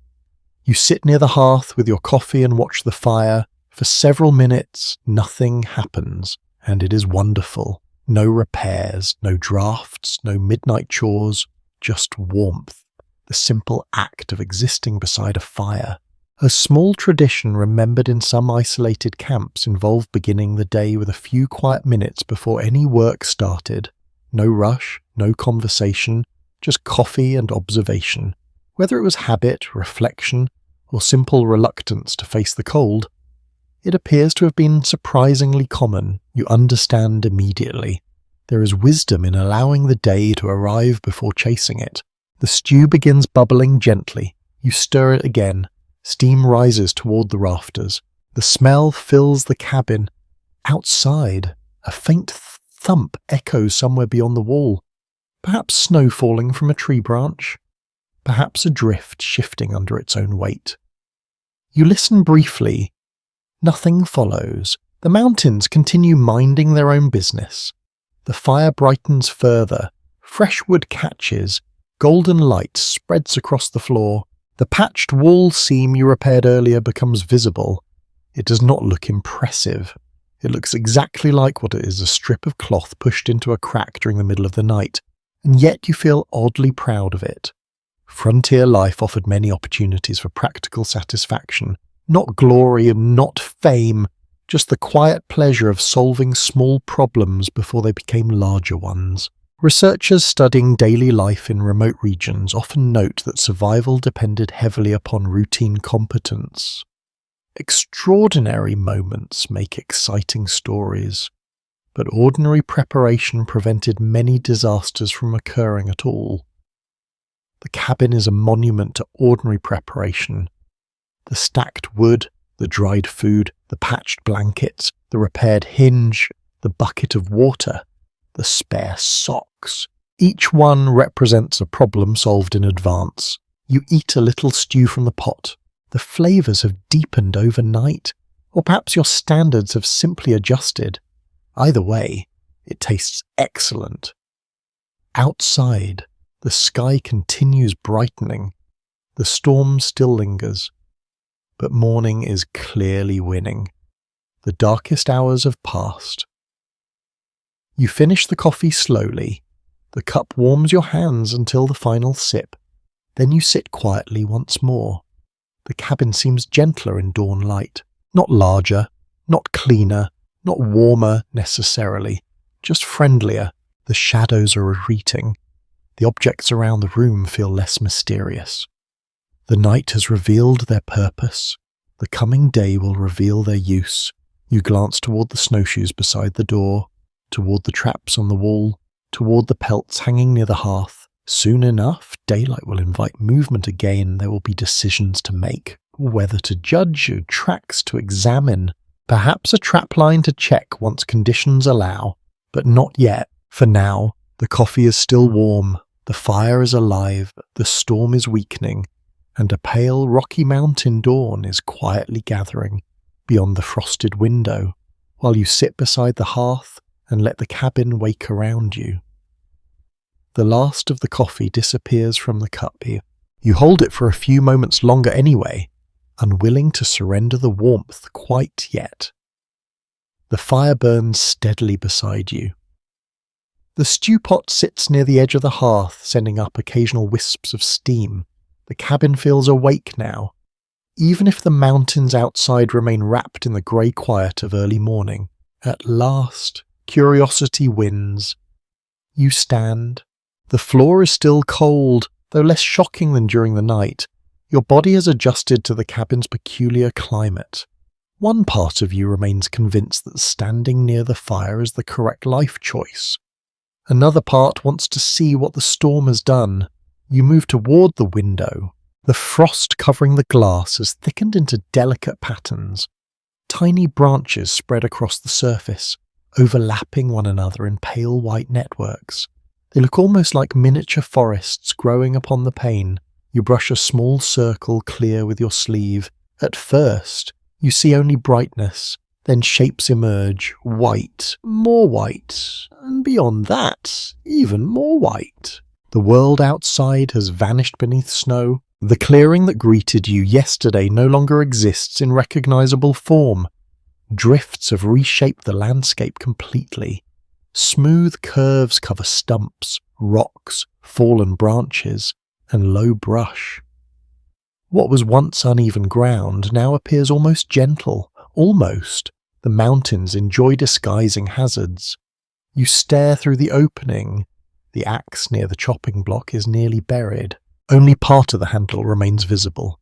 You sit near the hearth with your coffee and watch the fire. For several minutes, nothing happens, and it is wonderful. No repairs, no drafts, no midnight chores, just warmth. The simple act of existing beside a fire. A small tradition remembered in some isolated camps involved beginning the day with a few quiet minutes before any work started. No rush, no conversation, just coffee and observation. Whether it was habit, reflection, or simple reluctance to face the cold, it appears to have been surprisingly common. You understand immediately. There is wisdom in allowing the day to arrive before chasing it. The stew begins bubbling gently. You stir it again. Steam rises toward the rafters. The smell fills the cabin. Outside, a faint thump echoes somewhere beyond the wall. Perhaps snow falling from a tree branch. Perhaps a drift shifting under its own weight. You listen briefly. Nothing follows. The mountains continue minding their own business. The fire brightens further. Fresh wood catches. Golden light spreads across the floor. The patched wall seam you repaired earlier becomes visible. It does not look impressive. It looks exactly like what it is, a strip of cloth pushed into a crack during the middle of the night, and yet you feel oddly proud of it. Frontier life offered many opportunities for practical satisfaction. Not glory and not fame, just the quiet pleasure of solving small problems before they became larger ones. Researchers studying daily life in remote regions often note that survival depended heavily upon routine competence. Extraordinary moments make exciting stories. but ordinary preparation prevented many disasters from occurring at all. The cabin is a monument to ordinary preparation. The stacked wood, the dried food, the patched blankets, the repaired hinge, the bucket of water, the spare socks. Each one represents a problem solved in advance. You eat a little stew from the pot. The flavours have deepened overnight, or perhaps your standards have simply adjusted. Either way, it tastes excellent. Outside, the sky continues brightening. The storm still lingers. But morning is clearly winning. The darkest hours have passed. You finish the coffee slowly. The cup warms your hands until the final sip. Then you sit quietly once more. The cabin seems gentler in dawn light. Not larger, not cleaner, not warmer necessarily, just friendlier. The shadows are retreating. The objects around the room feel less mysterious. The night has revealed their purpose. The coming day will reveal their use. You glance toward the snowshoes beside the door, toward the traps on the wall, toward the pelts hanging near the hearth. Soon enough, daylight will invite movement again. There will be decisions to make, whether to judge, tracks to examine, perhaps a trap line to check once conditions allow. But not yet. For now, the coffee is still warm, the fire is alive, the storm is weakening, and a pale Rocky Mountain dawn is quietly gathering beyond the frosted window, while you sit beside the hearth and let the cabin wake around you. The last of the coffee disappears from the cup. You hold it for a few moments longer anyway, unwilling to surrender the warmth quite yet. The fire burns steadily beside you. The stew pot sits near the edge of the hearth, sending up occasional wisps of steam. The cabin feels awake now, even if the mountains outside remain wrapped in the grey quiet of early morning. At last, curiosity wins. You stand. The floor is still cold, though less shocking than during the night. Your body has adjusted to the cabin's peculiar climate. One part of you remains convinced that standing near the fire is the correct life choice. Another part wants to see what the storm has done. You move toward the window. The frost covering the glass has thickened into delicate patterns. Tiny branches spread across the surface, overlapping one another in pale white networks. They look almost like miniature forests growing upon the pane. You brush a small circle clear with your sleeve. At first, you see only brightness. Then shapes emerge, white, more white, and beyond that, even more white. The world outside has vanished beneath snow. The clearing that greeted you yesterday no longer exists in recognizable form. Drifts have reshaped the landscape completely. Smooth curves cover stumps, rocks, fallen branches, and low brush. What was once uneven ground now appears almost gentle, almost. The mountains enjoy disguising hazards. You stare through the opening. The axe near the chopping block is nearly buried. Only part of the handle remains visible.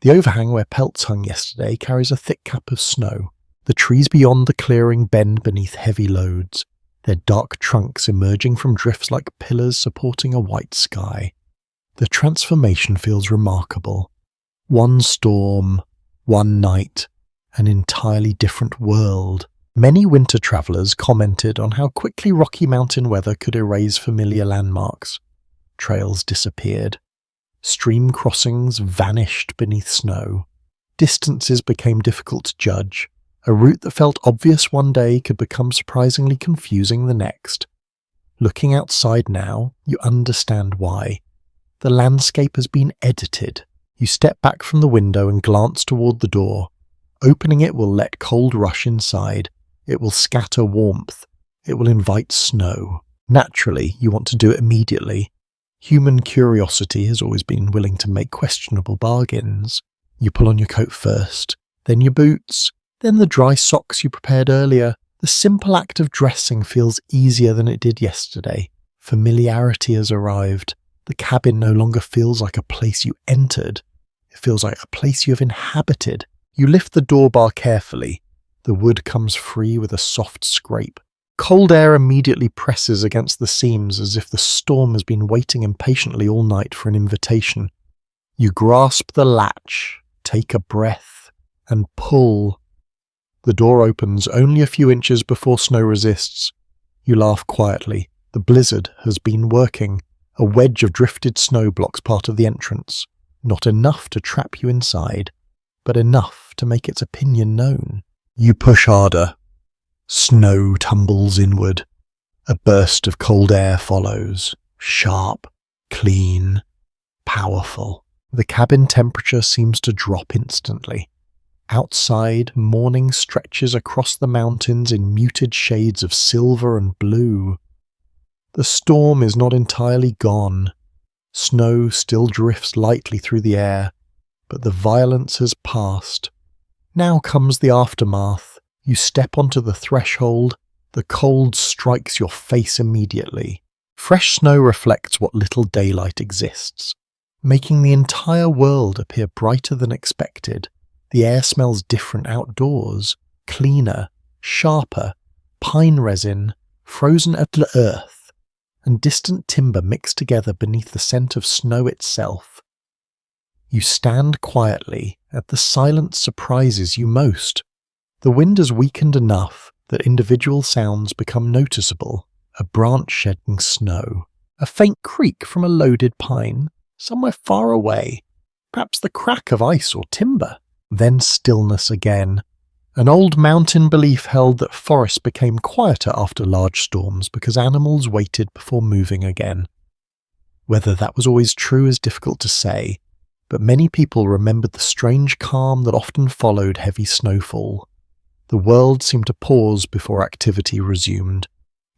The overhang where pelts hung yesterday carries a thick cap of snow. The trees beyond the clearing bend beneath heavy loads, their dark trunks emerging from drifts like pillars supporting a white sky. The transformation feels remarkable. One storm, one night, an entirely different world. Many winter travellers commented on how quickly Rocky Mountain weather could erase familiar landmarks. Trails disappeared. Stream crossings vanished beneath snow. Distances became difficult to judge. A route that felt obvious one day could become surprisingly confusing the next. Looking outside now, you understand why. The landscape has been edited. You step back from the window and glance toward the door. Opening it will let cold rush inside. It will scatter warmth. It will invite snow. Naturally, you want to do it immediately. Human curiosity has always been willing to make questionable bargains. You pull on your coat first, then your boots, then the dry socks you prepared earlier. The simple act of dressing feels easier than it did yesterday. Familiarity has arrived. The cabin no longer feels like a place you entered. It feels like a place you have inhabited. You lift the door bar carefully. The wood comes free with a soft scrape. Cold air immediately presses against the seams as if the storm has been waiting impatiently all night for an invitation. You grasp the latch, take a breath, and pull. The door opens only a few inches before snow resists. You laugh quietly. The blizzard has been working. A wedge of drifted snow blocks part of the entrance. Not enough to trap you inside, but enough to make its opinion known. You push harder. Snow tumbles inward. A burst of cold air follows. Sharp, clean, powerful. The cabin temperature seems to drop instantly. Outside, morning stretches across the mountains in muted shades of silver and blue. The storm is not entirely gone. Snow still drifts lightly through the air, but the violence has passed. Now comes the aftermath. You step onto the threshold. The cold strikes your face immediately. Fresh snow reflects what little daylight exists, making the entire world appear brighter than expected. The air smells different outdoors, cleaner, sharper, pine resin, frozen at the earth, and distant timber mixed together beneath the scent of snow itself. You stand quietly, and the silence surprises you most. The wind has weakened enough that individual sounds become noticeable. A branch shedding snow, a faint creak from a loaded pine, somewhere far away, perhaps the crack of ice or timber. Then stillness again. An old mountain belief held that forests became quieter after large storms because animals waited before moving again. Whether that was always true is difficult to say, but many people remembered the strange calm that often followed heavy snowfall. The world seemed to pause before activity resumed.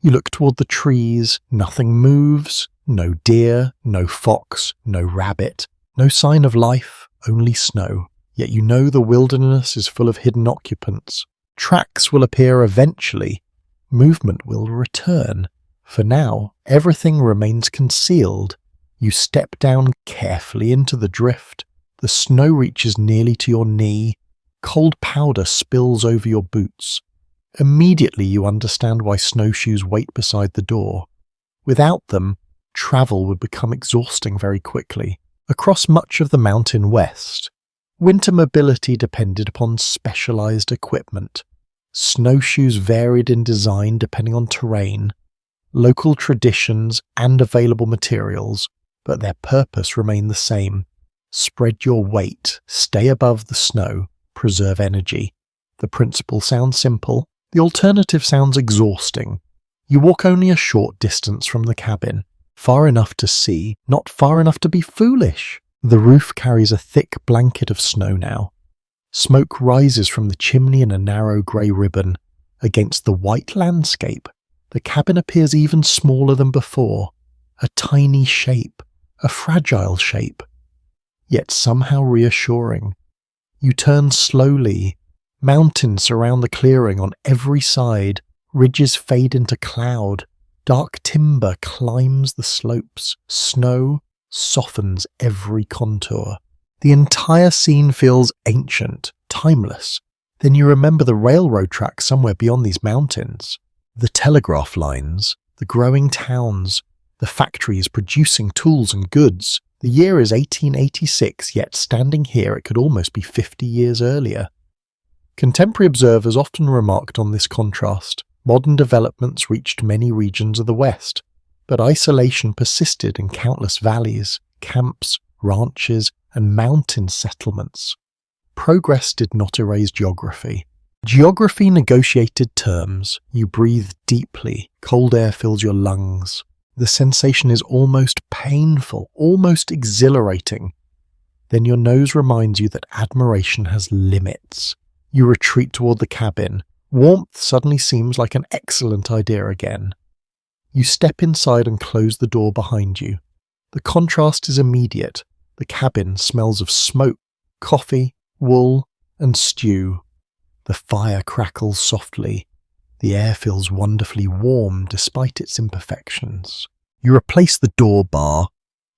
You look toward the trees, nothing moves, no deer, no fox, no rabbit, no sign of life, only snow. Yet you know the wilderness is full of hidden occupants. Tracks will appear eventually. Movement will return. For now, everything remains concealed. You step down carefully into the drift. The snow reaches nearly to your knee. Cold powder spills over your boots. Immediately you understand why snowshoes wait beside the door. Without them, travel would become exhausting very quickly. Across much of the mountain west, winter mobility depended upon specialized equipment. Snowshoes varied in design depending on terrain, local traditions, and available materials, but their purpose remained the same. Spread your weight, stay above the snow, preserve energy. The principle sounds simple. The alternative sounds exhausting. You walk only a short distance from the cabin, far enough to see, not far enough to be foolish. The roof carries a thick blanket of snow now. Smoke rises from the chimney in a narrow grey ribbon. Against the white landscape, the cabin appears even smaller than before. A tiny shape, a fragile shape, yet somehow reassuring. You turn slowly. Mountains surround the clearing on every side. Ridges fade into cloud. Dark timber climbs the slopes. Snow softens every contour. The entire scene feels ancient, timeless. Then you remember the railroad tracks somewhere beyond these mountains. The telegraph lines, the growing towns, the factories producing tools and goods. The year is 1886, yet standing here it could almost be 50 years earlier. Contemporary observers often remarked on this contrast. Modern developments reached many regions of the West, but isolation persisted in countless valleys, camps, ranches, and mountain settlements. Progress did not erase geography. Geography negotiated terms. You breathe deeply. Cold air fills your lungs. The sensation is almost painful, almost exhilarating. Then your nose reminds you that admiration has limits. You retreat toward the cabin. Warmth suddenly seems like an excellent idea again. You step inside and close the door behind you. The contrast is immediate. The cabin smells of smoke, coffee, wool, and stew. The fire crackles softly. The air feels wonderfully warm despite its imperfections. You replace the door bar.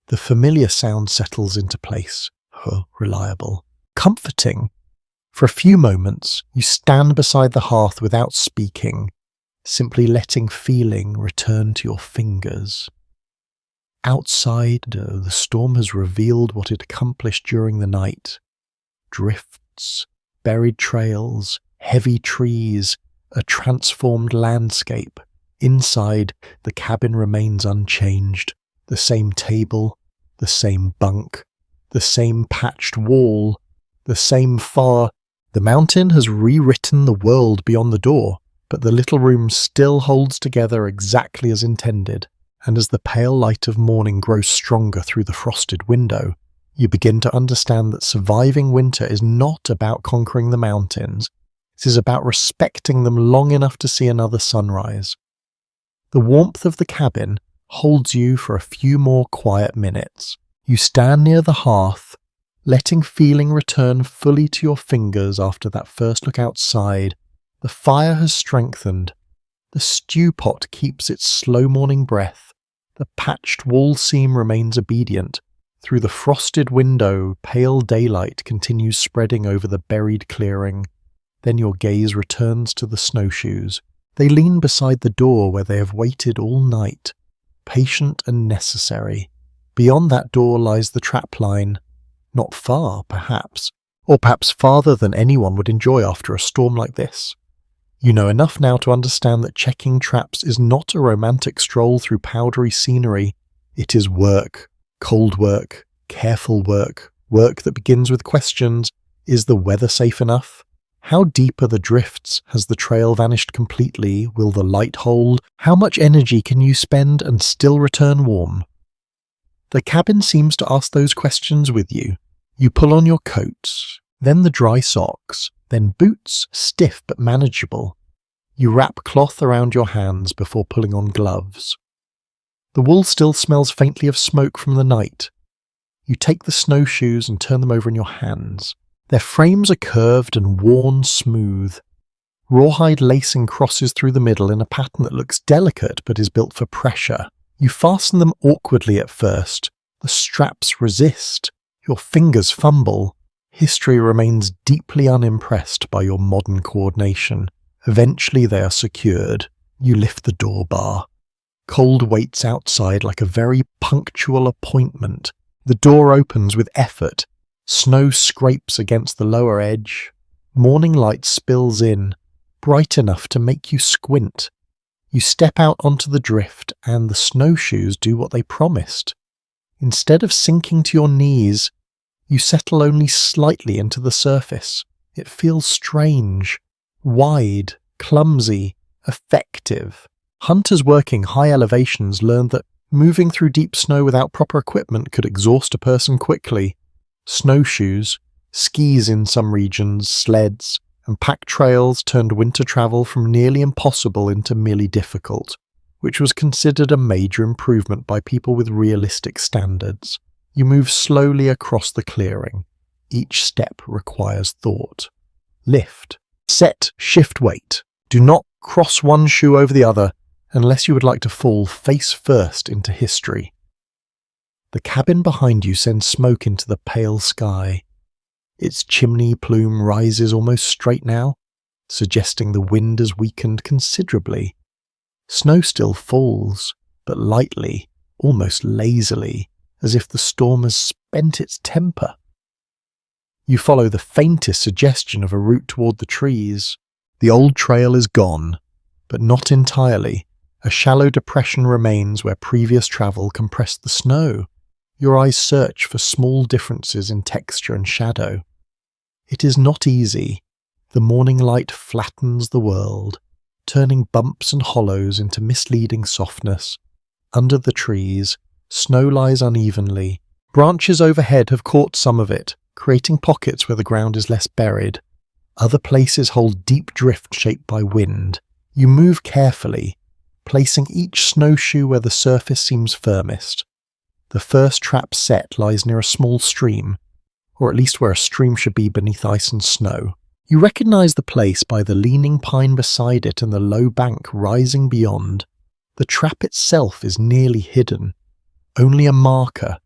The familiar sound settles into place. Reliable. Comforting. For a few moments, you stand beside the hearth without speaking. simply letting feeling return to your fingers. Outside, the storm has revealed what it accomplished during the night. Drifts, buried trails, heavy trees, a transformed landscape. Inside, the cabin remains unchanged. The same table, the same bunk, the same patched wall, the same far. The mountain has rewritten the world beyond the door, but the little room still holds together exactly as intended. And as the pale light of morning grows stronger through the frosted window, you begin to understand that surviving winter is not about conquering the mountains. It is about respecting them long enough to see another sunrise. The warmth of the cabin holds you for a few more quiet minutes. You stand near the hearth, letting feeling return fully to your fingers after that first look outside. The fire has strengthened. The stew pot keeps its slow morning breath. The patched wall seam remains obedient. Through the frosted window, pale daylight continues spreading over the buried clearing. Then your gaze returns to the snowshoes. They lean beside the door where they have waited all night, patient and necessary. Beyond that door lies the trapline. Not far, perhaps, or perhaps farther than anyone would enjoy after a storm like this. You know enough now to understand that checking traps is not a romantic stroll through powdery scenery. It is work, cold work, careful work, work that begins with questions. Is the weather safe enough? How deep are the drifts? Has the trail vanished completely? Will the light hold? How much energy can you spend and still return warm? The cabin seems to ask those questions with you. You pull on your coats, then the dry socks, then boots, stiff but manageable. You wrap cloth around your hands before pulling on gloves. The wool still smells faintly of smoke from the night. You take the snowshoes and turn them over in your hands. Their frames are curved and worn smooth. Rawhide lacing crosses through the middle in a pattern that looks delicate but is built for pressure. You fasten them awkwardly at first. The straps resist. Your fingers fumble. History remains deeply unimpressed by your modern coordination. Eventually they are secured. You lift the door bar. Cold waits outside like a very punctual appointment. The door opens with effort. Snow scrapes against the lower edge. Morning light spills in, bright enough to make you squint. You step out onto the drift, and the snowshoes do what they promised. Instead of sinking to your knees, you settle only slightly into the surface. It feels strange, wide, clumsy, effective. Hunters working high elevations learned that moving through deep snow without proper equipment could exhaust a person quickly. Snowshoes, skis in some regions, sleds, and pack trails turned winter travel from nearly impossible into merely difficult, which was considered a major improvement by people with realistic standards. You move slowly across the clearing. Each step requires thought. Lift. Set. Shift weight. Do not cross one shoe over the other unless you would like to fall face first into history. The cabin behind you sends smoke into the pale sky. Its chimney plume rises almost straight now, suggesting the wind has weakened considerably. Snow still falls, but lightly, almost lazily, as if the storm has spent its temper. You follow the faintest suggestion of a route toward the trees. The old trail is gone, but not entirely. A shallow depression remains where previous travel compressed the snow. Your eyes search for small differences in texture and shadow. It is not easy. The morning light flattens the world, turning bumps and hollows into misleading softness. Under the trees, snow lies unevenly. Branches overhead have caught some of it, creating pockets where the ground is less buried. Other places hold deep drift shaped by wind. You move carefully, placing each snowshoe where the surface seems firmest. The first trap set lies near a small stream, or at least where a stream should be beneath ice and snow. You recognize the place by the leaning pine beside it and the low bank rising beyond. The trap itself is nearly hidden. Only a marker,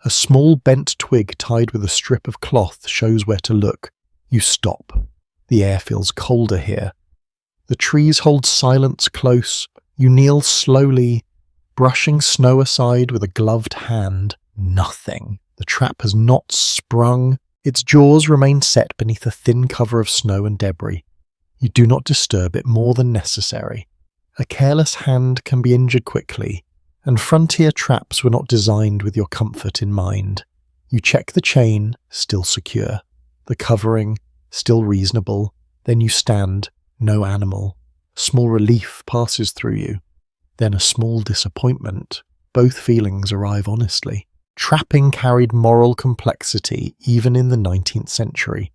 a small bent twig tied with a strip of cloth, shows where to look. You stop. The air feels colder here. The trees hold silence close. You kneel slowly, brushing snow aside with a gloved hand. Nothing. The trap has not sprung. Its jaws remain set beneath a thin cover of snow and debris. You do not disturb it more than necessary. A careless hand can be injured quickly, and frontier traps were not designed with your comfort in mind. You check the chain, still secure. The covering, still reasonable. Then you stand, no animal. Small relief passes through you. Then a small disappointment. Both feelings arrive honestly. Trapping carried moral complexity even in the 19th century.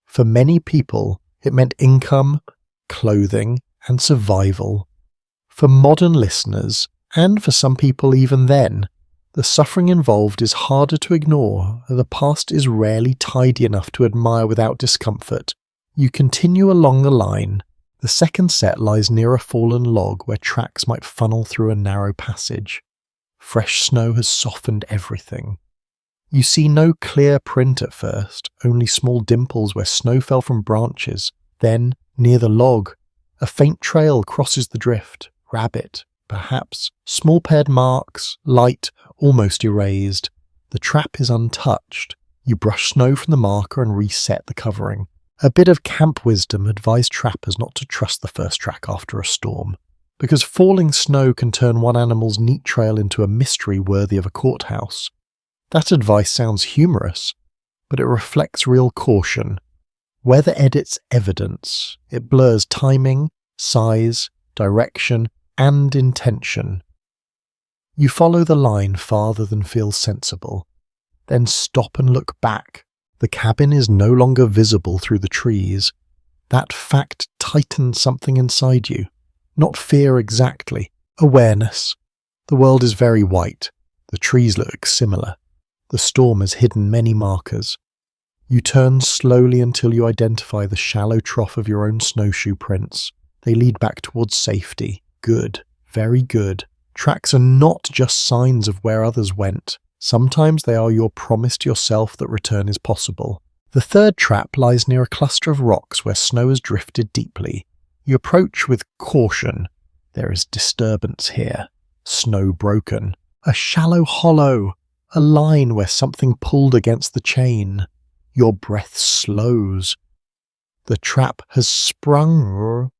For many people, it meant income, clothing, and survival. For modern listeners, and for some people even then, the suffering involved is harder to ignore. The past is rarely tidy enough to admire without discomfort. You continue along the line. The second set lies near a fallen log where tracks might funnel through a narrow passage. Fresh snow has softened everything. You see no clear print at first, only small dimples where snow fell from branches. Then, near the log, a faint trail crosses the drift. Rabbit, perhaps. Small paired marks, light, almost erased. The trap is untouched. You brush snow from the marker and reset the covering. A bit of camp wisdom advised trappers not to trust the first track after a storm, because falling snow can turn one animal's neat trail into a mystery worthy of a courthouse. That advice sounds humorous, but it reflects real caution. Weather edits evidence. It blurs timing, size, direction, and intention. You follow the line farther than feels sensible, then stop and look back. The cabin is no longer visible through the trees. That fact tightens something inside you. Not fear exactly, awareness. The world is very white. The trees look similar. The storm has hidden many markers. You turn slowly until you identify the shallow trough of your own snowshoe prints. They lead back towards safety. Good, very good. Tracks are not just signs of where others went. Sometimes they are your promise to yourself that return is possible. The third trap lies near a cluster of rocks where snow has drifted deeply. You approach with caution. There is disturbance here. Snow broken. A shallow hollow. A line where something pulled against the chain. Your breath slows. The trap has sprung.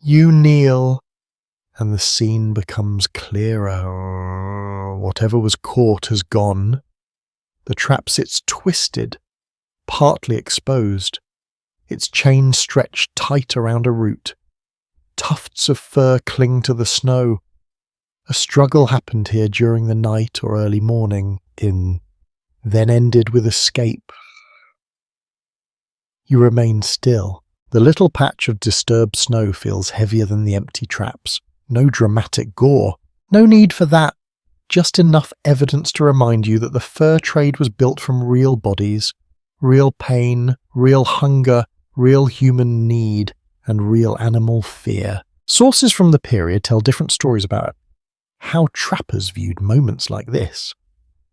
You kneel, and the scene becomes clearer. Whatever was caught has gone. The trap sits twisted, partly exposed. Its chain stretched tight around a root. Tufts of fur cling to the snow. A struggle happened here during the night or early morning, then ended with escape. You remain still. The little patch of disturbed snow feels heavier than the empty traps. No dramatic gore. No need for that. Just enough evidence to remind you that the fur trade was built from real bodies, real pain, real hunger, real human need, and real animal fear. Sources from the period tell different stories about how trappers viewed moments like this.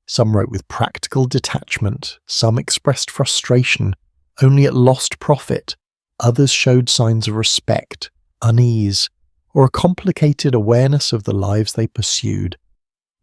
Some wrote with practical detachment, some expressed frustration, only at lost profit. Others showed signs of respect, unease, or a complicated awareness of the lives they pursued.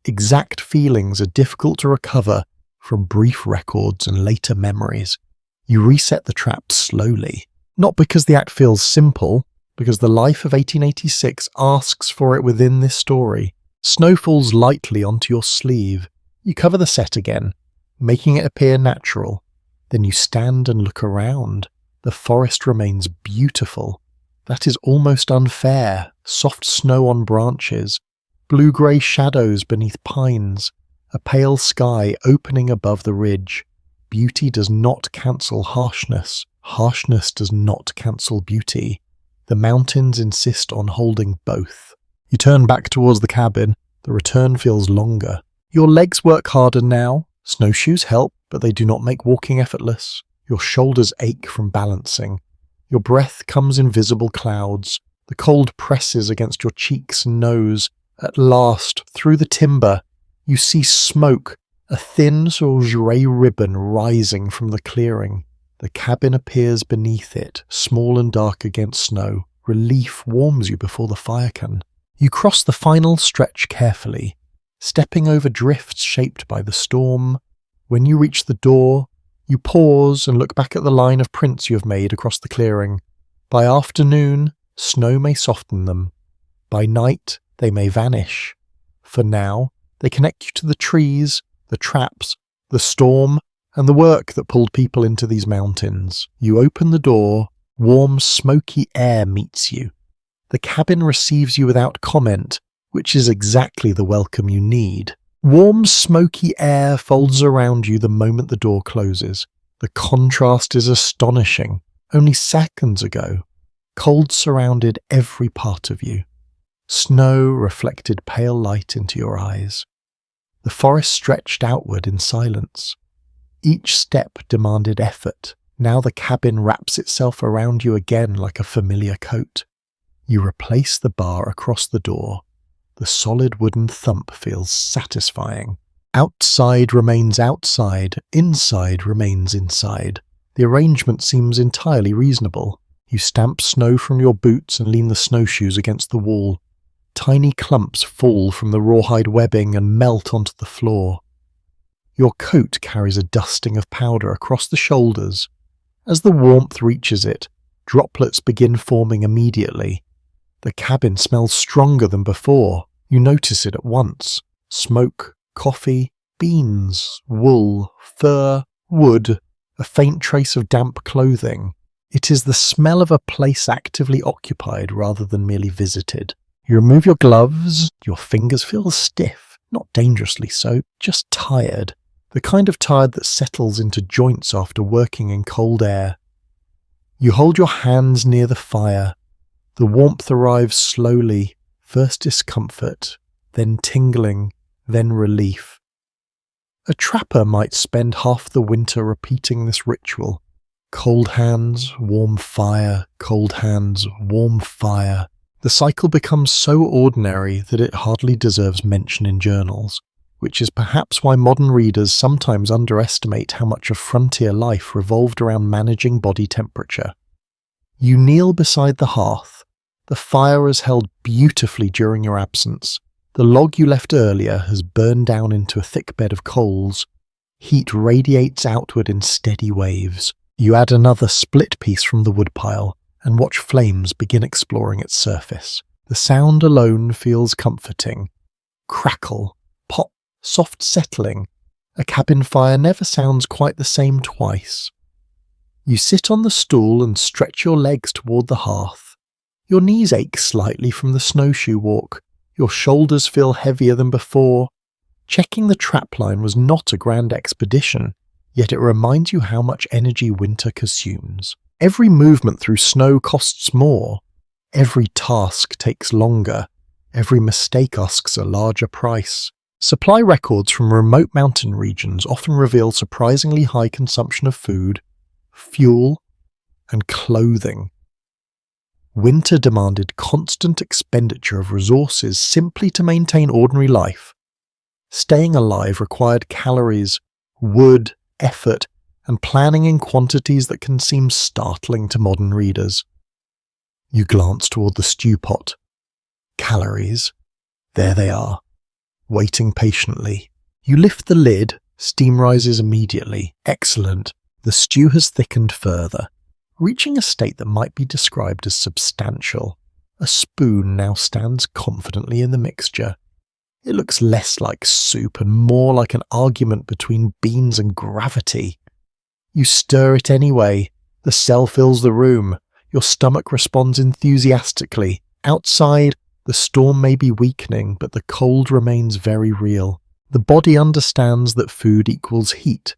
Exact feelings are difficult to recover from brief records and later memories. You reset the trap slowly, not because the act feels simple, because the life of 1886 asks for it within this story. Snow falls lightly onto your sleeve. You cover the set again, making it appear natural. Then you stand and look around. The forest remains beautiful. That is almost unfair. Soft snow on branches, blue-grey shadows beneath pines, a pale sky opening above the ridge. Beauty does not cancel harshness. Harshness does not cancel beauty. The mountains insist on holding both. You turn back towards the cabin. The return feels longer. Your legs work harder now. Snowshoes help, but they do not make walking effortless. Your shoulders ache from balancing. Your breath comes in visible clouds. The cold presses against your cheeks and nose. At last, through the timber, you see smoke, a thin grey ribbon rising from the clearing. The cabin appears beneath it, small and dark against snow. Relief warms you before the fire can. You cross the final stretch carefully, stepping over drifts shaped by the storm. When you reach the door, you pause and look back at the line of prints you have made across the clearing. By afternoon, snow may soften them. By night, they may vanish. For now, they connect you to the trees, the traps, the storm, and the work that pulled people into these mountains. You open the door, warm, smoky air meets you. The cabin receives you without comment, which is exactly the welcome you need. Warm, smoky air folds around you the moment the door closes. The contrast is astonishing. Only seconds ago, cold surrounded every part of you. Snow reflected pale light into your eyes. The forest stretched outward in silence. Each step demanded effort. Now the cabin wraps itself around you again like a familiar coat. You replace the bar across the door. The solid wooden thump feels satisfying. Outside remains outside, inside remains inside. The arrangement seems entirely reasonable. You stamp snow from your boots and lean the snowshoes against the wall. Tiny clumps fall from the rawhide webbing and melt onto the floor. Your coat carries a dusting of powder across the shoulders. As the warmth reaches it, droplets begin forming immediately. The cabin smells stronger than before. You notice it at once. Smoke, coffee, beans, wool, fur, wood, a faint trace of damp clothing. It is the smell of a place actively occupied rather than merely visited. You remove your gloves, your fingers feel stiff, not dangerously so, just tired. The kind of tired that settles into joints after working in cold air. You hold your hands near the fire. The warmth arrives slowly, first discomfort, then tingling, then relief. A trapper might spend half the winter repeating this ritual. Cold hands, warm fire, cold hands, warm fire. The cycle becomes so ordinary that it hardly deserves mention in journals, which is perhaps why modern readers sometimes underestimate how much of frontier life revolved around managing body temperature. You kneel beside the hearth. The fire is held beautifully during your absence. The log you left earlier has burned down into a thick bed of coals. Heat radiates outward in steady waves. You add another split piece from the woodpile and watch flames begin exploring its surface. The sound alone feels comforting. Crackle, pop, soft settling. A cabin fire never sounds quite the same twice. You sit on the stool and stretch your legs toward the hearth. Your knees ache slightly from the snowshoe walk. Your shoulders feel heavier than before. Checking the trapline was not a grand expedition, yet it reminds you how much energy winter consumes. Every movement through snow costs more. Every task takes longer. Every mistake asks a larger price. Supply records from remote mountain regions often reveal surprisingly high consumption of food, fuel, and clothing. Winter demanded constant expenditure of resources simply to maintain ordinary life. Staying alive required calories, wood, effort, and planning in quantities that can seem startling to modern readers. You glance toward the stew pot. Calories. There they are, waiting patiently. You lift the lid, steam rises immediately. Excellent. The stew has thickened further, reaching a state that might be described as substantial. A spoon now stands confidently in the mixture. It looks less like soup and more like an argument between beans and gravity. You stir it anyway. The cell fills the room. Your stomach responds enthusiastically. Outside, the storm may be weakening, but the cold remains very real. The body understands that food equals heat.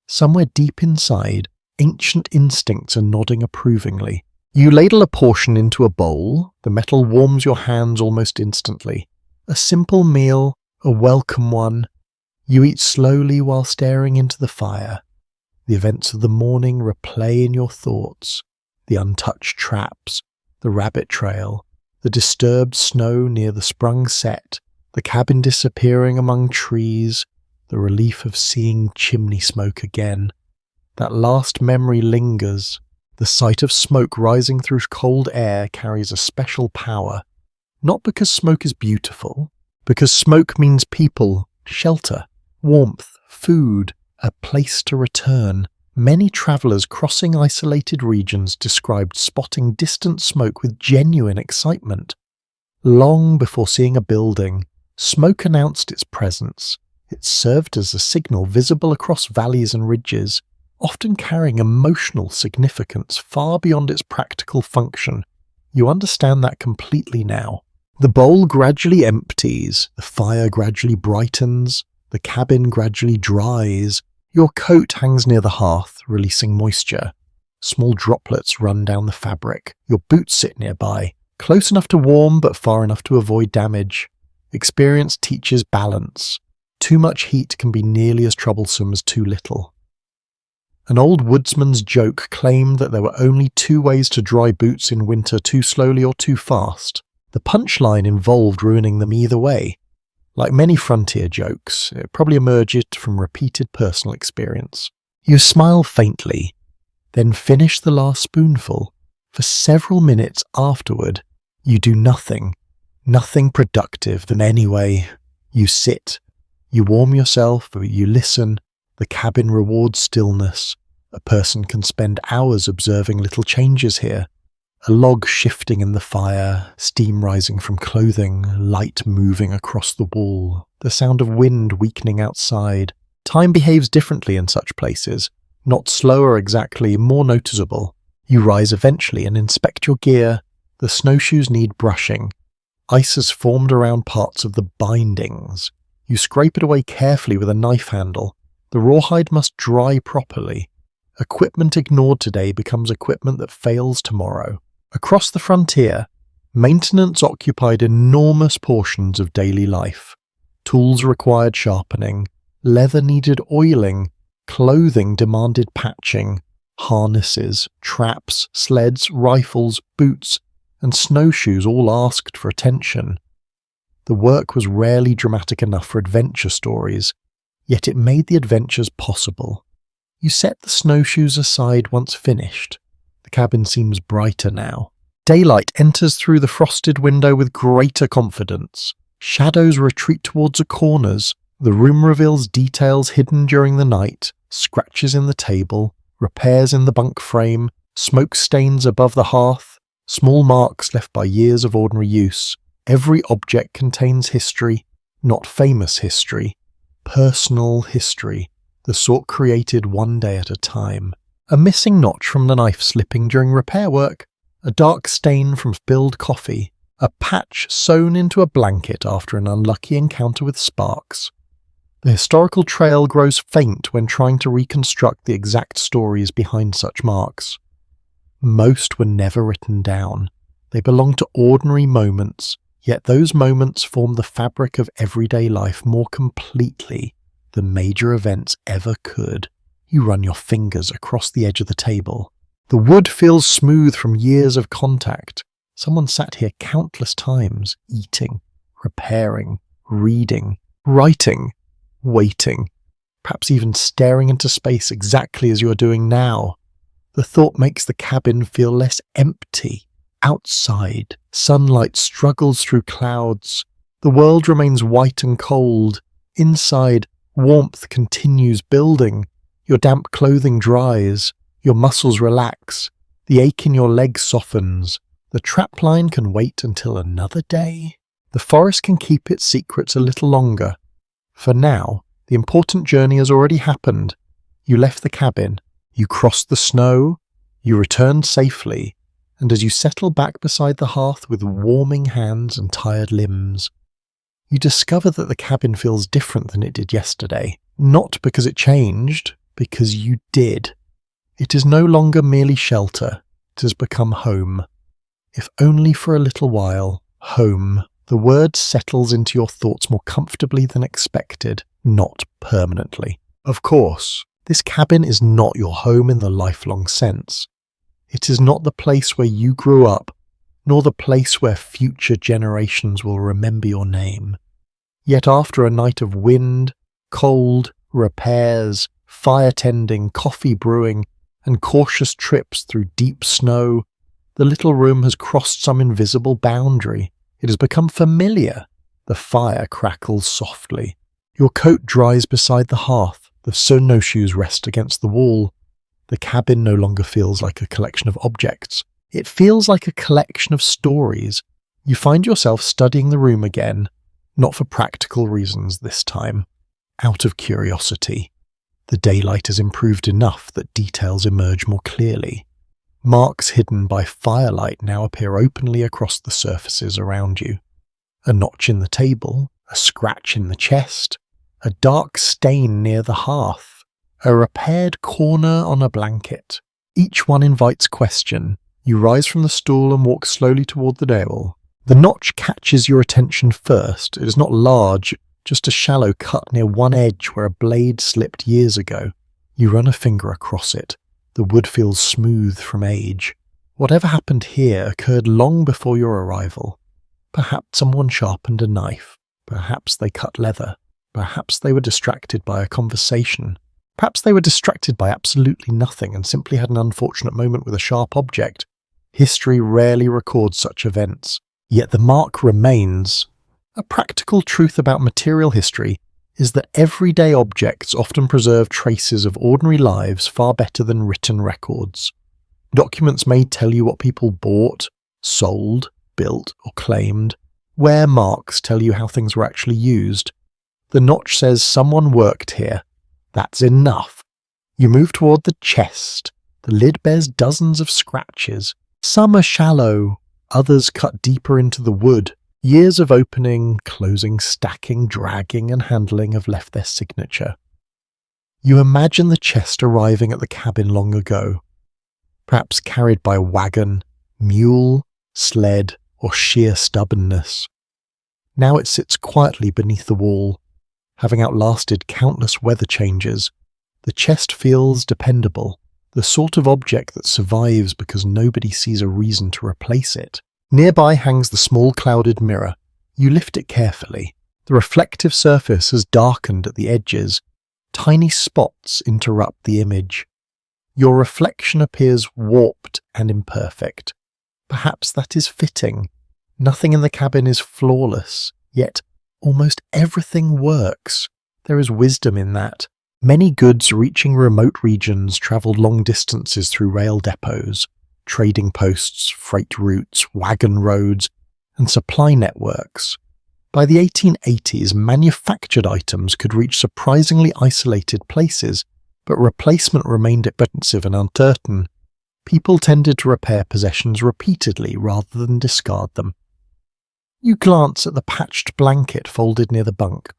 Somewhere deep inside, ancient instincts are nodding approvingly. You ladle a portion into a bowl. The metal warms your hands almost instantly. A simple meal, a welcome one. You eat slowly while staring into the fire. The events of the morning replay in your thoughts. The untouched traps, the rabbit trail, the disturbed snow near the sprung set, the cabin disappearing among trees, the relief of seeing chimney smoke again. That last memory lingers. The sight of smoke rising through cold air carries a special power, not because smoke is beautiful, because smoke means people, shelter, warmth, food, a place to return. Many travellers crossing isolated regions described spotting distant smoke with genuine excitement. Long before seeing a building, smoke announced its presence. It served as a signal visible across valleys and ridges, often carrying emotional significance far beyond its practical function. You understand that completely now. The bowl gradually empties, the fire gradually brightens, the cabin gradually dries. Your coat hangs near the hearth, releasing moisture. Small droplets run down the fabric. Your boots sit nearby, close enough to warm but far enough to avoid damage. Experience teaches balance. Too much heat can be nearly as troublesome as too little. An old woodsman's joke claimed that there were only two ways to dry boots in winter: too slowly or too fast. The punchline involved ruining them either way. Like many frontier jokes, it probably emerged from repeated personal experience. You smile faintly, then finish the last spoonful. For several minutes afterward, you do nothing productive. Then anyway, you sit. You warm yourself, you listen. The cabin rewards stillness. A person can spend hours observing little changes here. A log shifting in the fire, steam rising from clothing, light moving across the wall, the sound of wind weakening outside. Time behaves differently in such places, not slower exactly, more noticeable. You rise eventually and inspect your gear. The snowshoes need brushing. Ice has formed around parts of the bindings. You scrape it away carefully with a knife handle. The rawhide must dry properly. Equipment ignored today becomes equipment that fails tomorrow. Across the frontier, maintenance occupied enormous portions of daily life. Tools required sharpening, leather needed oiling, clothing demanded patching, harnesses, traps, sleds, rifles, boots, and snowshoes all asked for attention. The work was rarely dramatic enough for adventure stories, yet it made the adventures possible. You set the snowshoes aside once finished. The cabin seems brighter now. Daylight enters through the frosted window with greater confidence. Shadows retreat towards the corners. The room reveals details hidden during the night, scratches in the table, repairs in the bunk frame, smoke stains above the hearth, small marks left by years of ordinary use. Every object contains history, not famous history, personal history, the sort created one day at a time. A missing notch from the knife slipping during repair work, a dark stain from spilled coffee, a patch sewn into a blanket after an unlucky encounter with sparks. The historical trail grows faint when trying to reconstruct the exact stories behind such marks. Most were never written down. They belong to ordinary moments, yet those moments form the fabric of everyday life more completely than major events ever could. You run your fingers across the edge of the table. The wood feels smooth from years of contact. Someone sat here countless times, eating, repairing, reading, writing, waiting, perhaps even staring into space exactly as you are doing now. The thought makes the cabin feel less empty. Outside, sunlight struggles through clouds. The world remains white and cold. Inside, warmth continues building. Your damp clothing dries. Your muscles relax. The ache in your legs softens. The trapline can wait until another day. The forest can keep its secrets a little longer. For now, the important journey has already happened. You left the cabin. You crossed the snow. You returned safely. And as you settle back beside the hearth with warming hands and tired limbs, you discover that the cabin feels different than it did yesterday. Not because it changed, because you did. It is no longer merely shelter. It has become home. If only for a little while. Home. The word settles into your thoughts more comfortably than expected, not permanently. Of course, this cabin is not your home in the lifelong sense. It is not the place where you grew up, nor the place where future generations will remember your name. Yet after a night of wind, cold, repairs, fire tending, coffee brewing, and cautious trips through deep snow, the little room has crossed some invisible boundary. It has become familiar. The fire crackles softly. Your coat dries beside the hearth. The snowshoes rest against the wall. The cabin no longer feels like a collection of objects. It feels like a collection of stories. You find yourself studying the room again, not for practical reasons this time, out of curiosity. The daylight has improved enough that details emerge more clearly. Marks hidden by firelight now appear openly across the surfaces around you. A notch in the table, a scratch in the chest, a dark stain near the hearth, a repaired corner on a blanket. Each one invites question. You rise from the stool and walk slowly toward the table. The notch catches your attention first. It is not large, just a shallow cut near one edge where a blade slipped years ago. You run a finger across it. The wood feels smooth from age. Whatever happened here occurred long before your arrival. Perhaps someone sharpened a knife. Perhaps they cut leather. Perhaps they were distracted by a conversation. Perhaps they were distracted by absolutely nothing and simply had an unfortunate moment with a sharp object. History rarely records such events, yet the mark remains. A practical truth about material history is that everyday objects often preserve traces of ordinary lives far better than written records. Documents may tell you what people bought, sold, built, or claimed, where marks tell you how things were actually used. The notch says someone worked here. That's enough. You move toward the chest. The lid bears dozens of scratches. Some are shallow, others cut deeper into the wood. Years of opening, closing, stacking, dragging, and handling have left their signature. You imagine the chest arriving at the cabin long ago, perhaps carried by wagon, mule, sled, or sheer stubbornness. Now it sits quietly beneath the wall. Having outlasted countless weather changes, the chest feels dependable, the sort of object that survives because nobody sees a reason to replace it. Nearby hangs the small clouded mirror. You lift it carefully. The reflective surface has darkened at the edges. Tiny spots interrupt the image. Your reflection appears warped and imperfect. Perhaps that is fitting. Nothing in the cabin is flawless, yet almost everything works. There is wisdom in that. Many goods reaching remote regions travelled long distances through rail depots, trading posts, freight routes, wagon roads, and supply networks. By the 1880s, manufactured items could reach surprisingly isolated places, but replacement remained expensive and uncertain. People tended to repair possessions repeatedly rather than discard them. You glance at the patched blanket folded near the bunk.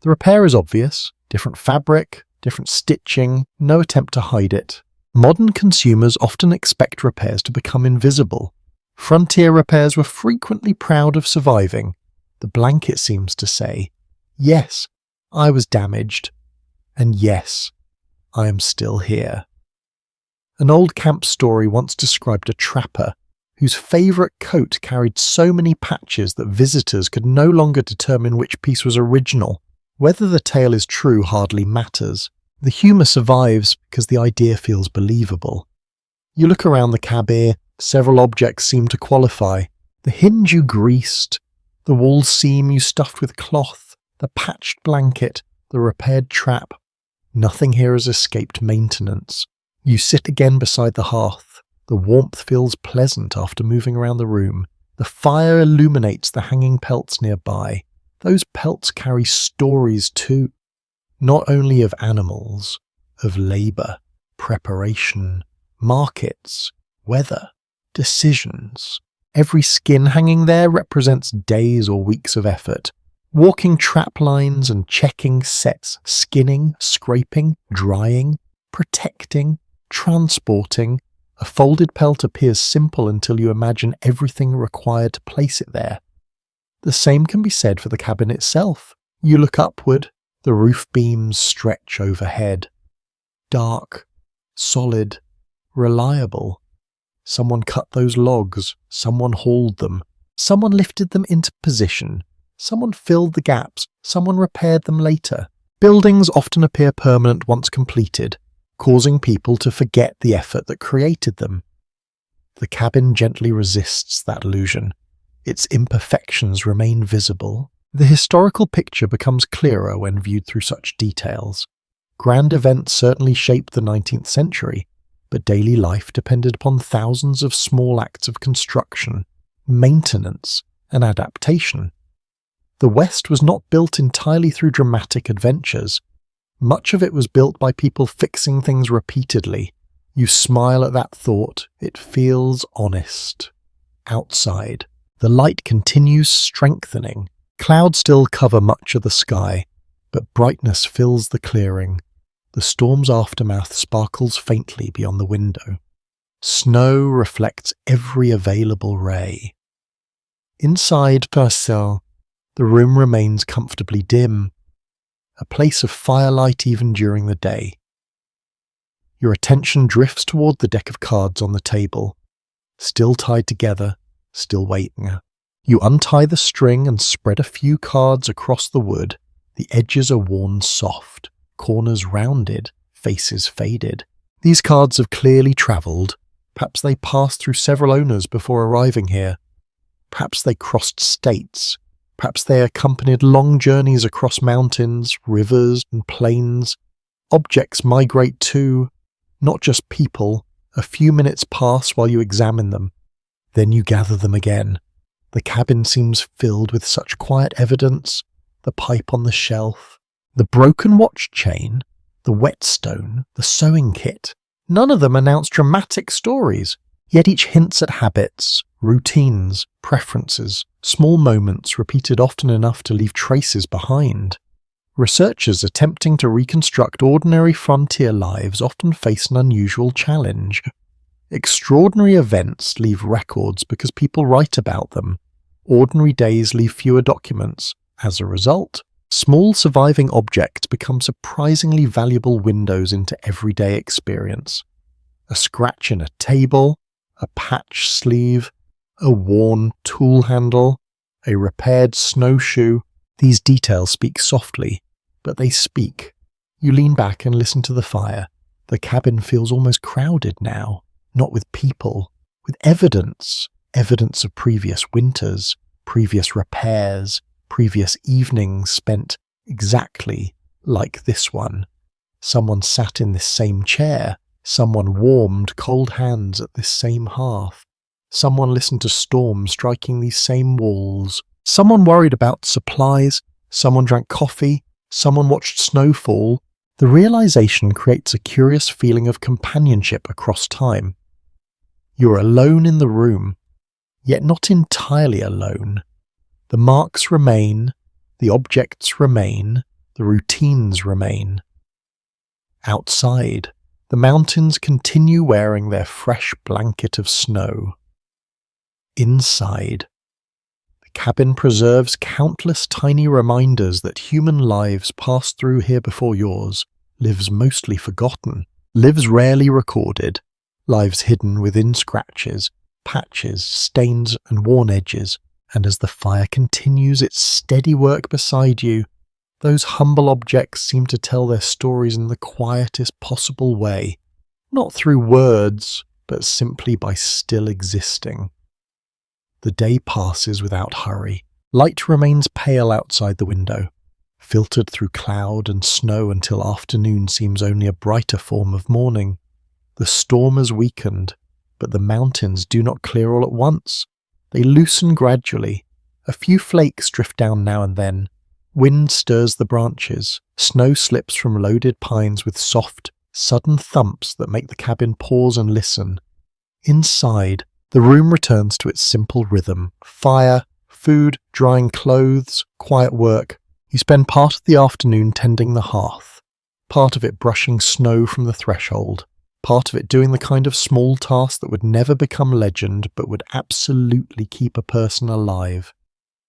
The repair is obvious. Different fabric, different stitching, no attempt to hide it. Modern consumers often expect repairs to become invisible. Frontier repairs were frequently proud of surviving. The blanket seems to say, yes, I was damaged, and yes, I am still here. An old camp story once described a trapper whose favourite coat carried so many patches that visitors could no longer determine which piece was original. Whether the tale is true hardly matters. The humour survives because the idea feels believable. You look around the cabin. Several objects seem to qualify. The hinge you greased, the wall seam you stuffed with cloth, the patched blanket, the repaired trap. Nothing here has escaped maintenance. You sit again beside the hearth. The warmth feels pleasant after moving around the room. The fire illuminates the hanging pelts nearby. Those pelts carry stories too, not only of animals, of labour, preparation, markets, weather, decisions. Every skin hanging there represents days or weeks of effort. Walking trap lines and checking sets, skinning, scraping, drying, protecting, transporting. A folded pelt appears simple until you imagine everything required to place it there. The same can be said for the cabin itself. You look upward, the roof beams stretch overhead. Dark, solid, reliable. Someone cut those logs, someone hauled them, someone lifted them into position, someone filled the gaps, someone repaired them later. Buildings often appear permanent once completed. causing people to forget the effort that created them. The cabin gently resists that illusion. Its imperfections remain visible. The historical picture becomes clearer when viewed through such details. Grand events certainly shaped the 19th century, but daily life depended upon thousands of small acts of construction, maintenance, and adaptation. The West was not built entirely through dramatic adventures. Much of it was built by people fixing things repeatedly. You smile at that thought, it feels honest. Outside, the light continues strengthening. Clouds still cover much of the sky, but brightness fills the clearing. The storm's aftermath sparkles faintly beyond the window. Snow reflects every available ray. Inside Fireplace, the room remains comfortably dim, a place of firelight even during the day. Your attention drifts toward the deck of cards on the table, still tied together, still waiting. You untie the string and spread a few cards across the wood. The edges are worn soft, corners rounded, faces faded. These cards have clearly travelled. Perhaps they passed through several owners before arriving here. Perhaps they crossed states. Perhaps they accompanied long journeys across mountains, rivers, and plains. Objects migrate too, not just people. A few minutes pass while you examine them. Then you gather them again. The cabin seems filled with such quiet evidence. The pipe on the shelf, the broken watch chain, the whetstone, the sewing kit. None of them announce dramatic stories, yet each hints at habits, routines, preferences, small moments repeated often enough to leave traces behind. Researchers attempting to reconstruct ordinary frontier lives often face an unusual challenge. Extraordinary events leave records because people write about them. Ordinary days leave fewer documents. As a result, small surviving objects become surprisingly valuable windows into everyday experience. A scratch in a table, a patched sleeve, a worn tool handle, a repaired snowshoe. These details speak softly, but they speak. You lean back and listen to the fire. The cabin feels almost crowded now, not with people, with evidence. Evidence of previous winters, previous repairs, previous evenings spent exactly like this one. Someone sat in this same chair. Someone warmed cold hands at this same hearth. Someone listened to storms striking these same walls. Someone worried about supplies. Someone drank coffee. Someone watched snowfall. The realization creates a curious feeling of companionship across time. You're alone in the room, yet not entirely alone. The marks remain, the objects remain, the routines remain. Outside, the mountains continue wearing their fresh blanket of snow. Inside, the cabin preserves countless tiny reminders that human lives passed through here before yours, lives mostly forgotten, lives rarely recorded, lives hidden within scratches, patches, stains, and worn edges. And as the fire continues its steady work beside you, those humble objects seem to tell their stories in the quietest possible way, not through words, but simply by still existing. The day passes without hurry. Light remains pale outside the window, filtered through cloud and snow until afternoon seems only a brighter form of morning. The storm has weakened, but the mountains do not clear all at once. They loosen gradually. A few flakes drift down now and then. Wind stirs the branches. Snow slips from loaded pines with soft, sudden thumps that make the cabin pause and listen. Inside, the room returns to its simple rhythm. Fire, food, drying clothes, quiet work. You spend part of the afternoon tending the hearth, part of it brushing snow from the threshold, part of it doing the kind of small task that would never become legend but would absolutely keep a person alive.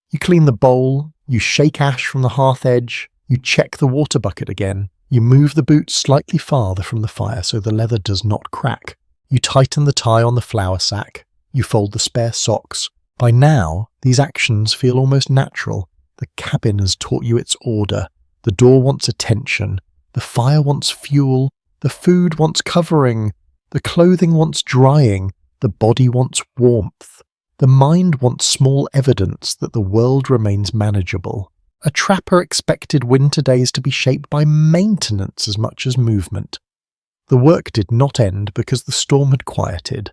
You clean the bowl, you shake ash from the hearth edge, you check the water bucket again, you move the boots slightly farther from the fire so the leather does not crack, you tighten the tie on the flour sack, you fold the spare socks. By now, these actions feel almost natural. The cabin has taught you its order. The door wants attention, the fire wants fuel, The food wants covering, the clothing wants drying, the body wants warmth. The mind wants small evidence that the world remains manageable. A trapper expected winter days to be shaped by maintenance as much as movement. The work did not end because the storm had quieted.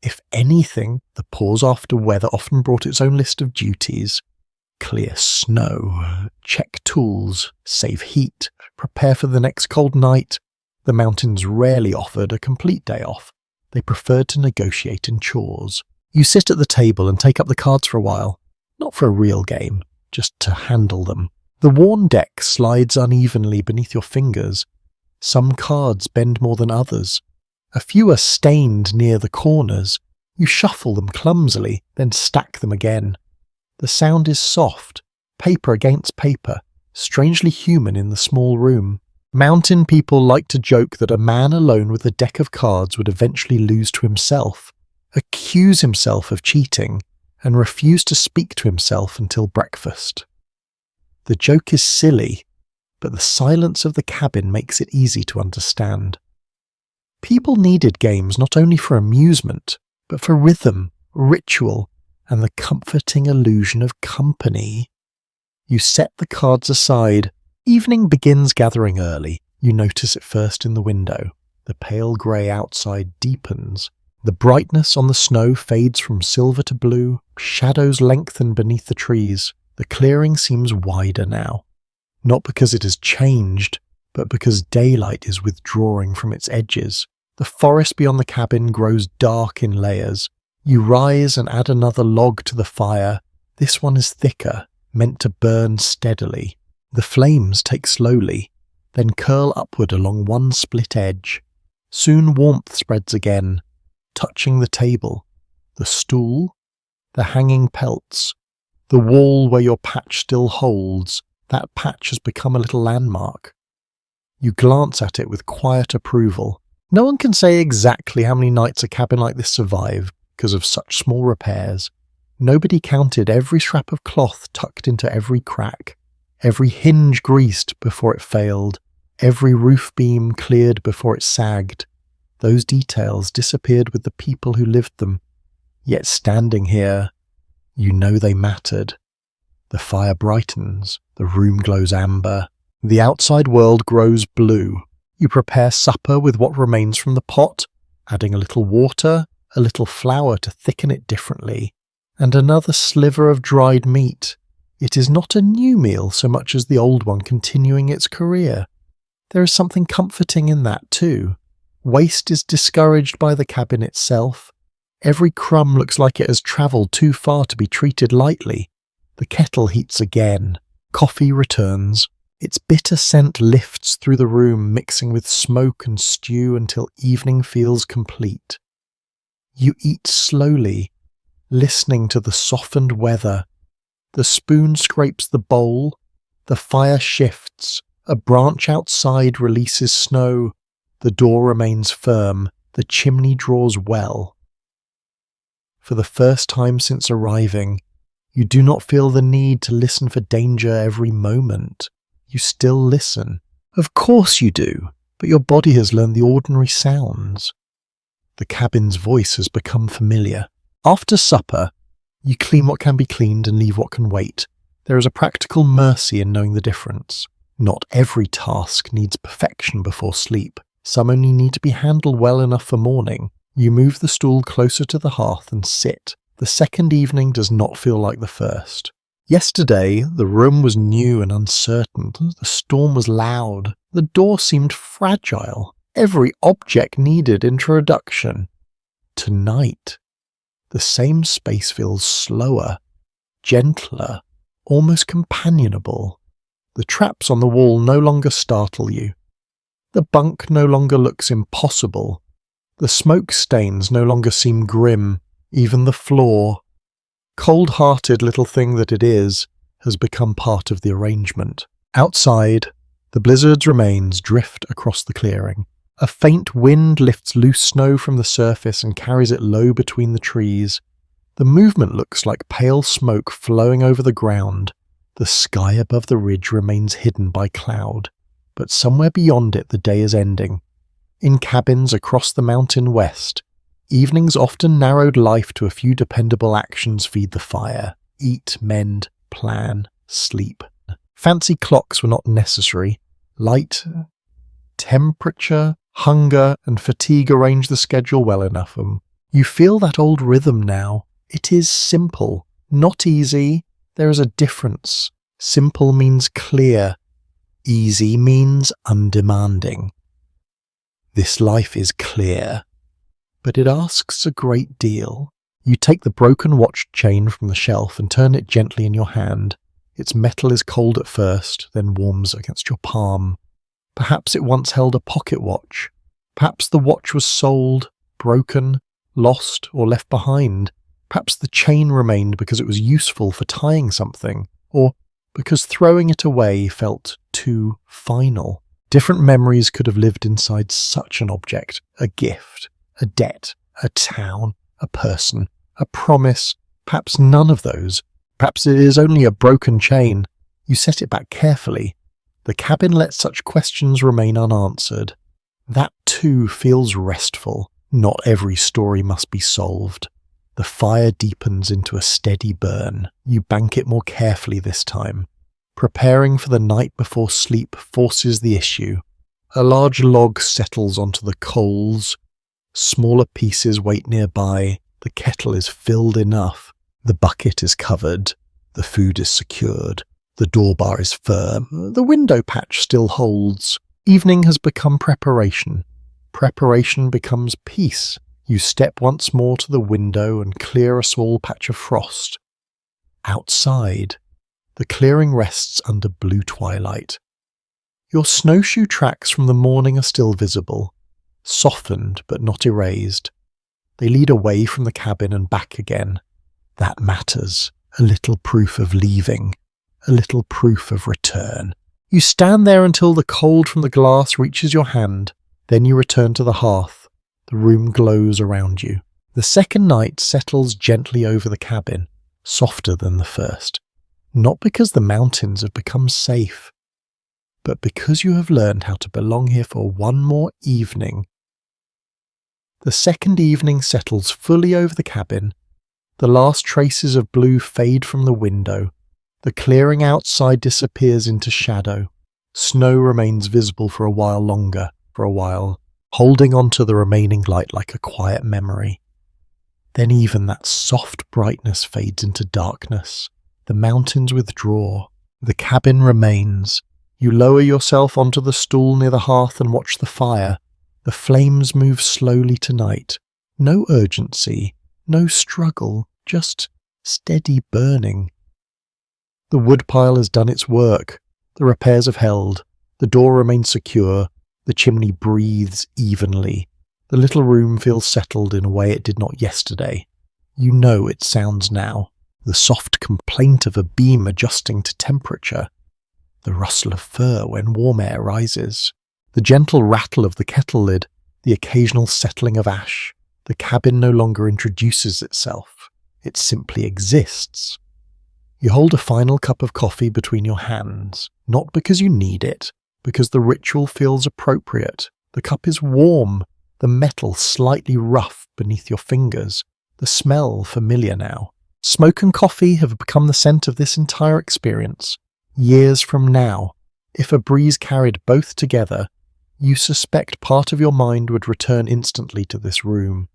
If anything, the pause after weather often brought its own list of duties. Clear snow, check tools, save heat, prepare for the next cold night. The mountains rarely offered a complete day off. They preferred to negotiate in chores. You sit at the table and take up the cards for a while, not for a real game, just to handle them. The worn deck slides unevenly beneath your fingers. Some cards bend more than others. A few are stained near the corners. You shuffle them clumsily, then stack them again. The sound is soft, paper against paper, strangely human in the small room. Mountain people like to joke that a man alone with a deck of cards would eventually lose to himself, accuse himself of cheating, and refuse to speak to himself until breakfast. The joke is silly, but the silence of the cabin makes it easy to understand. People needed games not only for amusement, but for rhythm, ritual, and the comforting illusion of company. You set the cards aside. Evening begins gathering early. You notice it first in the window. The pale grey outside deepens. The brightness on the snow fades from silver to blue. Shadows lengthen beneath the trees. The clearing seems wider now. Not because it has changed, but because daylight is withdrawing from its edges. The forest beyond the cabin grows dark in layers. You rise and add another log to the fire. This one is thicker, meant to burn steadily. The flames take slowly, then curl upward along one split edge. Soon warmth spreads again, touching the table, the stool, the hanging pelts, the wall where your patch still holds. That patch has become a little landmark. You glance at it with quiet approval. No one can say exactly how many nights a cabin like this survived because of such small repairs. Nobody counted every scrap of cloth tucked into every crack, every hinge greased before it failed, every roof beam cleared before it sagged. Those details disappeared with the people who lived them. Yet standing here, you know they mattered. The fire brightens, the room glows amber, the outside world grows blue. You prepare supper with what remains from the pot, adding a little water, a little flour to thicken it differently, and another sliver of dried meat. It is not a new meal so much as the old one continuing its career. There is something comforting in that too. Waste is discouraged by the cabin itself. Every crumb looks like it has travelled too far to be treated lightly. The kettle heats again. Coffee returns. Its bitter scent lifts through the room, mixing with smoke and stew until evening feels complete. You eat slowly, listening to the softened weather. The spoon scrapes the bowl. The fire shifts. A branch outside releases snow. The door remains firm. The chimney draws well. For the first time since arriving, you do not feel the need to listen for danger every moment. You still listen. Of course you do, but your body has learned the ordinary sounds. The cabin's voice has become familiar. After supper, you clean what can be cleaned and leave what can wait. There is a practical mercy in knowing the difference. Not every task needs perfection before sleep. Some only need to be handled well enough for morning. You move the stool closer to the hearth and sit. The second evening does not feel like the first. Yesterday, the room was new and uncertain. The storm was loud. The door seemed fragile. Every object needed introduction. Tonight, the same space feels slower, gentler, almost companionable. The traps on the wall no longer startle you. The bunk no longer looks impossible. The smoke stains no longer seem grim. Even the floor, cold-hearted little thing that it is, has become part of the arrangement. Outside, the blizzard's remains drift across the clearing. A faint wind lifts loose snow from the surface and carries it low between the trees. The movement looks like pale smoke flowing over the ground. The sky above the ridge remains hidden by cloud, but somewhere beyond it the day is ending. In cabins across the mountain west, evenings often narrowed life to a few dependable actions: feed the fire, eat, mend, plan, sleep. Fancy clocks were not necessary. Light, temperature, hunger, and fatigue arranged the schedule well enough. You feel that old rhythm now. It is simple, not easy. There is a difference. Simple means clear. Easy means undemanding. This life is clear, but it asks a great deal. You take the broken watch chain from the shelf and turn it gently in your hand. Its metal is cold at first, then warms against your palm. Perhaps it once held a pocket watch. Perhaps the watch was sold, broken, lost, or left behind. Perhaps the chain remained because it was useful for tying something, or because throwing it away felt too final. Different memories could have lived inside such an object: a gift, a debt, a town, a person, a promise. Perhaps none of those. Perhaps it is only a broken chain. You set it back carefully. The cabin lets such questions remain unanswered. That too feels restful. Not every story must be solved. The fire deepens into a steady burn. You bank it more carefully this time. Preparing for the night before sleep forces the issue. A large log settles onto the coals. Smaller pieces wait nearby. The kettle is filled enough. The bucket is covered. The food is secured. The door bar is firm. The window patch still holds. Evening has become preparation. Preparation becomes peace. You step once more to the window and clear a small patch of frost. Outside, the clearing rests under blue twilight. Your snowshoe tracks from the morning are still visible, softened but not erased. They lead away from the cabin and back again. That matters. A little proof of leaving. A little proof of return. You stand there until the cold from the glass reaches your hand. Then you return to the hearth. The room glows around you. The second night settles gently over the cabin, softer than the first. Not because the mountains have become safe, but because you have learned how to belong here for one more evening. The second evening settles fully over the cabin. The last traces of blue fade from the window. The clearing outside disappears into shadow. Snow remains visible for a while longer, holding on to the remaining light like a quiet memory. Then even that soft brightness fades into darkness. The mountains withdraw. The cabin remains. You lower yourself onto the stool near the hearth and watch the fire. The flames move slowly tonight. No urgency. No struggle, just steady burning. The woodpile has done its work. The repairs have held. The door remains secure. The chimney breathes evenly. The little room feels settled in a way it did not yesterday. You know it sounds now. The soft complaint of a beam adjusting to temperature. The rustle of fur when warm air rises. The gentle rattle of the kettle lid. The occasional settling of ash. The cabin no longer introduces itself. It simply exists. You hold a final cup of coffee between your hands, not because you need it, because the ritual feels appropriate. The cup is warm, the metal slightly rough beneath your fingers, the smell familiar now. Smoke and coffee have become the scent of this entire experience. Years from now, if a breeze carried both together, you suspect part of your mind would return instantly to this room.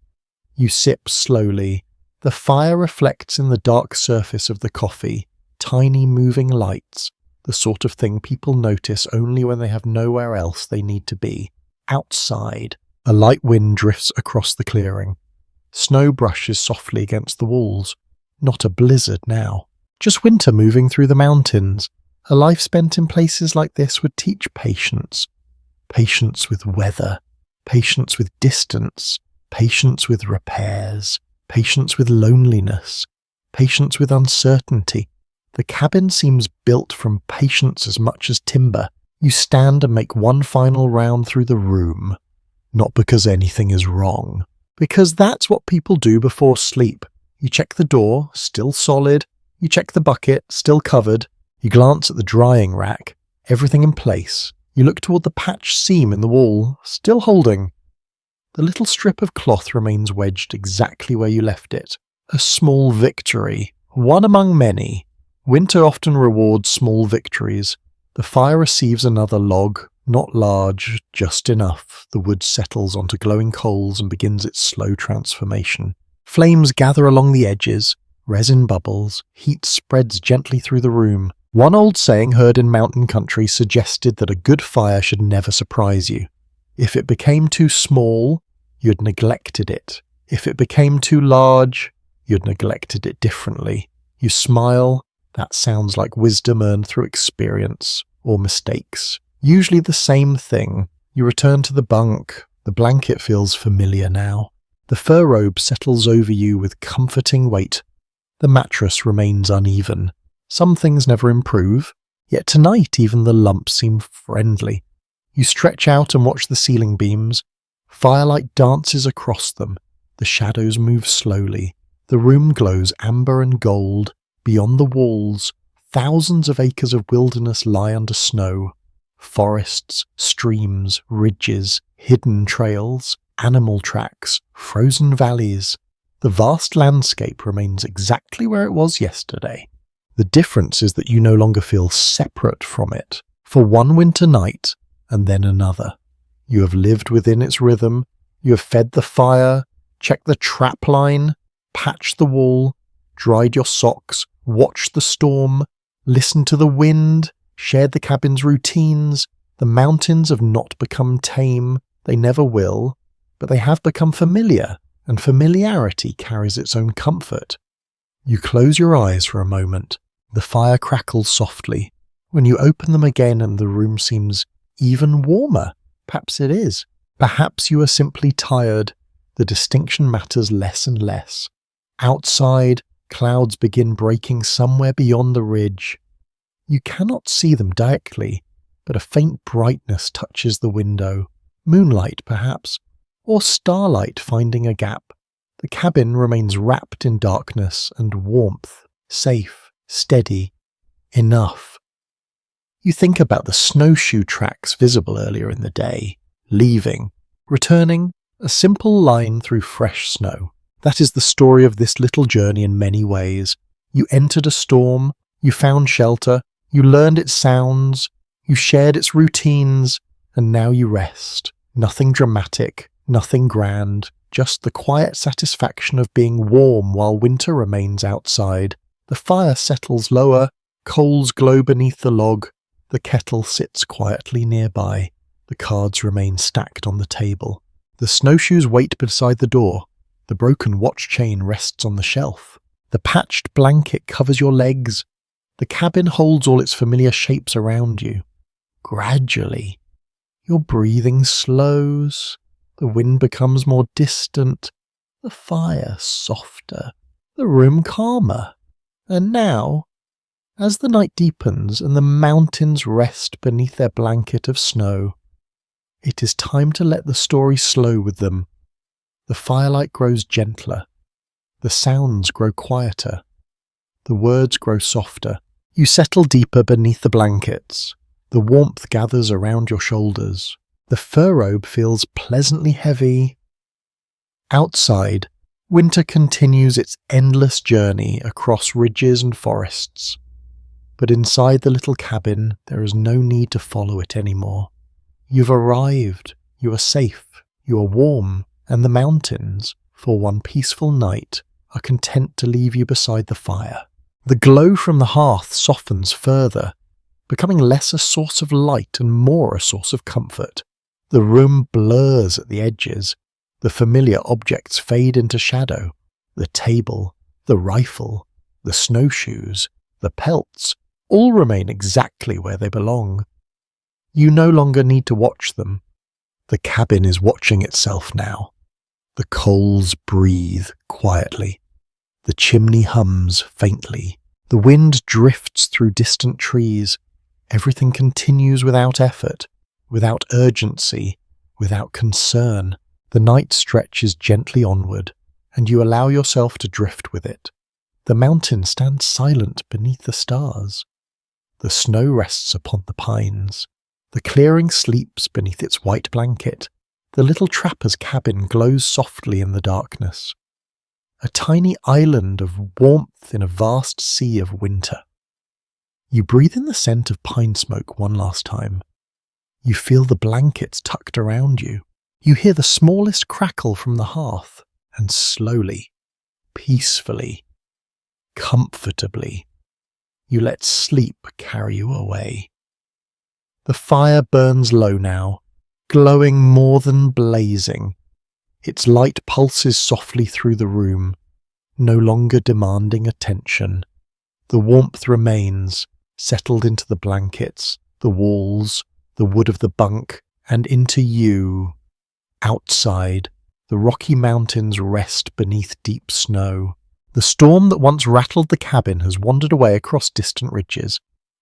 You sip slowly. The fire reflects in the dark surface of the coffee, tiny moving lights, the sort of thing people notice only when they have nowhere else they need to be. Outside, a light wind drifts across the clearing. Snow brushes softly against the walls. Not a blizzard now. Just winter moving through the mountains. A life spent in places like this would teach patience. Patience with weather. Patience with distance. Patience with repairs. Patience with loneliness. Patience with uncertainty. The cabin seems built from patience as much as timber. You stand and make one final round through the room. Not because anything is wrong. Because that's what people do before sleep. You check the door, still solid. You check the bucket, still covered. You glance at the drying rack. Everything in place. You look toward the patched seam in the wall, still holding. The little strip of cloth remains wedged exactly where you left it. A small victory, one among many. Winter often rewards small victories. The fire receives another log, not large, just enough. The wood settles onto glowing coals and begins its slow transformation. Flames gather along the edges, resin bubbles, heat spreads gently through the room. One old saying heard in mountain country suggested that a good fire should never surprise you. If it became too small, you'd neglected it. If it became too large, you'd neglected it differently. You smile. That sounds like wisdom earned through experience or mistakes. Usually the same thing. You return to the bunk. The blanket feels familiar now. The fur robe settles over you with comforting weight. The mattress remains uneven. Some things never improve, yet tonight even the lumps seem friendly. You stretch out and watch the ceiling beams. Firelight dances across them. The shadows move slowly. The room glows amber and gold. Beyond the walls, thousands of acres of wilderness lie under snow. Forests, streams, ridges, hidden trails, animal tracks, frozen valleys. The vast landscape remains exactly where it was yesterday. The difference is that you no longer feel separate from it. For one winter night, and then another. You have lived within its rhythm. You have fed the fire, checked the trap line, patched the wall, dried your socks, watched the storm, listened to the wind, shared the cabin's routines. The mountains have not become tame. They never will, but they have become familiar, and familiarity carries its own comfort. You close your eyes for a moment. The fire crackles softly. When you open them again and the room seems even warmer, perhaps it is. Perhaps you are simply tired. The distinction matters less and less. Outside, clouds begin breaking somewhere beyond the ridge. You cannot see them directly, but a faint brightness touches the window. Moonlight, perhaps, or starlight finding a gap. The cabin remains wrapped in darkness and warmth, safe, steady, enough. You think about the snowshoe tracks visible earlier in the day, leaving, returning, a simple line through fresh snow. That is the story of this little journey in many ways. You entered a storm, you found shelter, you learned its sounds, you shared its routines, and now you rest. Nothing dramatic, nothing grand, just the quiet satisfaction of being warm while winter remains outside. The fire settles lower, coals glow beneath the log, the kettle sits quietly nearby. The cards remain stacked on the table. The snowshoes wait beside the door. The broken watch chain rests on the shelf. The patched blanket covers your legs. The cabin holds all its familiar shapes around you. Gradually, your breathing slows. The wind becomes more distant. The fire softer. The room calmer. And now, as the night deepens and the mountains rest beneath their blanket of snow, it is time to let the story slow with them. The firelight grows gentler. The sounds grow quieter. The words grow softer. You settle deeper beneath the blankets. The warmth gathers around your shoulders. The fur robe feels pleasantly heavy. Outside, winter continues its endless journey across ridges and forests. But inside the little cabin, there is no need to follow it anymore. You've arrived. You are safe. You are warm. And the mountains, for one peaceful night, are content to leave you beside the fire. The glow from the hearth softens further, becoming less a source of light and more a source of comfort. The room blurs at the edges. The familiar objects fade into shadow. The table, the rifle, the snowshoes, the pelts, all remain exactly where they belong. You no longer need to watch them. The cabin is watching itself now. The coals breathe quietly. The chimney hums faintly. The wind drifts through distant trees. Everything continues without effort, without urgency, without concern. The night stretches gently onward, and you allow yourself to drift with it. The mountain stands silent beneath the stars. The snow rests upon the pines. The clearing sleeps beneath its white blanket. The little trapper's cabin glows softly in the darkness. A tiny island of warmth in a vast sea of winter. You breathe in the scent of pine smoke one last time. You feel the blankets tucked around you. You hear the smallest crackle from the hearth, and slowly, peacefully, comfortably, you let sleep carry you away. The fire burns low now, glowing more than blazing. Its light pulses softly through the room, no longer demanding attention. The warmth remains, settled into the blankets, the walls, the wood of the bunk, and into you. Outside, the Rocky Mountains rest beneath deep snow. The storm that once rattled the cabin has wandered away across distant ridges.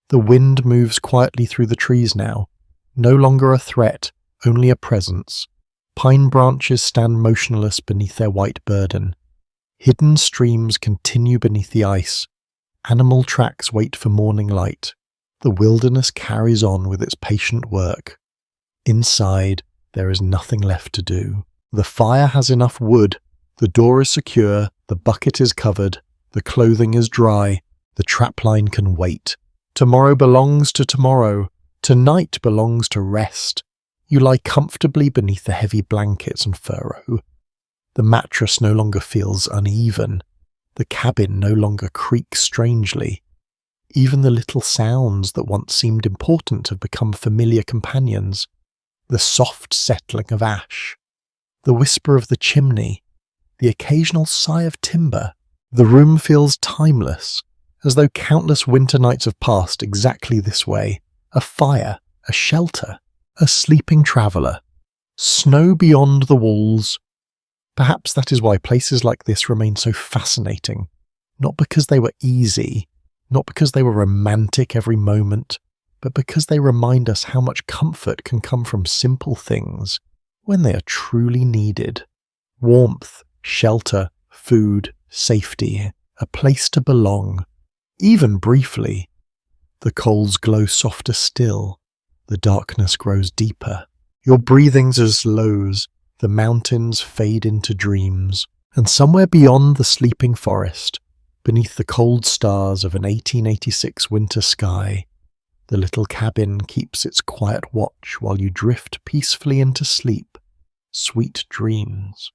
The wind moves quietly through the trees now, no longer a threat, only a presence. Pine branches stand motionless beneath their white burden. Hidden streams continue beneath the ice. Animal tracks wait for morning light. The wilderness carries on with its patient work. Inside, there is nothing left to do. The fire has enough wood. The door is secure. The bucket is covered. The clothing is dry. The trapline can wait. Tomorrow belongs to tomorrow. Tonight belongs to rest. You lie comfortably beneath the heavy blankets and furrow. The mattress no longer feels uneven. The cabin no longer creaks strangely. Even the little sounds that once seemed important have become familiar companions. The soft settling of ash, the whisper of the chimney, the occasional sigh of timber. The room feels timeless, as though countless winter nights have passed exactly this way. A fire, a shelter, a sleeping traveller. Snow beyond the walls. Perhaps that is why places like this remain so fascinating. Not because they were easy, not because they were romantic every moment, but because they remind us how much comfort can come from simple things when they are truly needed. Warmth, shelter, food, safety, a place to belong. Even briefly. The coals glow softer still. The darkness grows deeper. Your breathings are slows. The mountains fade into dreams. And somewhere beyond the sleeping forest, beneath the cold stars of an 1886 winter sky, the little cabin keeps its quiet watch while you drift peacefully into sleep. Sweet dreams.